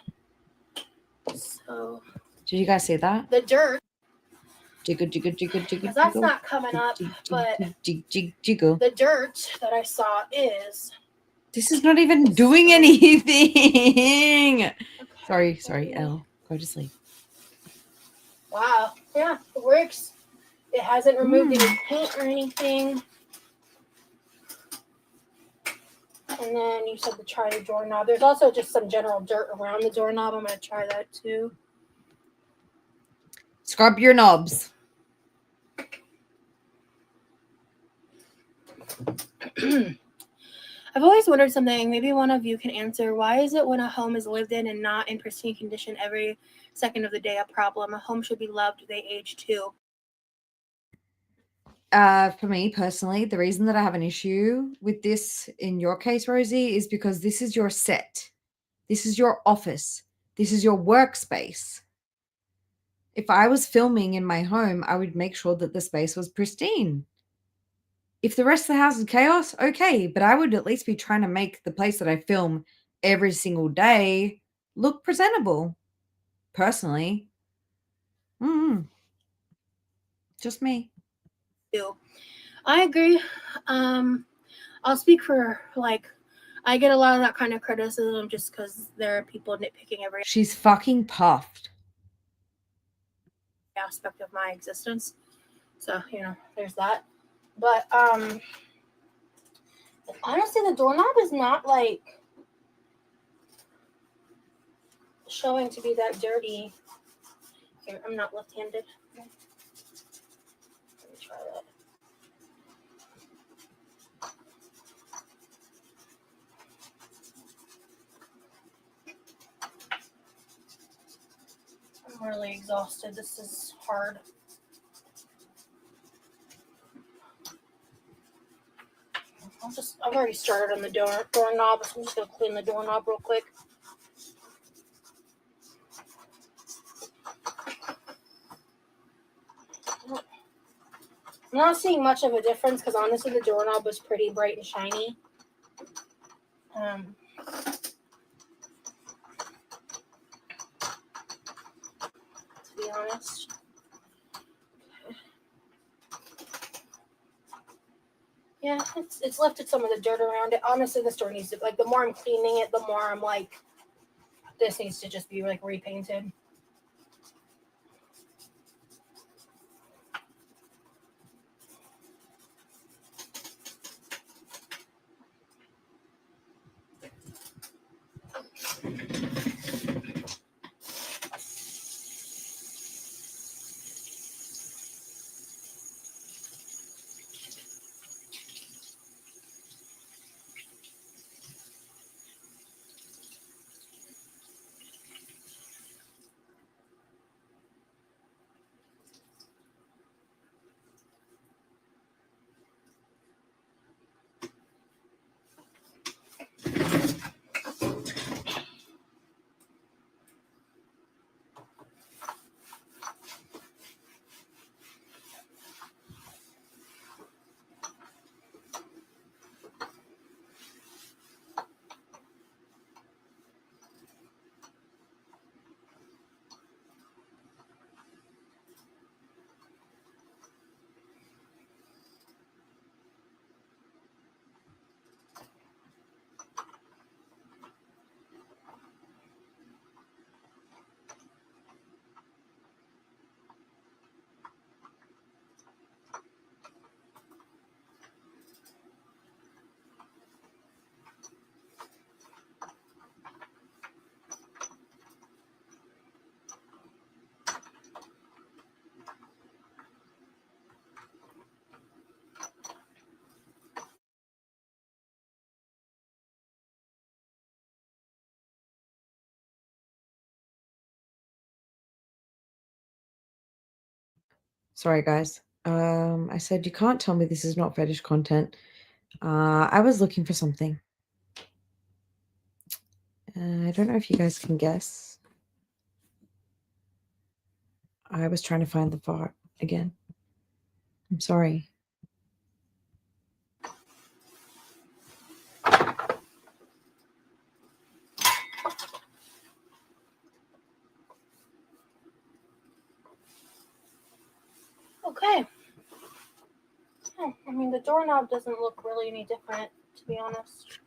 So Did you guys see that? the dirt, Jiggle, jiggle, jiggle, jiggle, because that's jiggle. not coming up, but Jiggle. the dirt that I saw is. This is not even doing anything. Sorry, Elle. Go to sleep. Wow. Yeah, it works. It hasn't removed any paint or anything. And then you said to try the doorknob. There's also just some general dirt around the doorknob. I'm going to try that too. Scrub your knobs. I've always wondered something. Maybe one of you can answer. Why is it when a home is lived in and not in pristine condition every second of the day a problem? A home should be loved. They age too. For me personally, the reason that I have an issue with this in your case, Rosie, is because this is your set. This is your office. This is your workspace. If I was filming in my home, I would make sure that the space was pristine. If the rest of the house is chaos, okay, but I would at least be trying to make the place that I film every single day look presentable. Personally. Just me. I agree. I'll speak for I get a lot of that kind of criticism just because there are people nitpicking every She's fucking puffed. aspect of my existence. So, there's that. But honestly, the doorknob is not showing to be that dirty. Here, I'm not left-handed. Let me try that. I'm really exhausted. This is hard. I've already started on the doorknob, so I'm just going to clean the doorknob real quick. I'm not seeing much of a difference because honestly the doorknob was pretty bright and shiny. To be honest. Okay. Yeah, it's lifted some of the dirt around it. Honestly, this door needs to, the more I'm cleaning it, the more I'm this needs to just be repainted. Sorry, guys. I said you can't tell me this is not fetish content. I was looking for something. I don't know if you guys can guess. I was trying to find the fart again. I'm sorry. Okay. I mean, the doorknob doesn't look really any different, to be honest.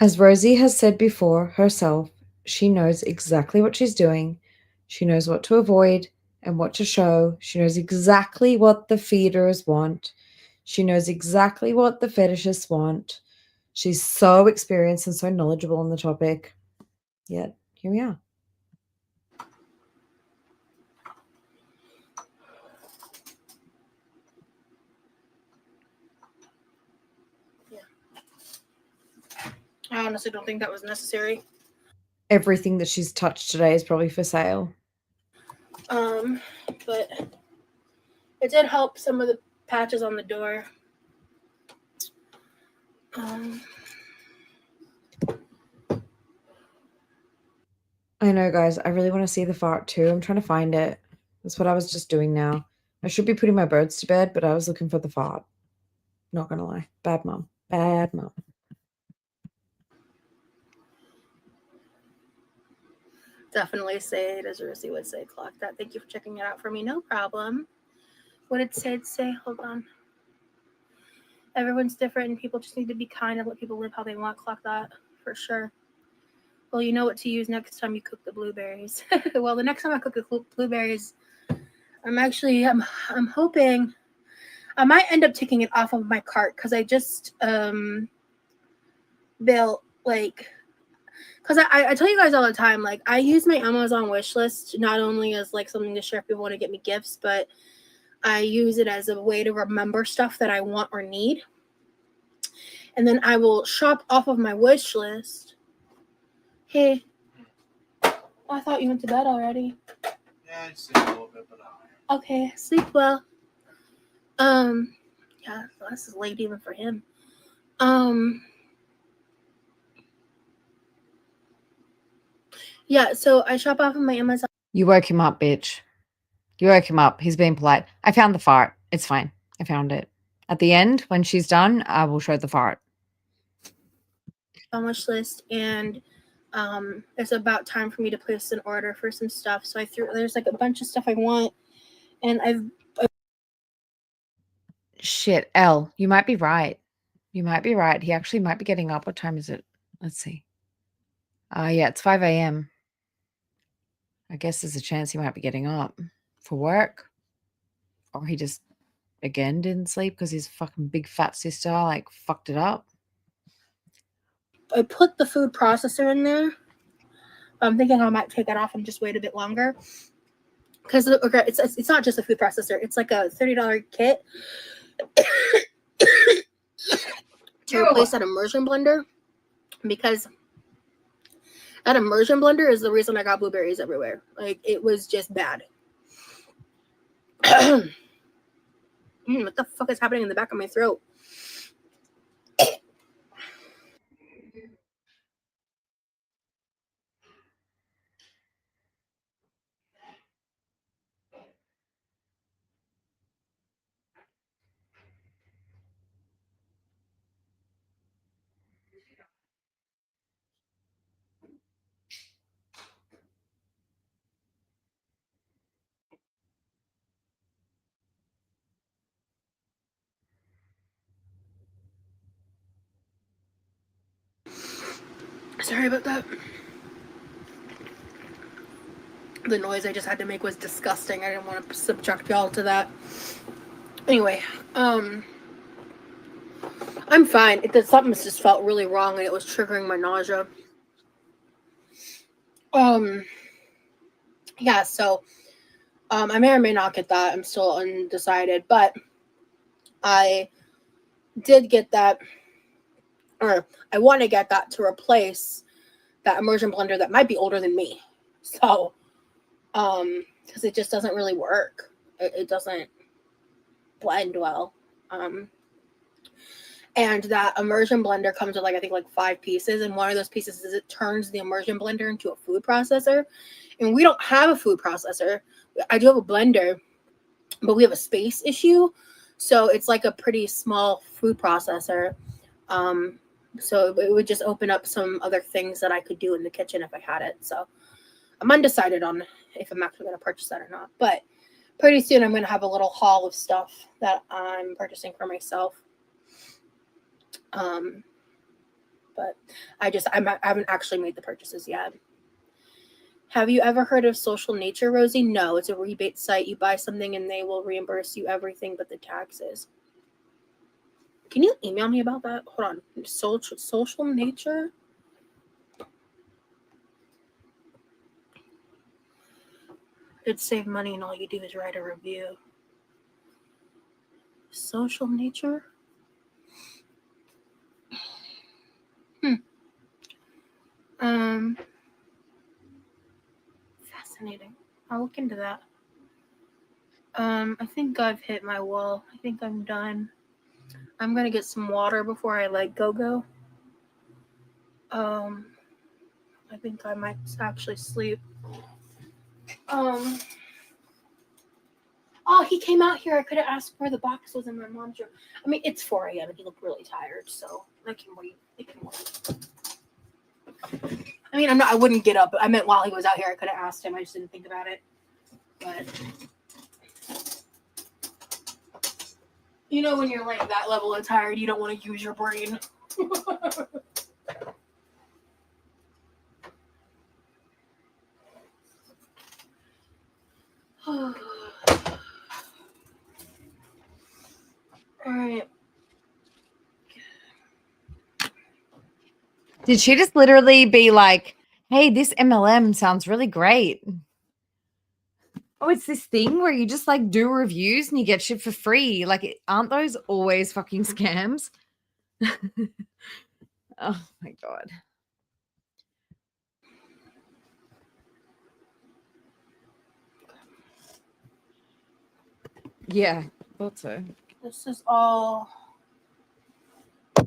As Rosie has said before herself, she knows exactly what she's doing. She knows what to avoid and what to show. She knows exactly what the feeders want. She knows exactly what the fetishists want. She's so experienced and so knowledgeable on the topic. Yet, here we are. I honestly don't think that was necessary. Everything that she's touched today is probably for sale. But it did help some of the patches on the door. I know, guys. I really want to see the fart too. I'm trying to find it. That's what I was just doing now. I should be putting my birds to bed, but I was looking for the fart. Not gonna lie. Bad mom. Bad mom. Definitely say it as Rosie would say, clock that. Thank you for checking it out for me. No problem. What did Sid say? Hold on. Everyone's different and people just need to be kind and let people live how they want. Clock that for sure. Well, you know what to use next time you cook the blueberries. Well, the next time I cook the blueberries, I'm hoping I might end up taking it off of my cart because I just built like, because I tell you guys all the time, like I use my Amazon wish list not only as like something to share if people want to get me gifts, but I use it as a way to remember stuff that I want or need. And then I will shop off of my wish list. Hey, I thought you went to bed already. Yeah, I sleep a little bit, but Okay, sleep well. Yeah, this is late even for him. Yeah, so I shop off of my Amazon. You woke him up, bitch. You woke him up. He's being polite. I found the fart. It's fine. I found it. At the end, when she's done, I will show the fart. Wish list, and it's about time for me to place an order for some stuff. So there's like a bunch of stuff I want, and Shit, Elle, you might be right. You might be right. He actually might be getting up. What time is it? Let's see. Yeah, it's 5 a.m. I guess there's a chance he might be getting up for work. Or he just, again, didn't sleep because his fucking big fat sister, like, fucked it up. I put the food processor in there. I'm thinking I might take it off and just wait a bit longer. Because it's not just a food processor. It's like a $30 kit to replace that immersion blender. Because that immersion blender is the reason I got blueberries everywhere. Like, it was just bad. What the fuck is happening in the back of my throat? Sorry about that. The noise I just had to make was disgusting. I didn't want to subject y'all to that. Anyway, I'm fine. Something just felt really wrong and it was triggering my nausea. Yeah, so I may or may not get that. I'm still undecided, but I did get that, or I want to get that to replace that immersion blender that might be older than me. So, because it just doesn't really work. It doesn't blend well. And that immersion blender comes with like I think like 5 pieces, and one of those pieces is it turns the immersion blender into a food processor. And we don't have a food processor. I do have a blender, but we have a space issue. So it's like a pretty small food processor. So it would just open up some other things that I could do in the kitchen if I had it. So I'm undecided on if I'm actually going to purchase that or not. But pretty soon I'm going to have a little haul of stuff that I'm purchasing for myself. But I haven't actually made the purchases yet. Have you ever heard of Social Nature, Rosie? No, it's a rebate site. You buy something and they will reimburse you everything but the taxes. Can you email me about that? Hold on. Social Nature? It'd save money and all you do is write a review. Social Nature? Fascinating. I'll look into that. I think I've hit my wall. I think I'm done. I'm gonna get some water before I let go. I think I might actually sleep. Oh, he came out here. I could have asked where the box was in my mom's room. I mean, it's 4 a.m. and he looked really tired, so I can wait. It can wait. I mean, I wouldn't get up. I meant while he was out here, I could have asked him. I just didn't think about it. But you know, when you're like that level of tired, you don't want to use your brain. All right. Did she just literally be like, hey, this MLM sounds really great? Oh, it's this thing where you just like do reviews and you get shit for free. Like, aren't those always fucking scams? Oh my God. Yeah, thought so. This is all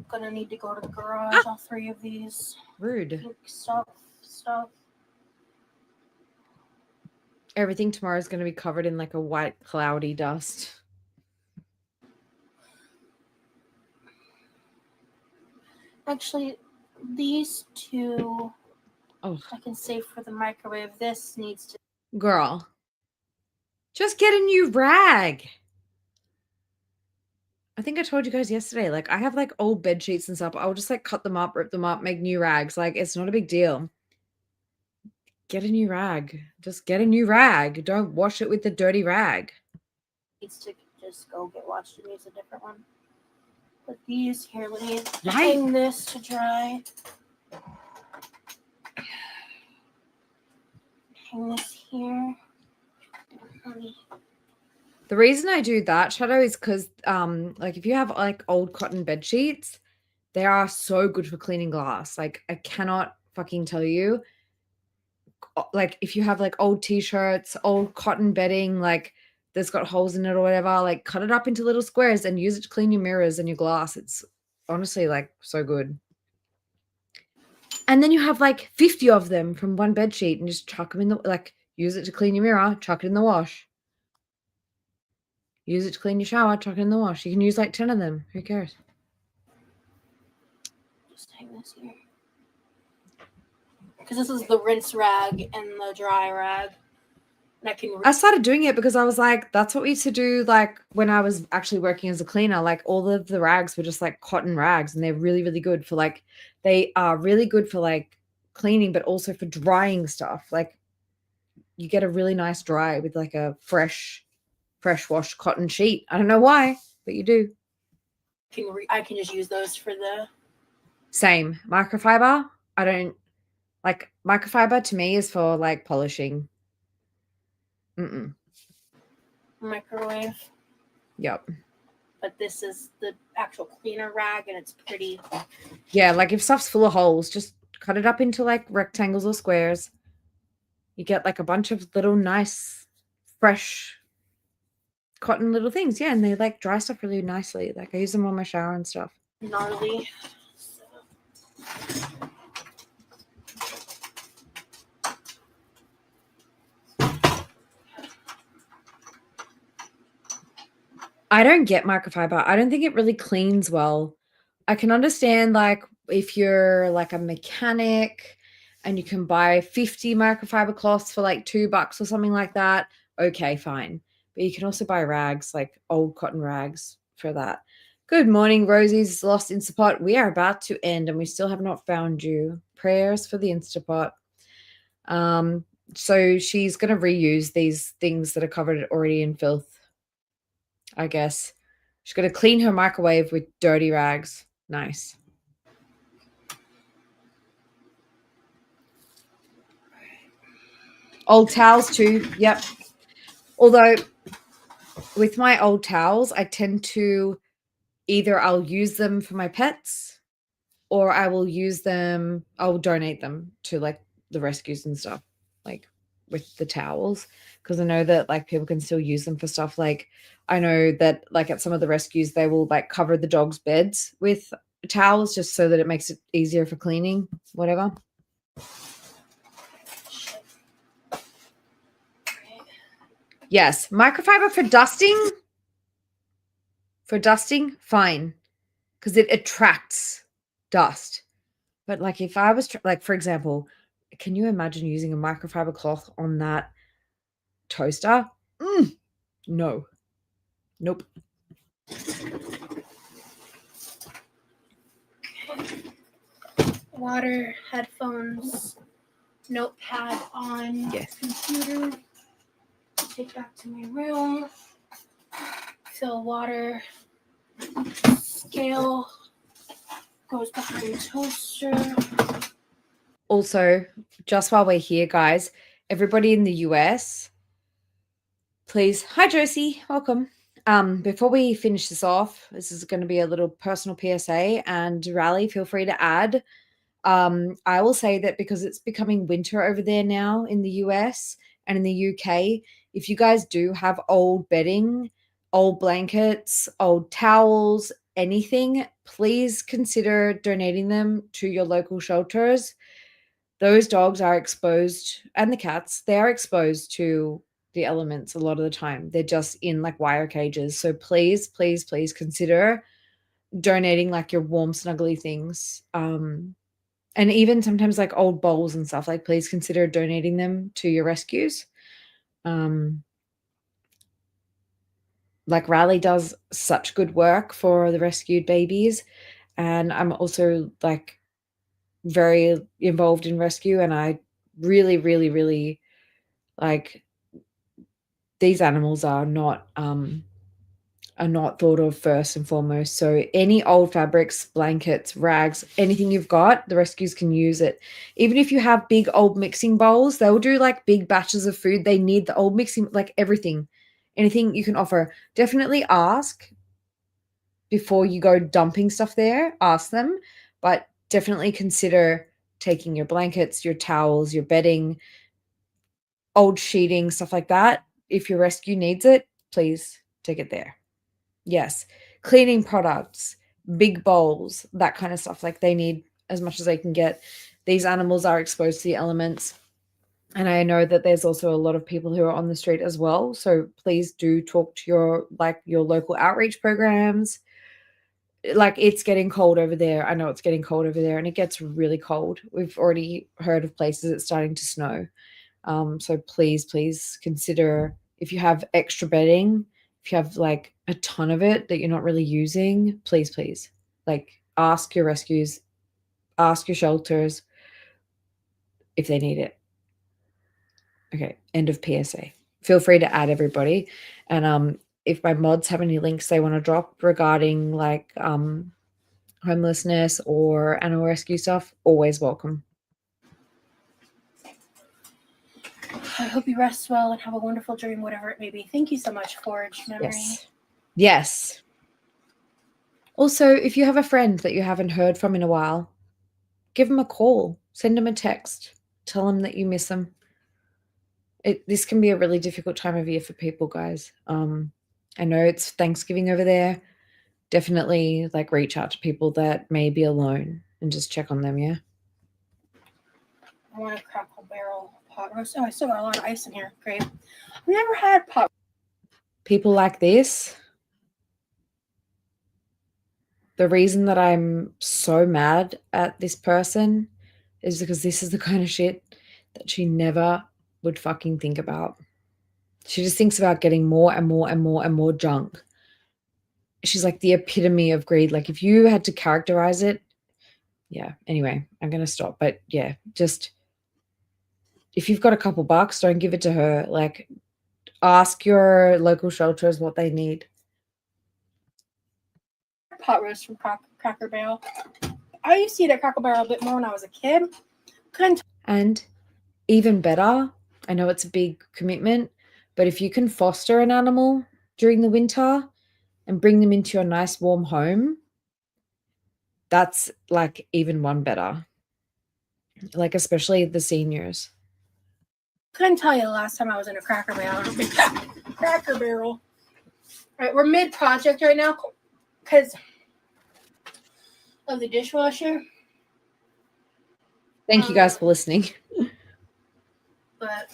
gonna need to go to the garage. All 3 of these. Rude. Pink stuff. Everything tomorrow is going to be covered in like a white cloudy dust. Actually, these 2 Oh, I can save for the microwave. This needs to. girl, just get a new rag. I think I told you guys yesterday, like I have like old bed sheets and stuff. I'll just like cut them up, rip them up, make new rags. Like it's not a big deal. Get a new rag. Just get a new rag. Don't wash it with the dirty rag. Needs to just go get washed and use a different one. Put these here. Let me Right. hang this to dry. Hang this here. The reason I do that, Shadow, is because like if you have like old cotton bed sheets, they are so good for cleaning glass. Like I cannot fucking tell you. Like if you have like old t-shirts, old cotton bedding, like that's got holes in it or whatever, like cut it up into little squares and use it to clean your mirrors and your glass. It's honestly like so good. And then you have like 50 of them from one bed sheet and just chuck them in the, like use it to clean your mirror, chuck it in the wash. Use it to clean your shower, chuck it in the wash. You can use like 10 of them. Who cares? Just hang this here. Because this is the rinse rag and the dry rag. And I started doing it because I was like, that's what we used to do like when I was actually working as a cleaner. Like all of the rags were just like cotton rags and they're really, really good for like, they are really good for like cleaning, but also for drying stuff. Like you get a really nice dry with like a fresh washed cotton sheet. I don't know why, but you do. I can just use those for the same microfiber. I don't like microfiber. To me is for like polishing. Microwave. Yep. But this is the actual cleaner rag and it's pretty. Yeah, like if stuff's full of holes, just cut it up into like rectangles or squares. You get like a bunch of little nice fresh cotton little things. Yeah, and they like dry stuff really nicely. Like I use them on my shower and stuff. Gnarly. I don't get microfiber. I don't think it really cleans well. I can understand like if you're like a mechanic and you can buy 50 microfiber cloths for like $2 or something like that. Okay, fine. But you can also buy rags, like old cotton rags for that. Good morning, Rosie's Lost Instapot. We are about to end and we still have not found you. Prayers for the Instapot. So she's going to reuse these things that are covered already in filth, I guess. She's going to clean her microwave with dirty rags. Nice. Old towels too. Yep. Although with my old towels, I tend to either I'll use them for my pets or I will use them, I'll donate them to like the rescues and stuff, like with the towels. Because I know that like people can still use them for stuff. Like I know that like at some of the rescues, they will like cover the dogs' beds with towels just so that it makes it easier for cleaning, whatever. Yes, microfiber for dusting. For dusting, fine, because it attracts dust. But like if I was like, for example, can you imagine using a microfiber cloth on that toaster? No. Nope. Water, headphones, notepad on Yes. computer. Take back to my room. Fill water. Scale goes behind toaster. Also, just while we're here, guys, everybody in the US, please. Hi, Josie. Welcome. Before we finish this off, this is going to be a little personal PSA, and Rally, feel free to add. I will say that because it's becoming winter over there now in the US and in the UK, if you guys do have old bedding, old blankets, old towels, anything, please consider donating them to your local shelters. Those dogs are exposed, and the cats, they are exposed to the elements a lot of the time. They're just in like wire cages. So please, please, please consider donating like your warm, snuggly things. And even sometimes like old bowls and stuff, like please consider donating them to your rescues. Like Riley does such good work for the rescued babies. And I'm also like very involved in rescue. And I really, really, really like these animals are not thought of first and foremost. So any old fabrics, blankets, rags, anything you've got, the rescues can use it. Even if you have big old mixing bowls, they'll do like big batches of food. They need the old mixing, like everything, anything you can offer. Definitely ask before you go dumping stuff there. Ask them, but definitely consider taking your blankets, your towels, your bedding, old sheeting, stuff like that. If your rescue needs it, please take it there. Yes. Cleaning products, big bowls, that kind of stuff. Like they need as much as they can get. These animals are exposed to the elements. And I know that there's also a lot of people who are on the street as well. So please do talk to your local outreach programs. Like it's getting cold over there. I know it's getting cold over there and it gets really cold. We've already heard of places it's starting to snow. So please, please consider if you have extra bedding, if you have like a ton of it that you're not really using, please, please, like ask your rescues, ask your shelters if they need it. Okay, end of PSA. Feel free to add everybody. And if my mods have any links they want to drop regarding like homelessness or animal rescue stuff, always welcome. I hope you rest well and have a wonderful dream, whatever it may be. Thank you so much, Forge Memory. Yes. Yes. Also, if you have a friend that you haven't heard from in a while, give them a call, send them a text, tell them that you miss them. This can be a really difficult time of year for people, guys. I know it's Thanksgiving over there. Definitely like reach out to people that may be alone and just check on them, yeah? I want a Crackle Barrel pot roast. Oh, I still got a lot of ice in here. Great. I've never had pot. People like this, the reason that I'm so mad at this person is because this is the kind of shit that she never would fucking think about. She just thinks about getting more and more and more and more junk. She's like the epitome of greed. Like if you had to characterize it, yeah. Anyway, I'm going to stop. But yeah, just if you've got a couple bucks, don't give it to her. Like ask your local shelters what they need. Pot roast from Cracker Barrel. I used to eat at Cracker Barrel a bit more when I was a kid. And even better, I know it's a big commitment, but if you can foster an animal during the winter and bring them into your nice warm home, that's like even one better. Like especially the seniors. Couldn't tell you the last time I was in a Cracker Barrel. Cracker Barrel. All right, we're mid-project right now because of the dishwasher. Thank you guys for listening. But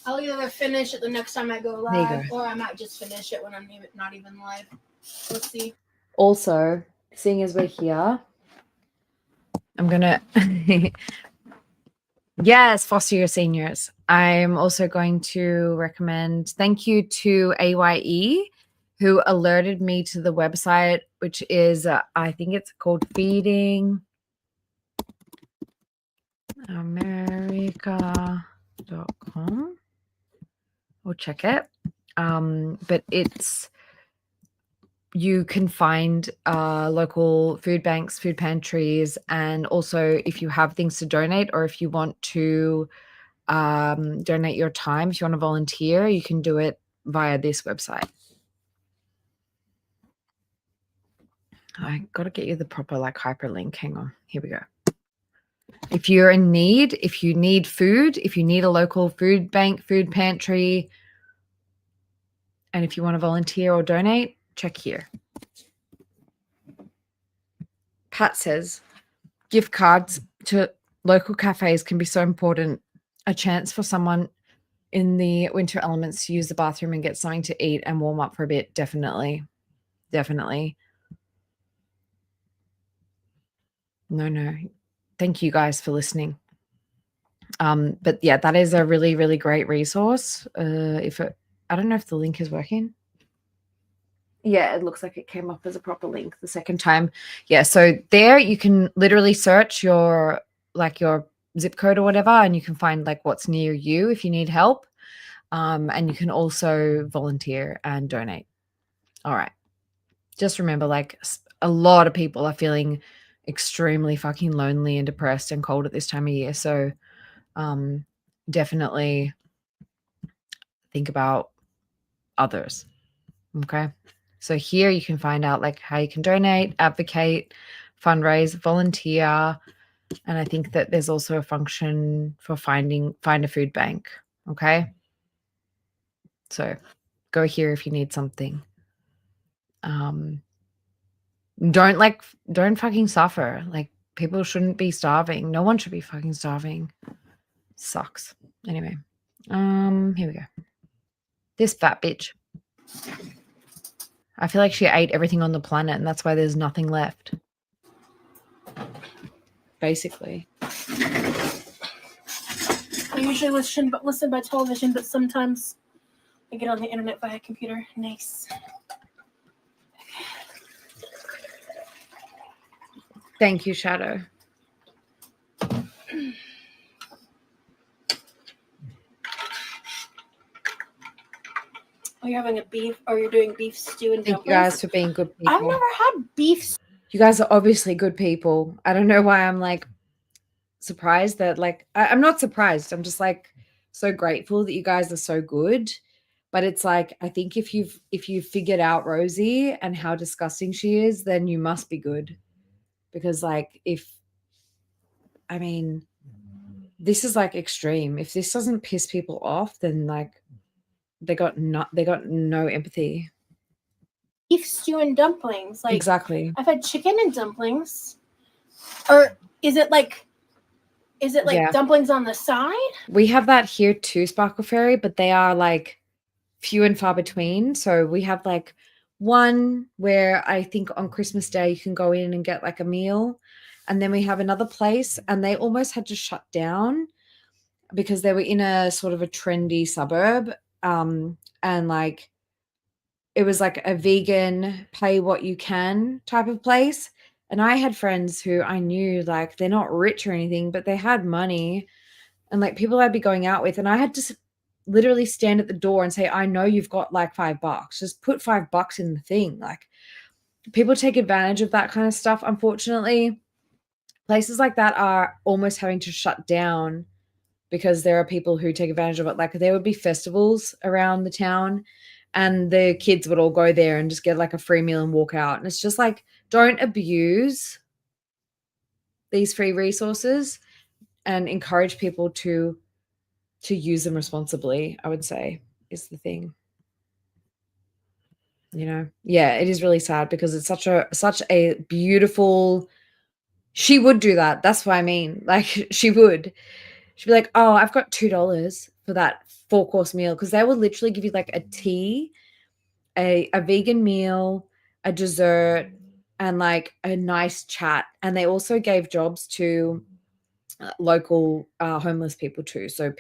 I'll either finish it the next time I go There you live, go. or I might just finish it when I'm not even live. Let's see. Also, seeing as we're here, I'm gonna yes, foster your seniors. I'm also going to recommend thank you to AYE who alerted me to the website, which is I think it's called Feeding America.com. We'll check it. But it's you can find local food banks, food pantries, and also if you have things to donate or if you want to donate your time, if you want to volunteer, you can do it via this website. I got to get you the proper like hyperlink. Hang on. Here we go. If you're in need, if you need food, if you need a local food bank, food pantry, and if you want to volunteer or donate, check here. Pat says, gift cards to local cafes can be so important. A chance for someone in the winter elements to use the bathroom and get something to eat and warm up for a bit. Definitely. Definitely. No. Thank you guys for listening. But yeah, that is a really, really great resource. I don't know if the link is working. Yeah, it looks like it came up as a proper link the second time. Yeah, so there you can literally search your zip code or whatever, and you can find like what's near you if you need help. And you can also volunteer and donate. All right. Just remember, like a lot of people are feeling extremely fucking lonely and depressed and cold at this time of year. So definitely think about others. Okay. So here you can find out like how you can donate, advocate, fundraise, volunteer. And I think that there's also a function for find a food bank. Okay. So go here if you need something. Don't fucking suffer. Like people shouldn't be starving. No one should be fucking starving. Sucks. Anyway. Here we go. This fat bitch. I feel like she ate everything on the planet and that's why there's nothing left. Basically. I usually listen by television, but sometimes I get on the internet via computer. Nice. Thank you, Shadow. Oh, you're having a beef, or you're doing beef stew and Thank you dumplings? guys for being good people. I've never had beef. You guys are obviously good people. I don't know why I'm like surprised that like I'm not surprised. I'm just like so grateful that you guys are so good. But it's like I think if you've figured out Rosie and how disgusting she is, then you must be good. Because like this is like extreme. If this doesn't piss people off, then like they got no empathy. Beef stew and dumplings. Like Exactly. I've had chicken and dumplings. Or is it like Yeah. dumplings on the side? We have that here too, Sparkle Fairy, but they are like few and far between. So we have like one where I think on Christmas Day you can go in and get like a meal. And then we have another place, and they almost had to shut down because they were in a sort of a trendy suburb. And like it was like a vegan pay what you can type of place. And I had friends who I knew, like, they're not rich or anything, but they had money, and like people I'd be going out with, and I had to literally stand at the door and say, I know you've got like $5, just put $5 in the thing. Like, people take advantage of that kind of stuff. Unfortunately, places like that are almost having to shut down because there are people who take advantage of it. Like, there would be festivals around the town, and the kids would all go there and just get like a free meal and walk out. And it's just like, don't abuse these free resources, and encourage people to use them responsibly, I would say, is the thing. You know, yeah, it is really sad because it's such a beautiful. She would do that. That's what I mean. Like, she would. She'd be like, "Oh, I've got $2 for that 4-course meal," because they will literally give you like a tea, a vegan meal, a dessert, and like a nice chat. And they also gave jobs to local homeless people too. So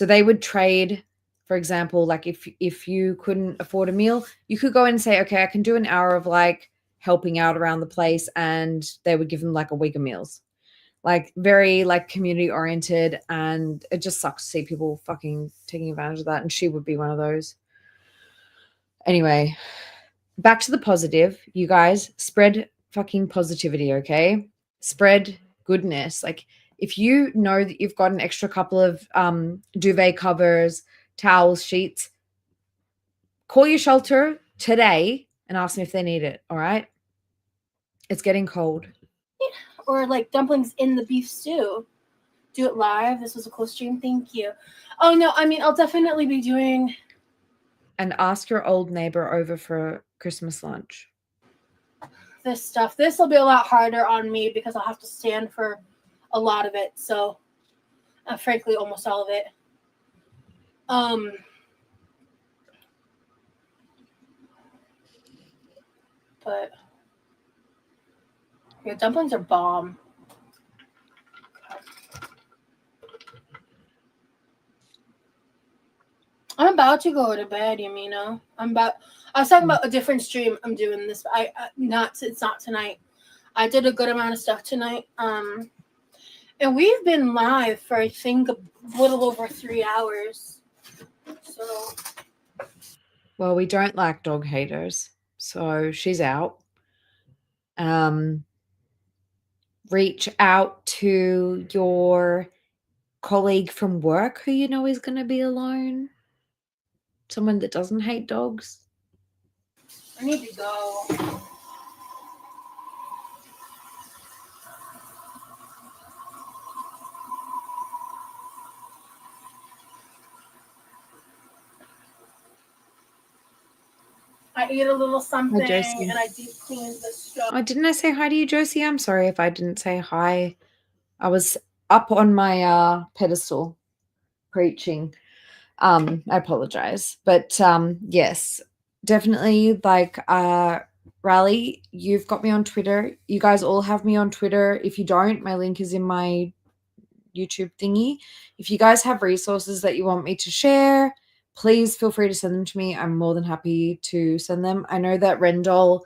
they would trade. For example, like if you couldn't afford a meal, you could go in and say, okay, I can do an hour of like helping out around the place, and they would give them like a week of meals. Like, very like community oriented, and it just sucks to see people fucking taking advantage of that. And she would be one of those. Anyway, back to the positive. You guys, spread fucking positivity, okay? Spread goodness. Like, if you know that you've got an extra couple of duvet covers, towels, sheets, call your shelter today and ask them if they need it, all right? It's getting cold. Or like dumplings in the beef stew. Do it live. This was a cool stream. Thank you. Oh no, I mean, I'll definitely be doing. And ask your old neighbor over for Christmas lunch. This stuff. This will be a lot harder on me because I'll have to stand for a lot of it. So, frankly, almost all of it. But yeah, dumplings are bomb. I'm about to go to bed, Yamina. I was talking about a different stream I'm doing this. It's not tonight. I did a good amount of stuff tonight. And we've been live for, I think, a little over 3 hours. So. Well, we don't like dog haters, so she's out. Reach out to your colleague from work who you know is going to be alone. Someone that doesn't hate dogs. I need to go. I ate a little something and I deep cleaned the stove. Oh, didn't I say hi to you, Josie? I'm sorry if I didn't say hi. I was up on my pedestal preaching. I apologize. But yes, definitely, like, Riley, you've got me on Twitter. You guys all have me on Twitter. If you don't, my link is in my YouTube thingy. If you guys have resources that you want me to share, please feel free to send them to me. I'm more than happy to send them. I know that Rendell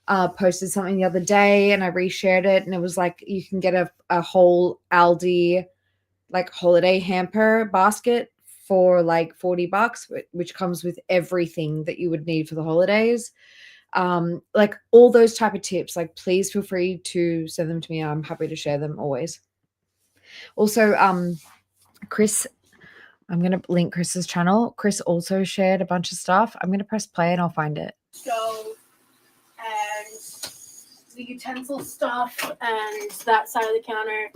posted something the other day and I reshared it, and it was like you can get a whole Aldi like holiday hamper basket for like $40, which comes with everything that you would need for the holidays. Like all those type of tips, like please feel free to send them to me. I'm happy to share them always. Also, Chris, I'm going to link Chris's channel. Chris also shared a bunch of stuff. I'm going to press play and I'll find it. Stove and the utensil stuff and that side of the counter,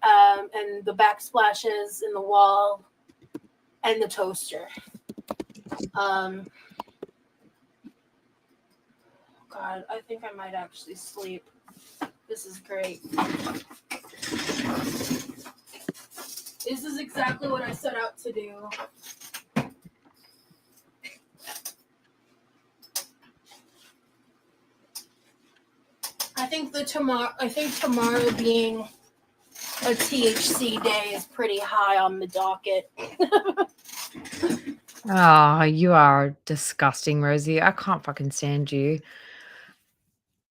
and the backsplashes in the wall, and the toaster. God, I think I might actually sleep. This is great. This is exactly what I set out to do. I think tomorrow being a THC day is pretty high on the docket. Oh, you are disgusting, Rosie. I can't fucking stand you.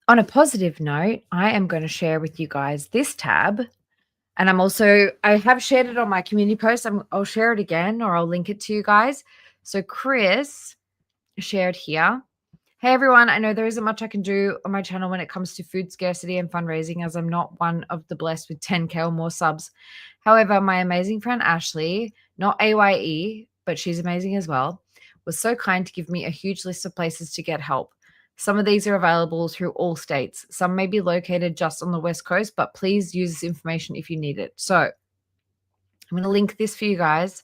On a positive note, I am going to share with you guys this tab. And I have shared it on my community post. I'll share it again, or I'll link it to you guys. So Chris shared here. Hey everyone, I know there isn't much I can do on my channel when it comes to food scarcity and fundraising, as I'm not one of the blessed with 10K or more subs. However, my amazing friend Ashley, not AYE, but she's amazing as well, was so kind to give me a huge list of places to get help. Some of these are available through all states. Some may be located just on the West Coast, but please use this information if you need it. So I'm going to link this for you guys.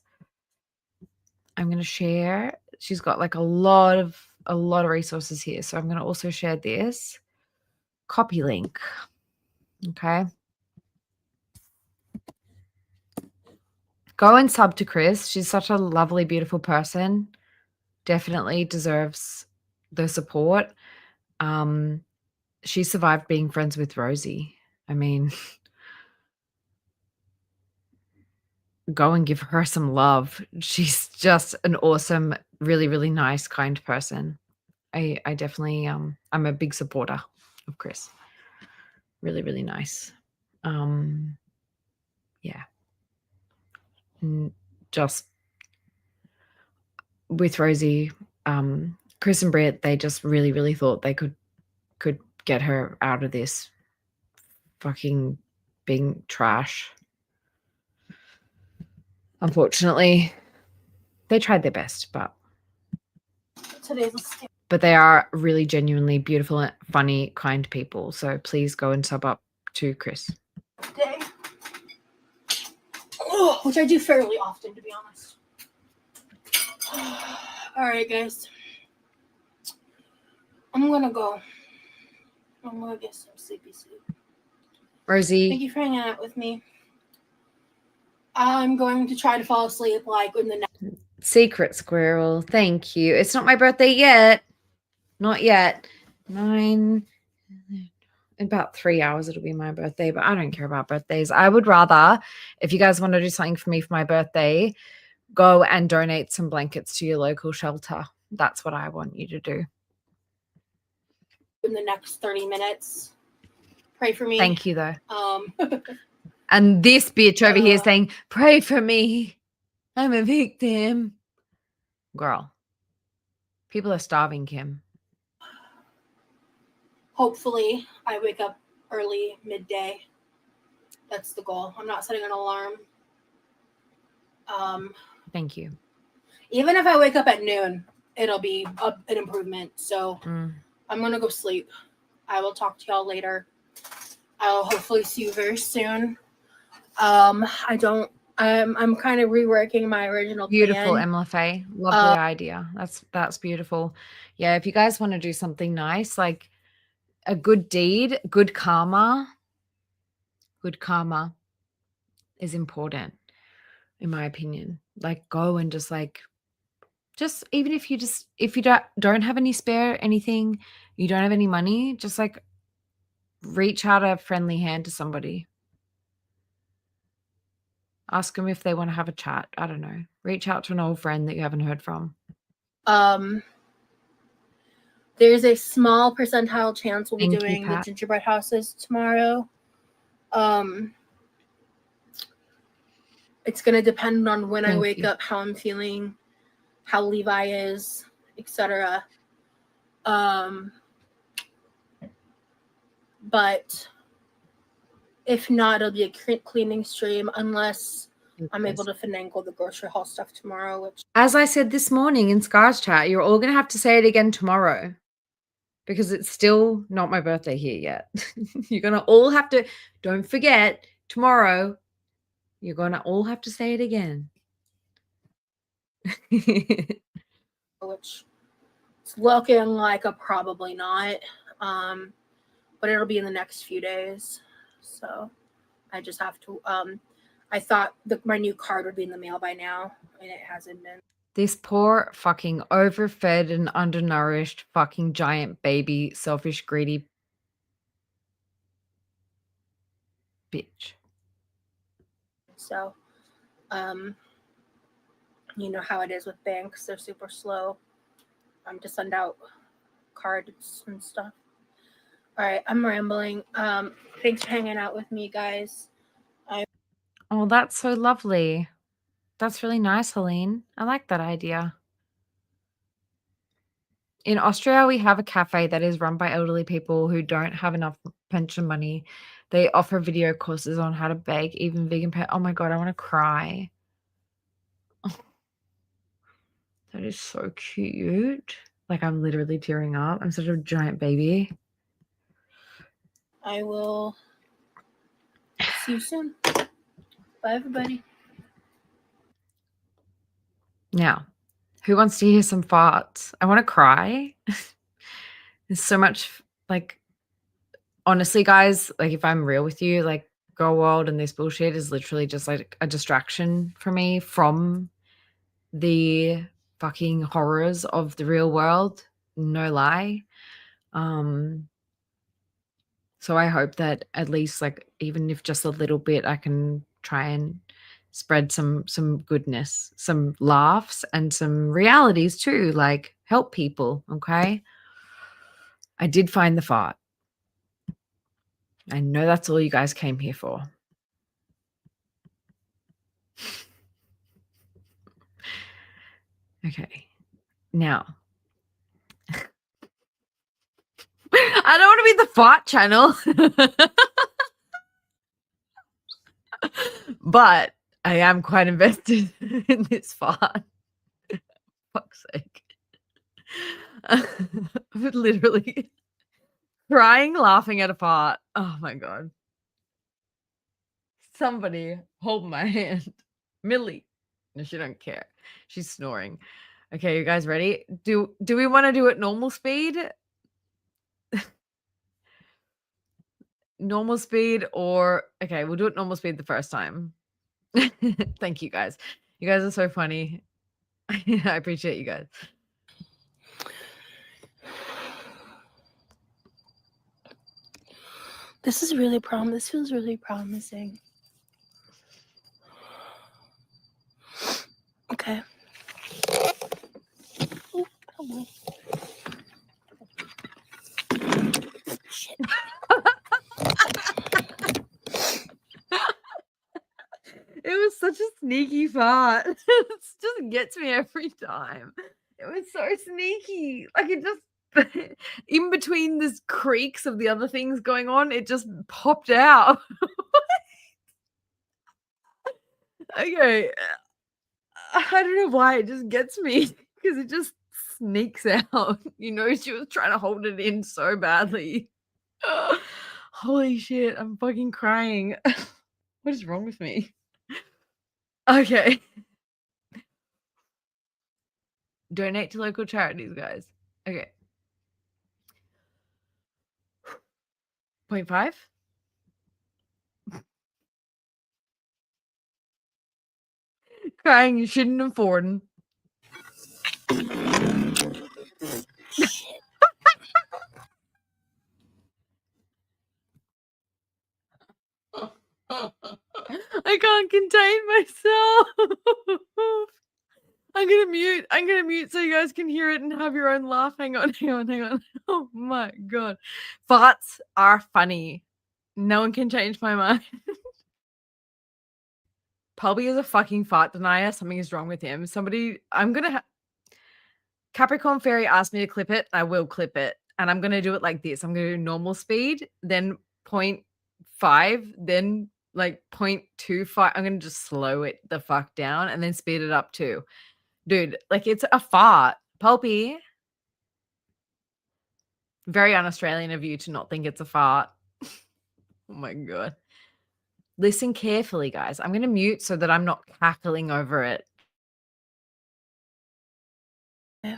I'm going to share. She's got like a lot of resources here. So I'm going to also share this copy link. Okay. Go and sub to Chris. She's such a lovely, beautiful person. Definitely deserves the support. She survived being friends with Rosie. I mean, go and give her some love. She's just an awesome, really, really nice, kind person. I definitely, I'm a big supporter of Chris. Really, really nice. Yeah. Just with Rosie, Chris and Britt, they just really, really thought they could get her out of this fucking being trash. Unfortunately, they tried their best, but they are really genuinely beautiful and funny, kind people. So please go and sub up to Chris. Day. Which I do fairly often, to be honest. All right, guys. I'm going to go. I'm going to get some sleepy sleep. Rosie. Thank you for hanging out with me. I'm going to try to fall asleep like in the next. Secret squirrel. Thank you. It's not my birthday yet. Not yet. 9. In about 3 hours, it'll be my birthday, but I don't care about birthdays. I would rather, if you guys want to do something for me for my birthday, go and donate some blankets to your local shelter. That's what I want you to do. In the next 30 minutes. Pray for me. Thank you, though. And this bitch over here saying, pray for me. I'm a victim. Girl, people are starving, Kim. Hopefully, I wake up early, midday. That's the goal. I'm not setting an alarm. Thank you. Even if I wake up at noon, it'll be an improvement. So I'm going to go sleep. I will talk to y'all later. I'll hopefully see you very soon. I'm kind of reworking my original Beautiful, plan. Emma Faye. Lovely idea. That's beautiful. Yeah, if you guys want to do something nice, like a good deed, good karma is important, in my opinion. Like, go and just even if you don't have any spare anything, you don't have any money, just like reach out a friendly hand to somebody. Ask them if they want to have a chat. I don't know. Reach out to an old friend that you haven't heard from. There's a small percentile chance we'll be doing the gingerbread houses tomorrow. It's going to depend on when I wake up, how I'm feeling, how Levi is, etc. But if not, it'll be a cleaning stream unless I'm able to finagle the grocery haul stuff tomorrow. Which, as I said this morning in Scar's chat, you're all going to have to say it again tomorrow because it's still not my birthday here yet. You're going to all have to, don't forget, tomorrow, you're going to all have to say it again. which it's looking like a probably not. But it'll be in the next few days. So I just have to. I thought my new card would be in the mail by now, and it hasn't been. This poor fucking overfed and undernourished fucking giant baby, selfish, greedy bitch. So, you know how it is with banks; they're super slow to send out cards and stuff. All right, I'm rambling. Thanks for hanging out with me, guys. Oh, that's so lovely. That's really nice, Helene. I like that idea. In Austria, we have a cafe that is run by elderly people who don't have enough pension money. They offer video courses on how to bake, even vegan Oh my God, I want to cry. Oh, that is so cute. Like, I'm literally tearing up. I'm such a giant baby. I will see you soon. Bye, everybody. Now, who wants to hear some farts? I want to cry. There's so much, like, honestly, guys, like, if I'm real with you, like, Girl World and this bullshit is literally just like a distraction for me from the fucking horrors of the real world. No lie. So I hope that at least, like, even if just a little bit, I can try and spread some goodness, some laughs, and some realities too, like help people. Okay. I did find the fart. I know that's all you guys came here for. Okay. Now, I don't want to be the fart channel, but I am quite invested in this fart. Fuck's sake. Literally crying, laughing at a fart. Oh my God. Somebody hold my hand. Millie. No, she don't care. She's snoring. Okay, you guys ready? Do we want to do it normal speed? Normal speed or okay, we'll do it normal speed the first time. Thank you guys. You guys are so funny. I appreciate you guys. This is really This feels really promising. Okay. Oh, come on. Shit. It was such a sneaky fart. It just gets me every time. It was so sneaky. Like, it just in between this creaks of the other things going on, it just popped out. Okay. I don't know why it just gets me because it just sneaks out. You know, she was trying to hold it in so badly. Holy shit, I'm fucking crying. What is wrong with me? Okay. Donate to local charities, guys. Okay. 0.5? Crying you shouldn't afford. I can't contain myself. I'm gonna mute so you guys can hear it and have your own laugh. Hang on. Oh my God. Farts are funny. No one can change my mind. Pulby is a fucking fart denier. Something is wrong with him. Capricorn Fairy asked me to clip it. I will clip it. And I'm going to do it like this. I'm going to do normal speed, then 0.5, then like 0.25. I'm going to just slow it the fuck down and then speed it up too. Dude, like, it's a fart. Pulpy. Very un-Australian of you to not think it's a fart. Oh my God. Listen carefully, guys. I'm going to mute so that I'm not cackling over it. You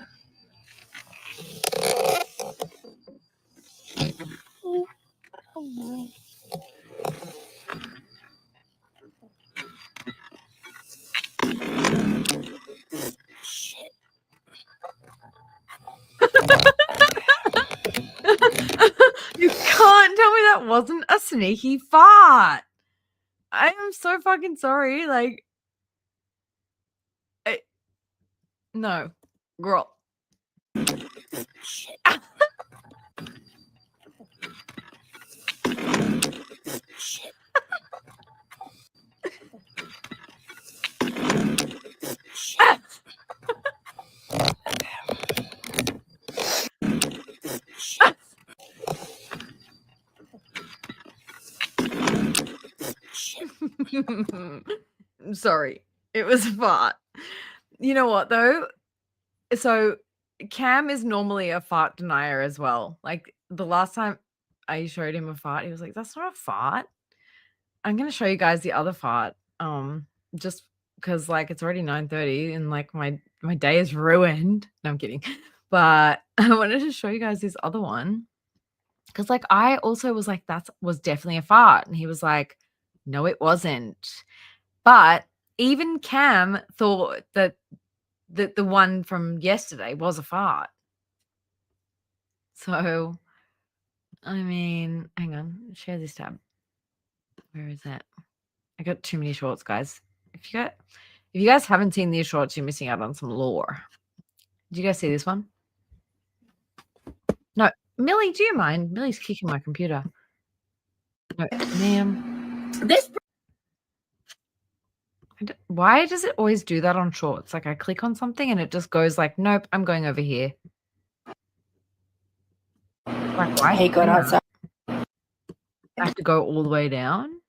can't tell me that wasn't a sneaky fart. I am so fucking sorry. Like, no, girl. I'm sorry. It was a fart. You know what though? So Cam is normally a fart denier as well. Like the last time I showed him a fart, he was like, "That's not a fart." I'm gonna show you guys the other fart. Just because like it's already 9:30 and like my day is ruined. No, I'm kidding. But I wanted to show you guys this other one. Because like I also was like, that was definitely a fart. And he was like, no, it wasn't. But even Cam thought that the one from yesterday was a fart. So, I mean, hang on, share this tab. Where is that? I got too many shorts, guys. If you guys haven't seen these shorts, you're missing out on some lore. Did you guys see this one? No, Millie, do you mind? Millie's kicking my computer. No, ma'am. This Why does it always do that on shorts? Like I click on something and it just goes like, nope, I'm going over here. Like why? I hate going outside. I have to go all the way down.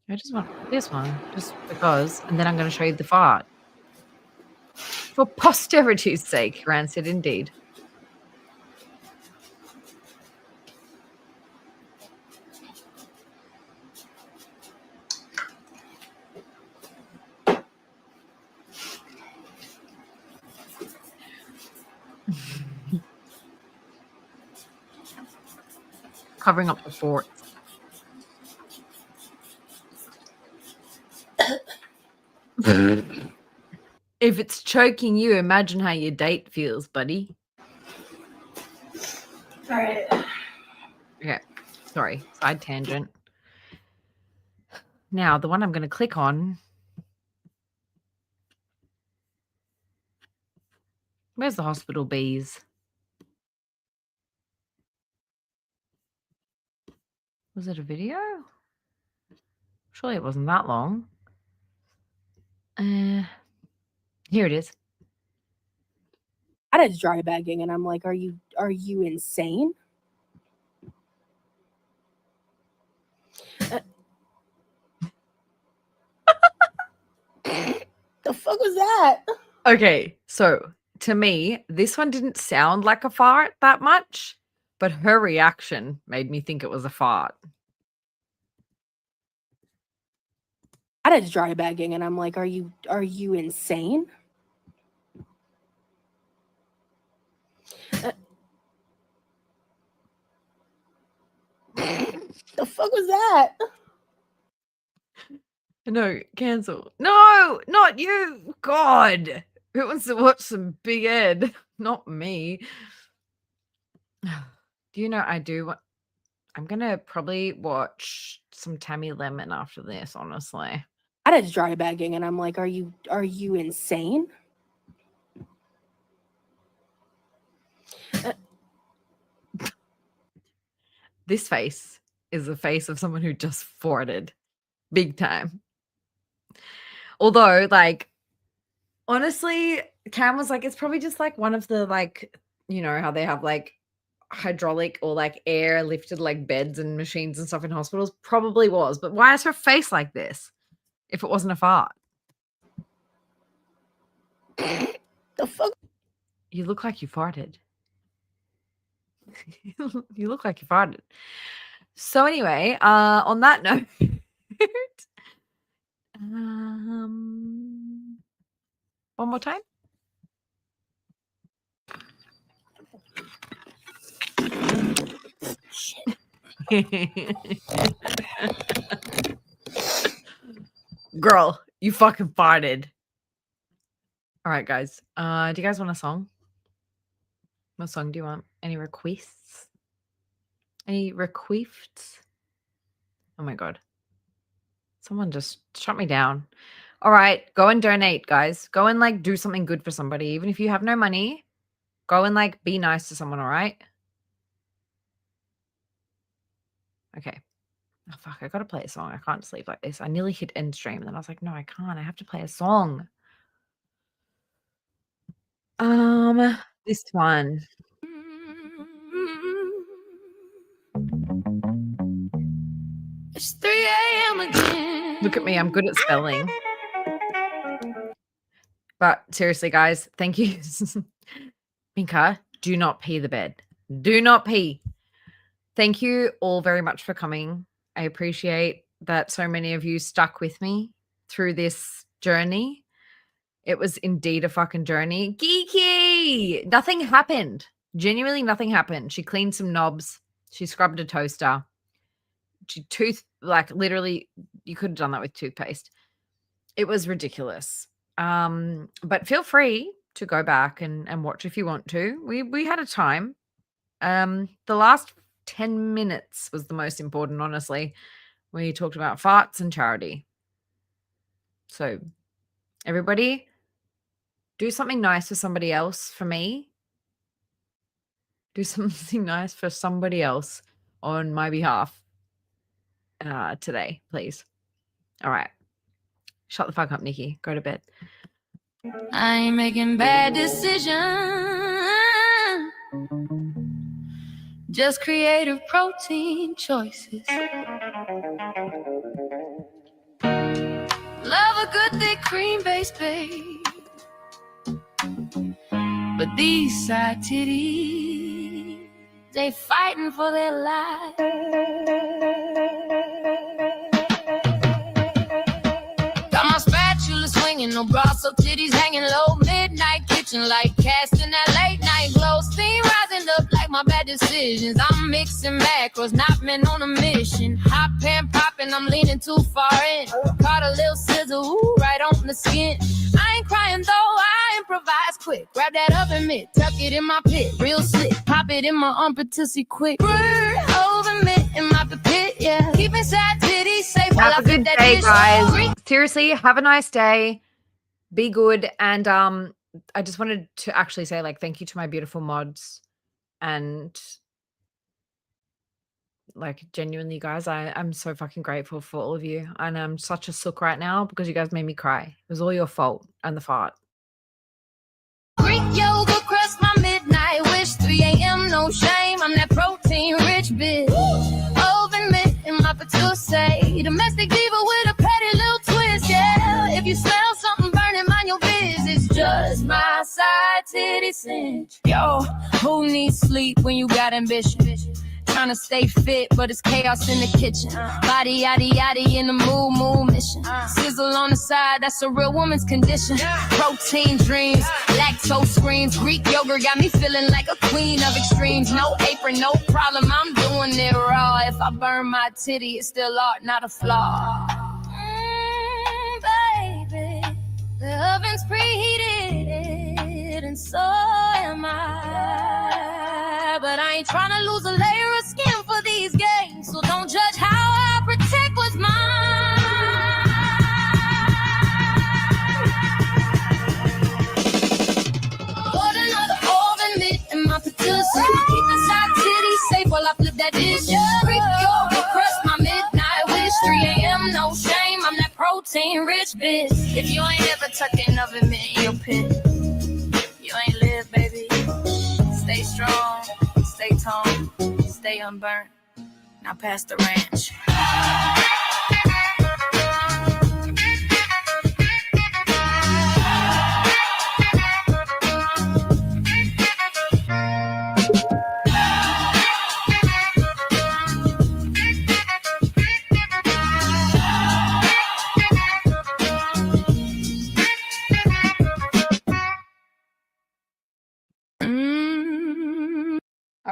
I just want this one, just because, and then I'm going to show you the fart. For posterity's sake, rancid indeed. Covering up the fort. If it's choking you, imagine how your date feels, buddy. All right. Okay, sorry, side tangent. Now, the one I'm going to click on. Where's the hospital bees? Was it a video? Surely it wasn't that long. Here it is. That is dry bagging, and I'm like, are you insane? The fuck was that? Okay, so to me, this one didn't sound like a fart that much, but her reaction made me think it was a fart. That is dry bagging, and I'm like, are you insane? The fuck was that? No, cancel. No, not you. God, who wants to watch some Big Ed? Not me. Do you know I do? I'm gonna probably watch some Tammy Lemon after this. Honestly, That is dry bagging, and I'm like, are you insane? this face is the face of someone who just farted, big time. Although, like, honestly, Cam was like, it's probably just like one of the, like, you know, how they have like hydraulic or like air lifted like beds and machines and stuff in hospitals. Probably was. But why is her face like this if it wasn't a fart? The fuck? You look like you farted. You look like you farted. So anyway, on that note, One more time. Girl, you fucking farted. All right, guys. Do you guys want a song? What song do you want? Any requests? Any requests? Oh my god. Someone just shut me down. All right, go and donate, guys. Go and like do something good for somebody. Even if you have no money, go and like be nice to someone, all right? Okay. Oh, fuck, I gotta play a song. I can't sleep like this. I nearly hit end stream, and then I was like, no, I can't. I have to play a song. This one. It's 3 a.m. again. Look at me. I'm good at spelling. But seriously, guys, thank you. Minka, do not pee the bed. Do not pee. Thank you all very much for coming. I appreciate that so many of you stuck with me through this journey. It was indeed a fucking journey. Geeky! Nothing happened. Genuinely nothing happened. She cleaned some knobs. She scrubbed a toaster. She literally, you could have done that with toothpaste. It was ridiculous. But feel free to go back and watch if you want to. We had a time. The last 10 minutes was the most important, honestly. We talked about farts and charity. So everybody, do something nice for somebody else. For me, do something nice for somebody else on my behalf today, please. All right. Shut the fuck up, Nikki. Go to bed. I ain't making bad decisions. Just creative protein choices. Love a good thick cream-based babe. But these side titties, they fighting for their life. Got my spatula swinging, no bra, so titties hanging low. Midnight kitchen light, casting that late night glow. Steam rising up like my bad decisions. I'm mixing macros, not men on a mission. Hot pan popping, I'm leaning too far in. Caught a little sizzle, ooh, right on the skin. I ain't crying though, I improvise quick. Grab that oven mitt, tuck it in my pit, real slick. Pop it in my armpit tussie quick. Oven mitt in my pit, yeah. Keep inside titties safe while I Have a fit good that day, dish. guys. Seriously, have a nice day. Be good. And I just wanted to actually say, like, thank you to my beautiful mods. And like, genuinely, guys, I'm so fucking grateful for all of you. And I'm such a sook right now because you guys made me cry. It was all your fault and the fart. Greek yoga crust my midnight wish. 3 a.m. no shame. I'm that protein rich bitch. Oven mitt in my say. Domestic diva with a petty little twist. Yeah, if you smell something burning, mind your business. Just my side titty cinch. Yo, who needs sleep when you got ambition? Trying to stay fit, but it's chaos in the kitchen. Body, yaddy, yaddy in the mood mission. Sizzle on the side, that's a real woman's condition. Protein dreams, lactose screams. Greek yogurt got me feeling like a queen of extremes. No apron, no problem, I'm doing it raw. If I burn my titty, it's still art, not a flaw. Baby, the oven's preheated, and so am I. But I ain't trying to lose a layer of skin for these games, so don't judge how I protect what's mine. Put another oven mitt in my patussi. Keep the side titty safe while I flip that dish. Greek yogurt crust my midnight wish. 3 a.m. no shame, I'm that protein rich bitch. If you ain't ever tucked an oven mitt in your pit, you ain't live, baby. Stay strong, stay toned, stay unburnt. Now pass the ranch.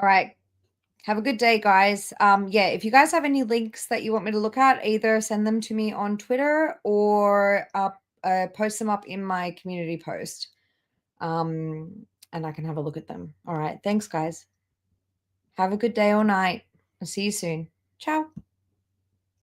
All right. Have a good day, guys. Yeah, if you guys have any links that you want me to look at, either send them to me on Twitter or post them up in my community post. And I can have a look at them. All right. Thanks, guys. Have a good day or night. I'll see you soon. Ciao.